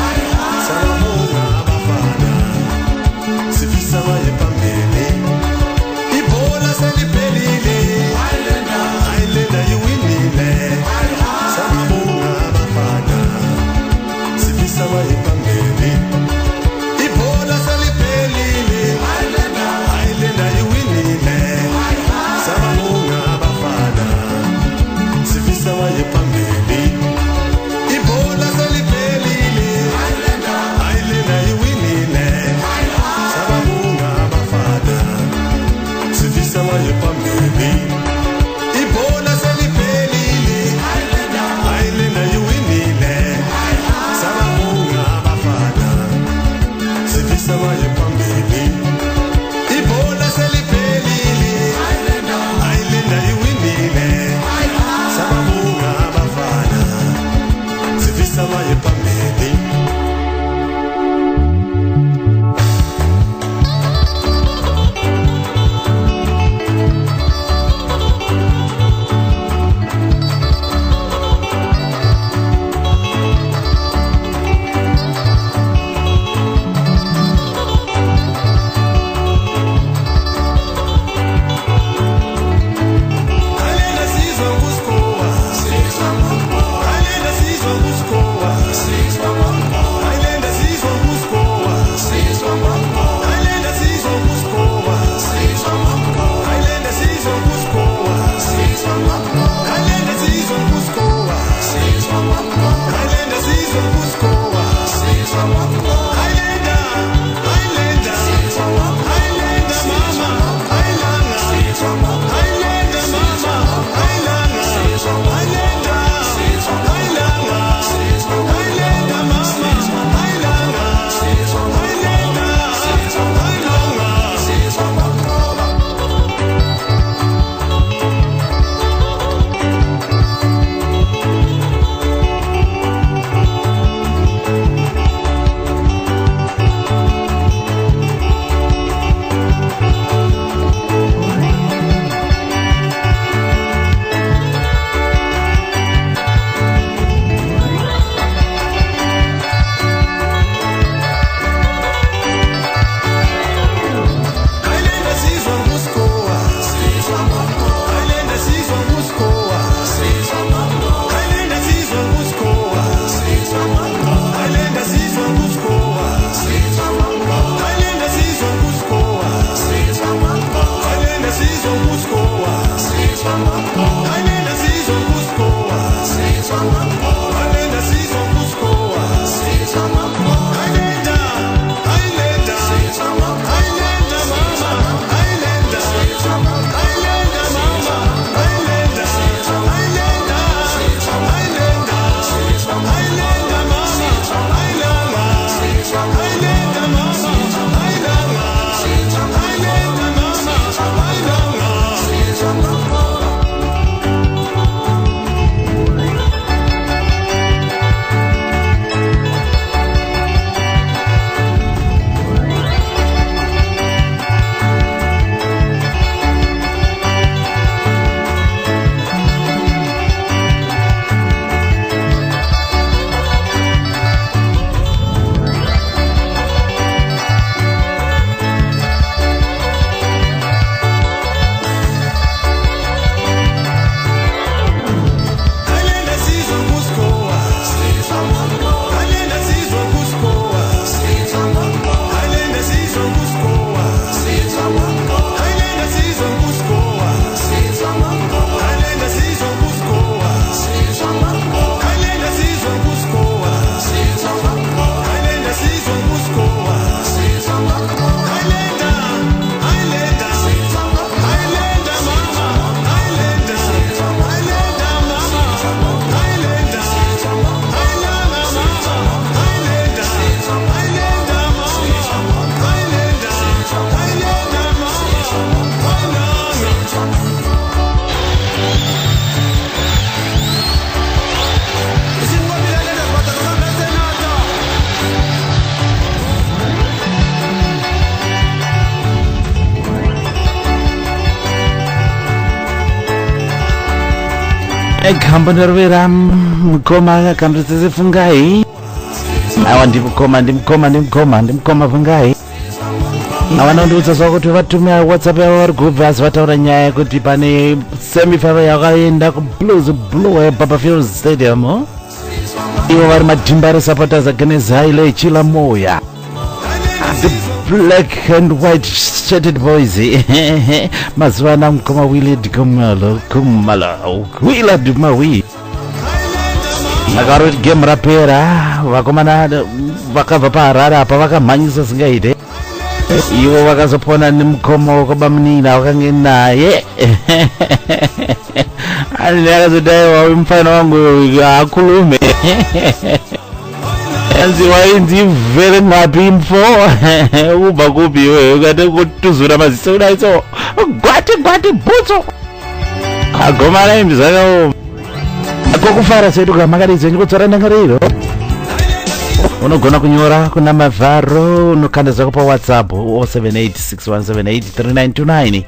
Kambo nerwera mukoma kambo fungai. Awa ndimukoma fungai. Awana ndiudza zva kuti vatumira WhatsApp yavo vari kubva asi vataura nyaya kuti pane semifinal yakaenda kuBlues Blue Barberfield Stadium. Ivo vari madhimbare supporters against Haile Chilamoya, the black and white shirted boys. Mazuva ana mukoma Willard Mawi akaroti game rapera vakomana vakabva paHarare apa vakamhanyisa singaite. Ivo vakazopona nemukoma wakabamunina vakange naye ani akazodaiwa mufana wangu akulume anzi wainzi very happy info ubva kupi iwe ukati kutuzura maziso kudaiso gwati bhutso agomana imbi zvakaoma kokufara sedu kamakadaidzo ndikutsvara ndangariro. Unogona kunyora kuna Mavharo, unokanda zvako pa WhatsApp 0786178399,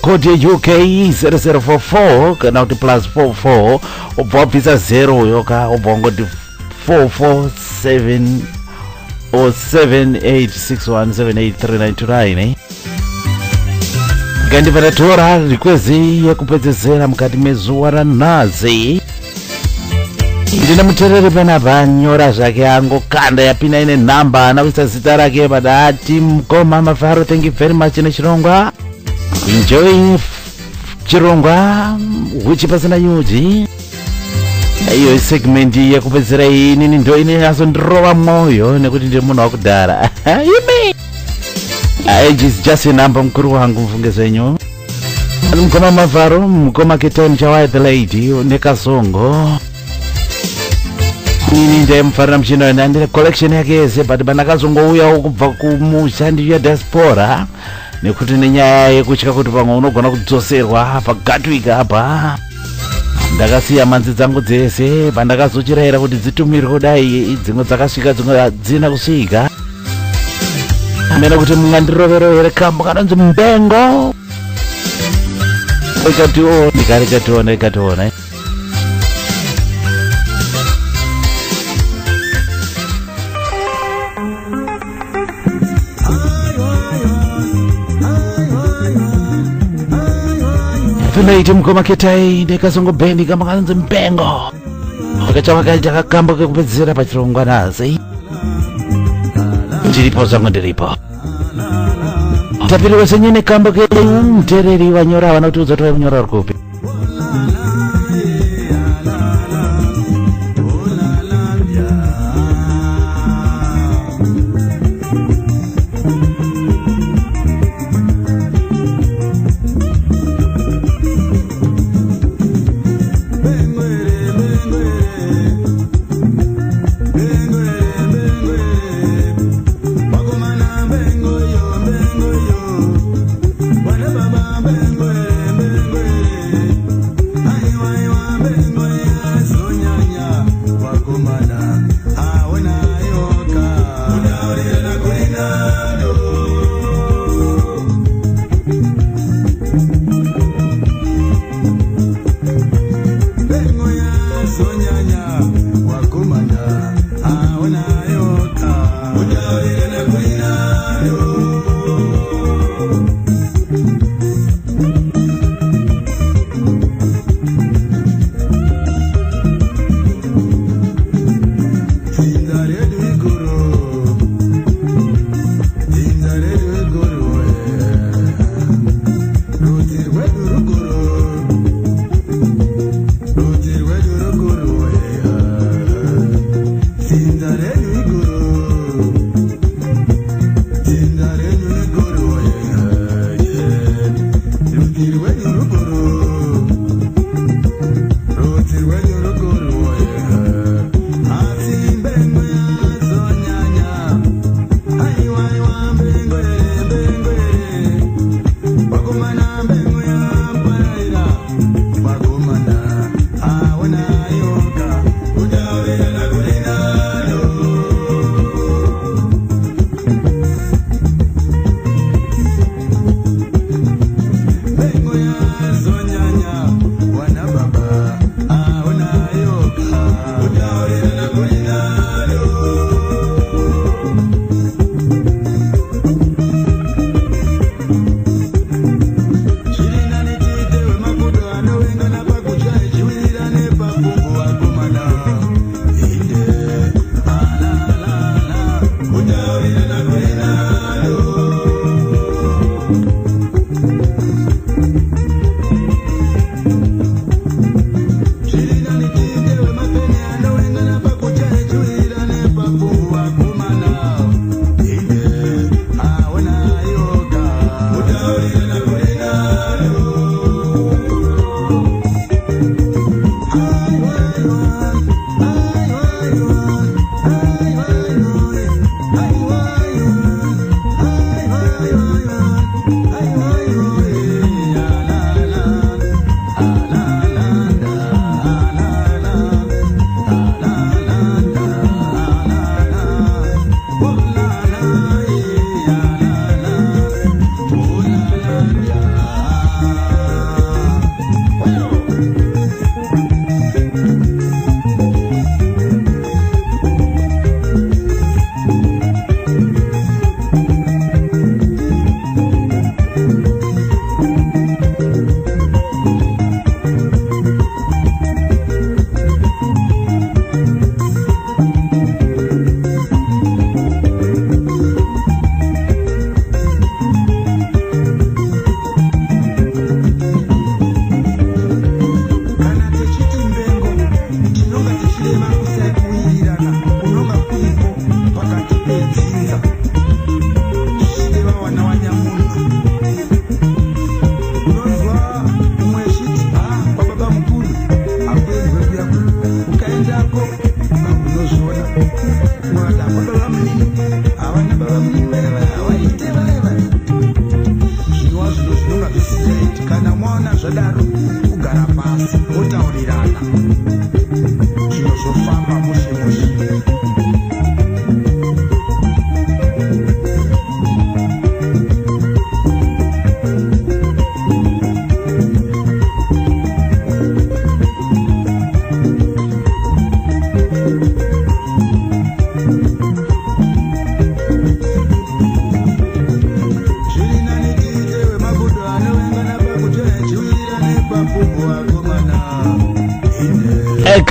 code UK 0044 kana kuti +44 ubva wabvisa 0 yoka ubva wangoti 447 or 7861783929. Kandi vanatora request yekupedzesera mukati mezuva ranhasi. Ndina muterere panapa nyora zvake angokanda yapina ine namba anawisa zita rake padati mukoma Mavharo. Thank you very much nechirongwa. Enjoy chirongwa which pasina nyuji. Iyo segment yekupedzera inini ndo ine azondirova mwoyo nekuti ndiri munhu wakudhara. Yimi age is just a number mukuru wangu mfunge zvenyu. Mukoma Mavharo, mukoma Ketani chawaye the lady nekasongo. Nini ndaimufarira muchino ndine collection yake yese but pandakazongouya kubva kumusha ndiyo diaspora nekuti nenyaya yekutya kuti pamwe unogona kudzoserwa pagatwika apa ndakasiya manzi dzangu dzese pandakazochirayira kuti dzitumirwe kudai dzimwe dzakasvika dzimwe hadzina kusvika. Mena kuti mungandiroverovere kambo kanonzi Mbengo ikationa. Tunaiti mukoma Ketai nekasongo bendi kama kanonzi Mbengo wakachawakaita kakambo kekupedzisira pachirongwa nhasi. Ndiripo zvangu ndiripo tapiriwa senyene kambo kemutereri vanyora vana kuti udzatova kunyora uri kupi.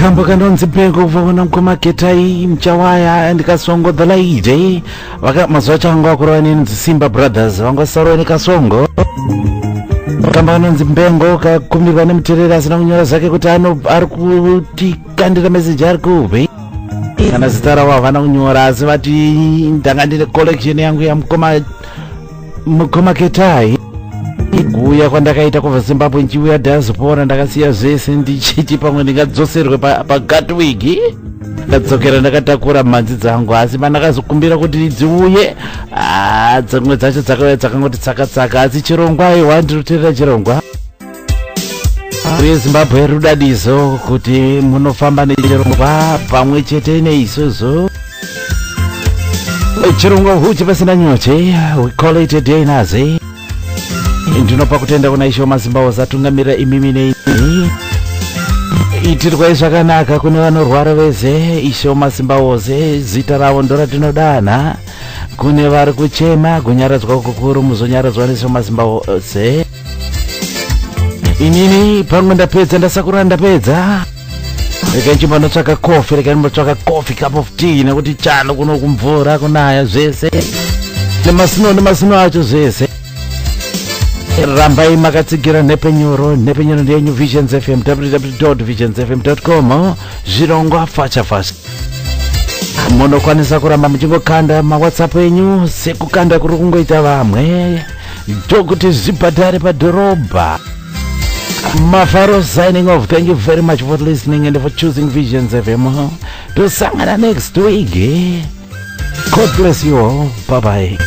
kambo kanonzi pengo vona mkomaketai mchawaya ndikasongodhola ije mazuva changu akurova nenzi Simba Brothers vangosarwa nekasongo kamba kanonzi mpengo kakumbirwa nemutereri asina kunyora zvake kuti ari kutikandira meseji ari kupi kana zita ravo havana kunyora asi vati ndanga ndine collection yangu yamukomaketai kuuya kwandakaita kubva Zimbabwe nchiuya diaspora ndakasiya zvese ndichiti pamwe ndingadzoserwe pagatwig ndadzokera ndakatakura mhanzi dzangu asi pandakazokumbira kuti dziuye dzimwe dzacho dzakauya dzakangoti tsaka-tsaka asi chirongwa aiwa ndiroteerera chirongwa uye Zimbabwe rudadiso kuti munofamba nechirongwa pamwe chete neisusu chirongwa huchi pasina nyoche we call it a day nazi ndinopa kutenda kuna Isho Mazimbawo zatungamirira imimi neini itirwai zvakanaka kune vanorwara veze Isho Mazimbawo zita ravo ndoratinodana kune vari kuchema kunyaradzwa kukuru muzonyaradzwa neIsho Mazimbawo inini pamwe ndapedza ndasakura ndapedza reka nchimba ndotsvaka kofi reka ndimbotsvaka kofi cup of tea nekuti chano kuno kumvura kunaya zvese nemasino acho zvese rambai makatsigira nepenyoro ndeyenyu Visions FM www.visionsfm.com zvirongwa facha munokwanisa kuramba muchingokanda mawhatsapp enyu sekukanda kuri kungoita vamwe ndokuti zvibhadhare padhorobha. Mafaro signing off. Thank you very much for listening and for choosing Visions FM. Tosangana next week. God bless you all. Bye bye.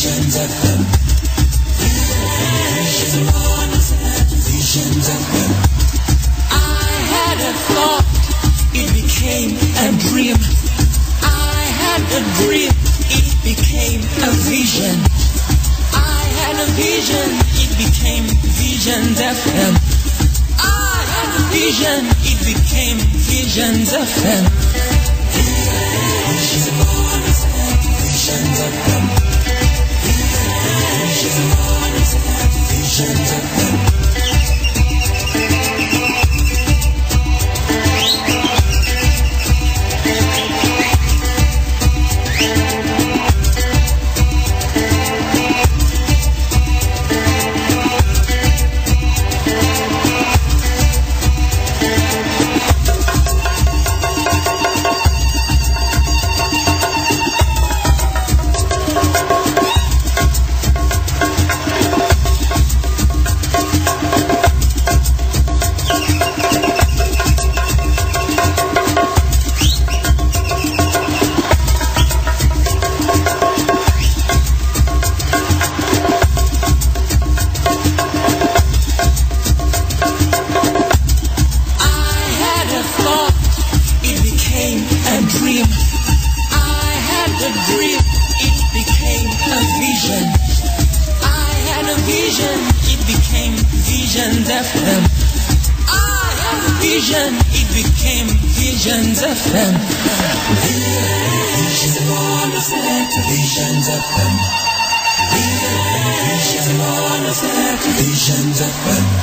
Visions FM. Visions FM. I had a thought, it became a dream. I had a dream, it became a vision. I had a vision, it became Visions FM. I had a vision, it became Visions FM. Visions FM. Visions FM. Visions FM.